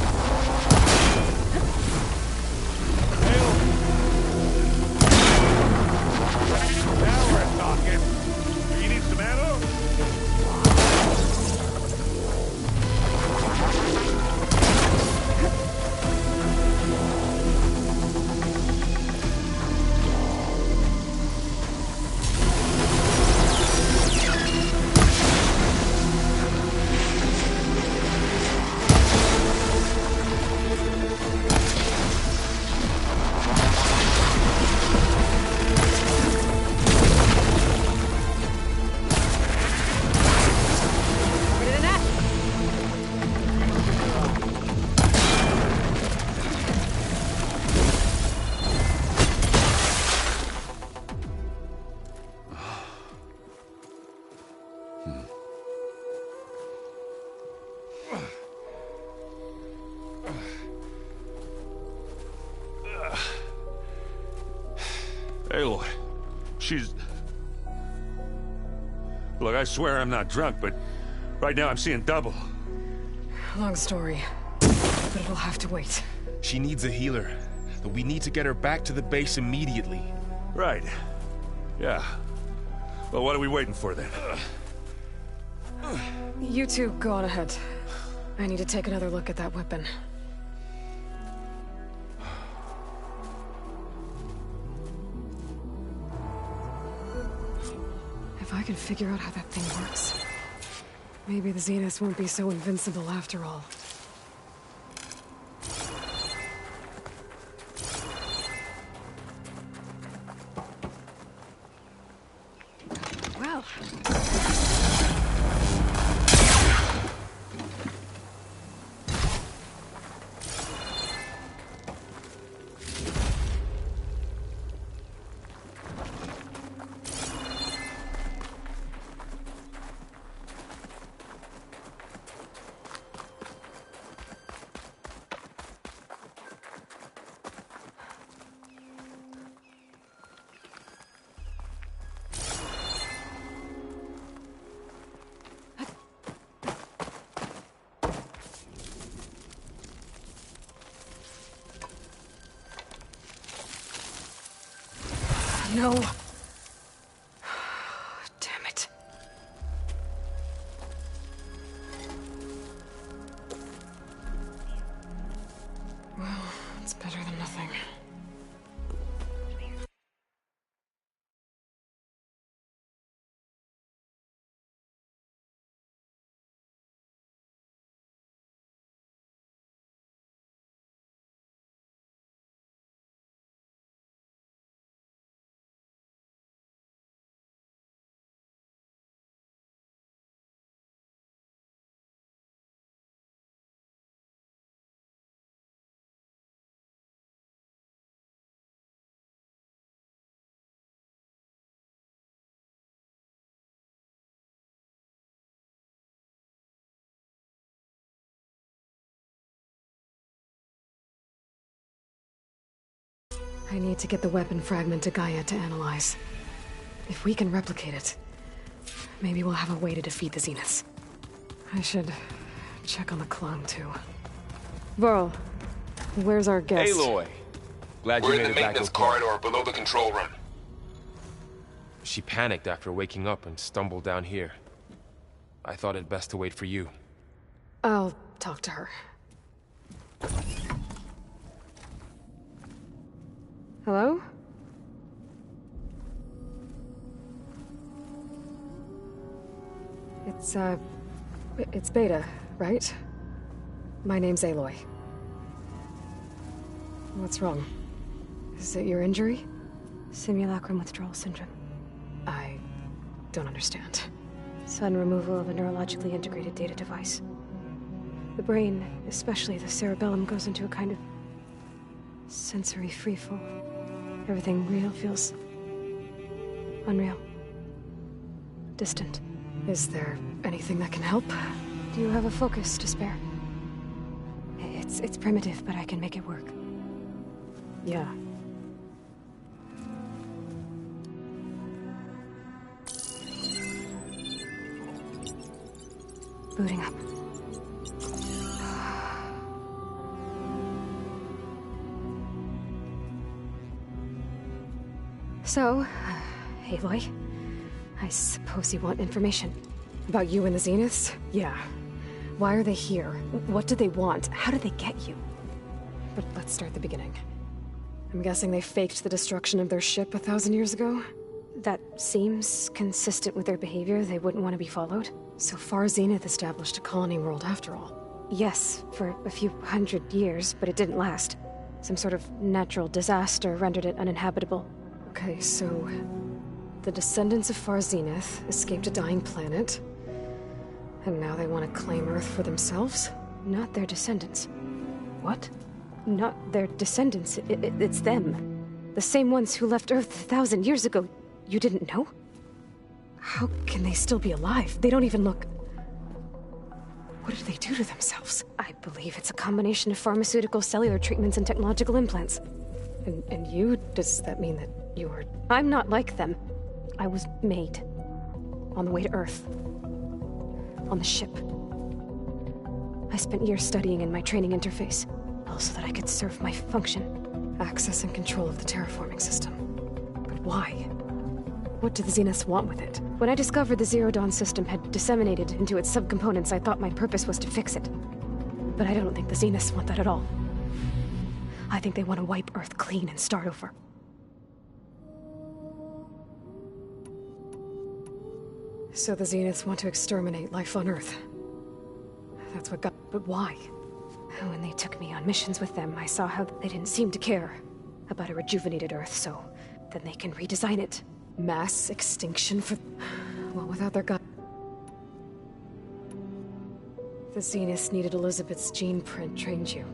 Now we're talking. Do you need some ammo? Aloy, she's... Look, I swear I'm not drunk, but right now I'm seeing double. Long story, but it'll have to wait. She needs a healer, but we need to get her back to the base immediately. Right. Yeah. Well, what are we waiting for then? You two go on ahead. I need to take another look at that weapon. If I can figure out how that thing works, maybe the Zeniths won't be so invincible after all. Well... No. Damn it. Well, it's better than nothing. I need to get the weapon fragment to Gaia to analyze. If we can replicate it, maybe we'll have a way to defeat the Zeniths. I should check on the clone, too. Varl, where's our guest? Aloy! Glad you We're made in the it back maintenance okay. corridor below the control room. She panicked after waking up and stumbled down here. I thought it best to wait for you. I'll talk to her. Hello? It's Beta, right? My name's Aloy. What's wrong? Is it your injury? Simulacrum withdrawal syndrome. I don't understand. Sudden removal of a neurologically integrated data device. The brain, especially the cerebellum, goes into a kind of sensory freefall. Everything real feels unreal. Distant. Is there anything that can help? Do you have a focus to spare? It's primitive, but I can make it work. Yeah. Booting up. So, Aloy, I suppose you want information. About you and the Zeniths? Yeah. Why are they here? What do they want? How did they get you? But let's start at the beginning. I'm guessing they faked the destruction of their ship 1,000 years ago? That seems consistent with their behavior. They wouldn't want to be followed. So far, Zenith established a colony world after all. Yes, for a few hundred years, but it didn't last. Some sort of natural disaster rendered it uninhabitable. Okay, so the descendants of Far Zenith escaped a dying planet, and now they want to claim Earth for themselves? Not their descendants. What? Not their descendants. It's them. The same ones who left Earth 1,000 years ago. You didn't know? How can they still be alive? They don't even look... What did they do to themselves? I believe it's a combination of pharmaceutical, cellular treatments, and technological implants. And you? Does that mean that you were... I'm not like them. I was made. On the way to Earth. On the ship. I spent years studying in my training interface, all so that I could serve my function. Access and control of the terraforming system. But why? What do the Zeniths want with it? When I discovered the Zero Dawn system had disseminated into its subcomponents, I thought my purpose was to fix it. But I don't think the Zeniths want that at all. I think they want to wipe Earth clean and start over. So the Zeniths want to exterminate life on Earth. That's what got... But why? When they took me on missions with them, I saw how they didn't seem to care about a rejuvenated Earth, so then they can redesign it. Mass extinction for... Well, without their god... The Zeniths needed Elizabeth's gene print trained you.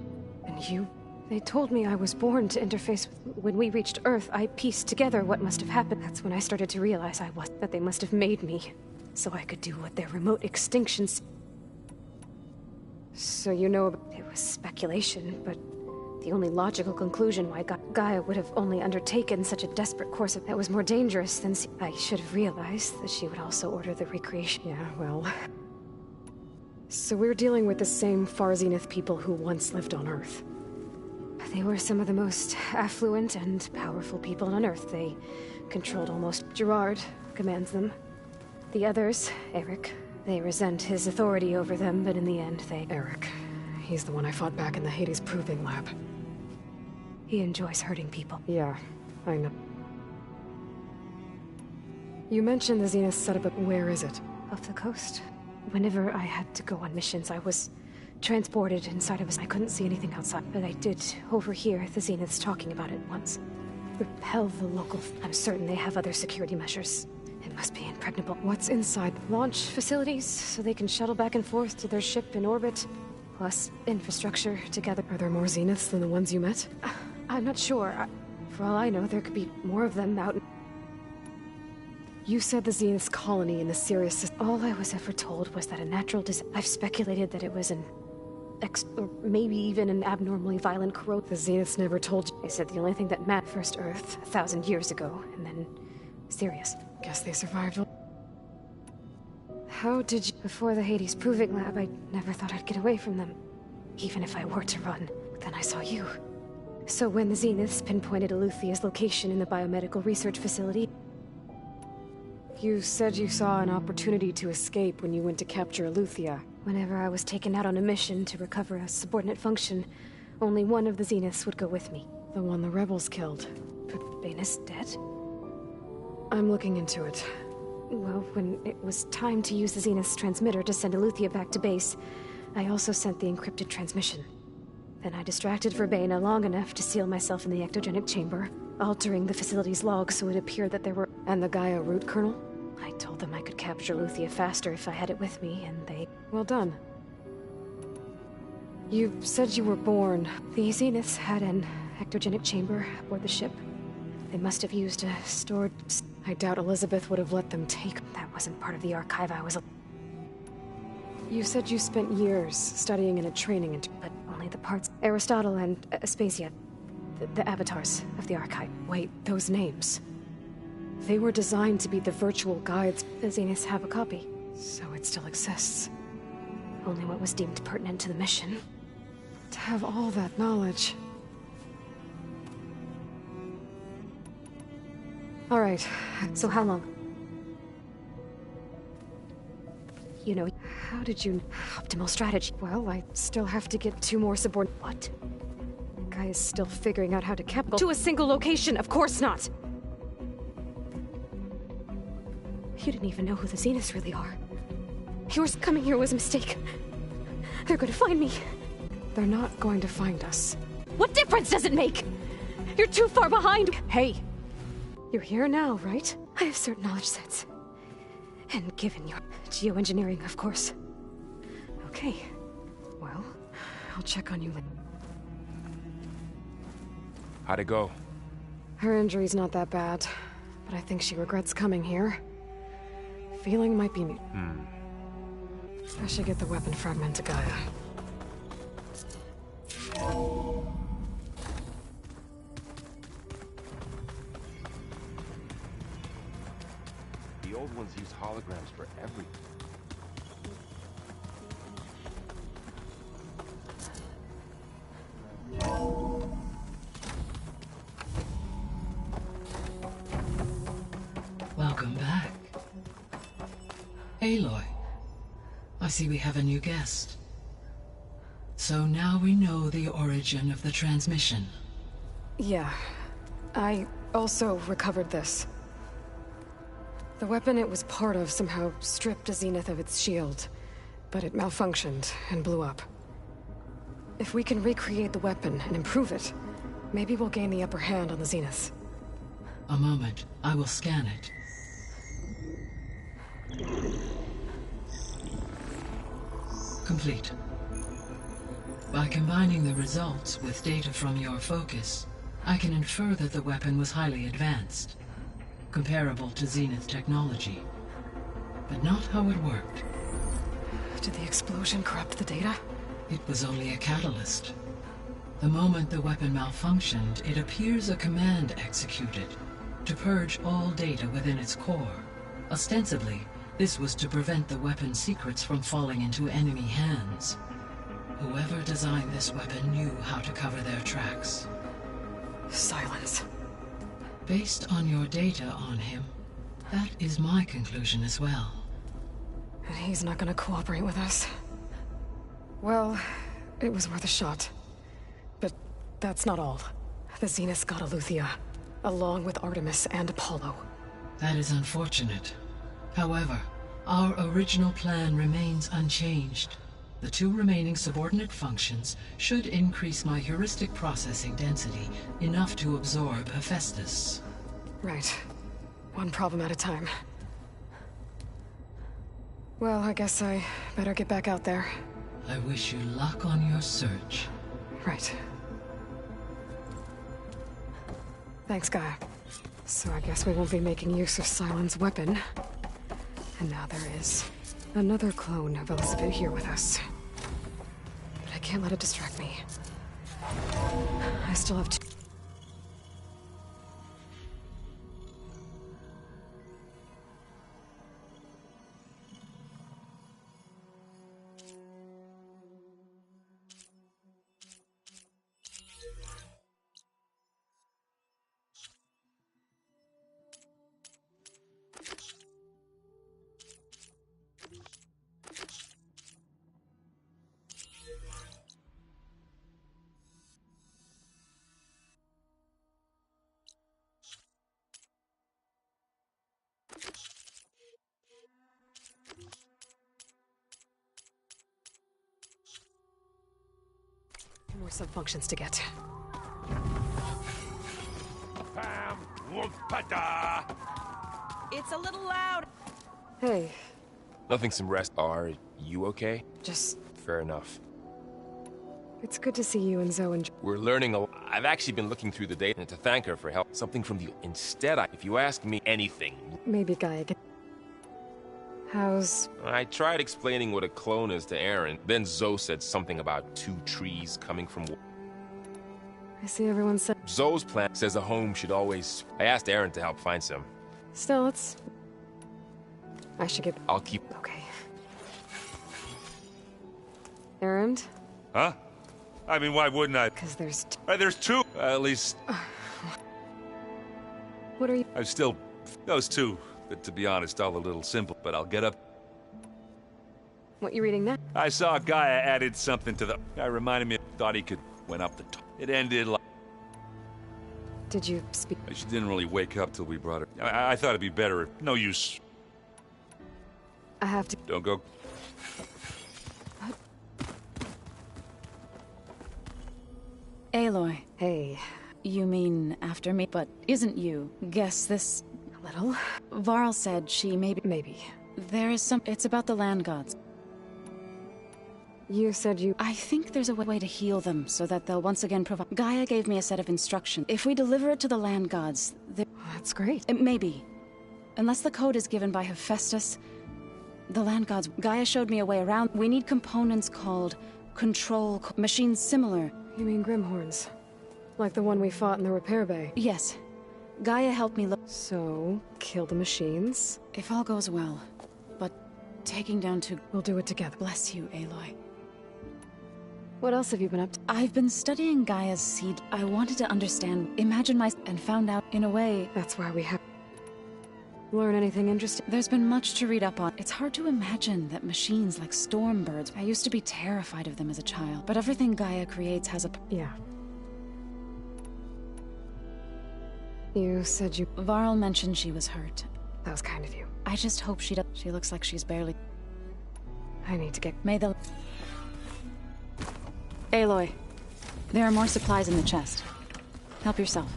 And you... They told me I was born to interface with... When we reached Earth, I pieced together what must have happened. That's when I started to realize that they must have made me, so I could do what their remote extinctions... So you know... It was speculation, but the only logical conclusion why Gaia would have only undertaken such a desperate course that was more dangerous than... I should have realized that she would also order the recreation. Yeah, well... So we're dealing with the same Far Zenith people who once lived on Earth. They were some of the most affluent and powerful people on Earth. They controlled almost. Gerard commands them. The others, Eric, they resent his authority over them, but in the end, they... Eric. He's the one I fought back in the Hades Proving Lab. He enjoys hurting people. Yeah, I know. You mentioned the Zenith setup, but where is it? Off the coast. Whenever I had to go on missions, I was transported inside of us. I couldn't see anything outside, but I did overhear the Zeniths talking about it once. Repel the local... I'm certain they have other security measures. It must be impregnable. What's inside? Launch facilities, so they can shuttle back and forth to their ship in orbit. Plus, infrastructure together. Are there more Zeniths than the ones you met? I'm not sure. For all I know, there could be more of them out... You said the Zenith's colony in the Sirius system. All I was ever told was that a natural I've speculated that it was an... or maybe even an abnormally violent corrode. The Zeniths never told you. They said the only thing that mattered first Earth 1,000 years ago, and then Sirius. Guess they survived. How did you... Before the Hades Proving Lab, I never thought I'd get away from them. Even if I were to run. Then I saw you. So when the Zeniths pinpointed Eluthia's location in the biomedical research facility... You said you saw an opportunity to escape when you went to capture Eluthia. Whenever I was taken out on a mission to recover a subordinate function, only one of the Zeniths would go with me. The one the rebels killed. But Banis dead? I'm looking into it. Well, when it was time to use the Zenith's transmitter to send Eluthia back to base, I also sent the encrypted transmission. Then I distracted Verbena long enough to seal myself in the ectogenic chamber, altering the facility's log so it appeared that there were... And the Gaia root kernel? I told them I could capture Eluthia faster if I had it with me, and they... Well done. You said you were born. The Zeniths had an ectogenic chamber aboard the ship. They must have used a stored... I doubt Elizabeth would have let them take... That wasn't part of the archive I was... You said you spent years studying and training, but only the parts... Aristotle and Aspasia. The avatars of the archive. Wait, those names... They were designed to be the virtual guides. The Zeniths have a copy. So it still exists. Only what was deemed pertinent to the mission. To have all that knowledge... All right. So how long? You know... How did you... Optimal strategy. Well, I still have to get 2 more subordinates. What? The guy is still figuring out how to To a single location, of course not! You didn't even know who the Zeniths really are. Yours coming here was a mistake. They're gonna find me. They're not going to find us. What difference does it make? You're too far behind. Hey! You're here now, right? I have certain knowledge sets. And given your geoengineering, of course. Okay. Well, I'll check on you later. How'd it go? Her injury's not that bad, but I think she regrets coming here. Feeling might be new. I should get the weapon fragment to Gaia. The old ones use holograms for everything. Welcome back. Aloy, I see we have a new guest. So now we know the origin of the transmission. Yeah. I also recovered this. The weapon it was part of somehow stripped a Zenith of its shield, but it malfunctioned and blew up. If we can recreate the weapon and improve it, maybe we'll gain the upper hand on the Zeniths. A moment. I will scan it. Complete. By combining the results with data from your focus, I can infer that the weapon was highly advanced, comparable to Zenith technology, but not how it worked. Did the explosion corrupt the data? It was only a catalyst. The moment the weapon malfunctioned, it appears a command executed to purge all data within its core. Ostensibly, this was to prevent the weapon's secrets from falling into enemy hands. Whoever designed this weapon knew how to cover their tracks. Silence. Based on your data on him, that is my conclusion as well. And he's not gonna cooperate with us. Well, it was worth a shot. But that's not all. The Zenith got Eleuthia, along with Artemis and Apollo. That is unfortunate. However, our original plan remains unchanged. The 2 remaining subordinate functions should increase my heuristic processing density enough to absorb Hephaestus. Right. One problem at a time. Well, I guess I better get back out there. I wish you luck on your search. Right. Thanks, Gaia. So I guess we won't be making use of Silent's weapon. And now there is another clone of Elizabeth here with us. But I can't let it distract me. I still have to... More sub-functions to get. It's a little loud. Hey. Nothing, some rest. Are you okay? Just... Fair enough. It's good to see you and Zoe and... We're learning a lot. I've actually been looking through the data and to thank her for help. Something from the... Instead, if you ask me anything... Maybe Gaia can... How's... I tried explaining what a clone is to Aaron. Then Zoe said something about 2 trees coming from... I see everyone said... Zoe's plan says a home should always... I asked Aaron to help find some. Still, it's... I should get... I'll keep... Okay. Errand? Huh? I mean, why wouldn't I? Because there's... There's 2, at least. What are you... I'm still... Those 2. But to be honest, all a little simple, but I'll get up. What you reading now? I saw Gaia added something to the... I reminded me, thought he could... Went up the top. It ended like... Did you speak? She didn't really wake up till we brought her. I thought it'd be better if... No use. I have to... Don't go... Aloy. Hey. You mean after me, but isn't you? Guess this... A little? Varl said she maybe... Maybe. There is some... It's about the land gods. You said you... I think there's a way to heal them so that they'll once again provide... Gaia gave me a set of instructions. If we deliver it to the land gods... That's great. Maybe. Unless the code is given by Hephaestus, the land gods... Gaia showed me a way around. We need components called... Control... Machines similar. You mean Grimhorns? Like the one we fought in the repair bay? Yes. Gaia helped me look... So, kill the machines? If all goes well. But taking down 2... We'll do it together. Bless you, Aloy. What else have you been up to? I've been studying Gaia's seed. I wanted to understand, imagine and found out, in a way... That's why we have... Learn anything interesting? There's been much to read up on. It's hard to imagine that machines like storm birds... I used to be terrified of them as a child. But everything Gaia creates has a... Yeah. You said you... Varl mentioned she was hurt. That was kind of you. I just hope she does... She looks like she's barely... I need to get... May the... Aloy, there are more supplies in the chest. Help yourself.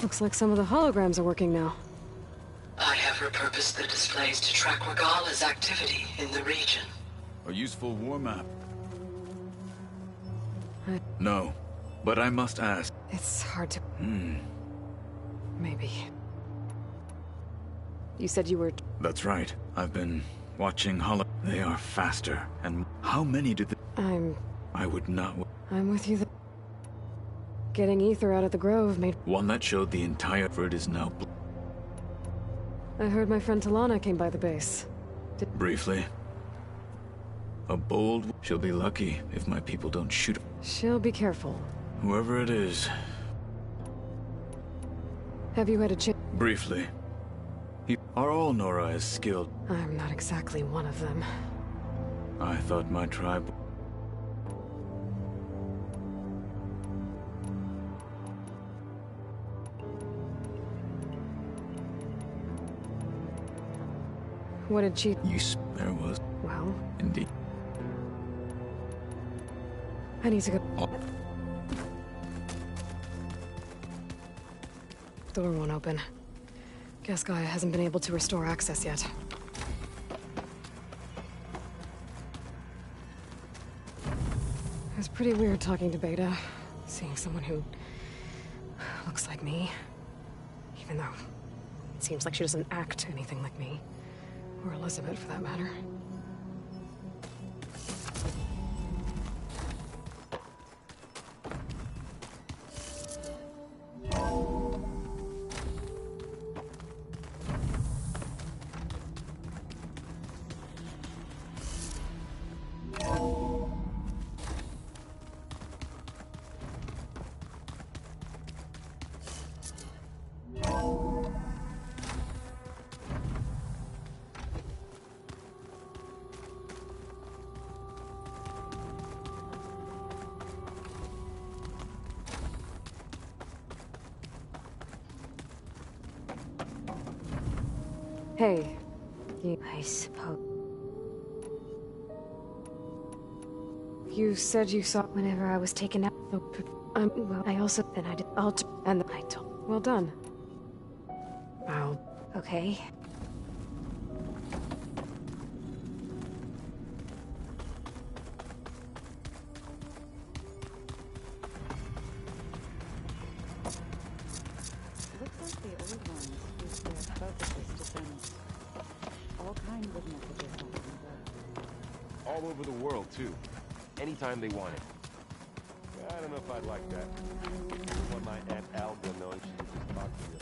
Looks like some of the holograms are working now. I have repurposed the displays to track Regala's activity in the region. A useful war map. No, but I must ask. It's hard to... Maybe. You said you were... That's right. I've been watching They are faster, and how many do they... I'm I would not... I'm with you Getting ether out of the grove made... One that showed the entire effort is now... I heard my friend Talana came by the base. Briefly. A bold... She'll be lucky if my people don't shoot her. She'll be careful. Whoever it is. Have you had a chance? Briefly. Are all Nora as skilled? I'm not exactly one of them. I thought my tribe... What did she... There was... Well... Indeed. I need to go... Door won't open. Guess Gaia hasn't been able to restore access yet. It was pretty weird talking to Beta. Seeing someone who... looks like me. Even though... it seems like she doesn't act anything like me. Or Elizabeth, for that matter. Hey, I suppose... You said you saw... Whenever I was taken out... well, I also... Then I did... and I told... Well done. I'll... Okay. All over the world, too. Anytime they want it. I don't know if I'd like that. I want my Aunt Alga knowing she could just talk to me.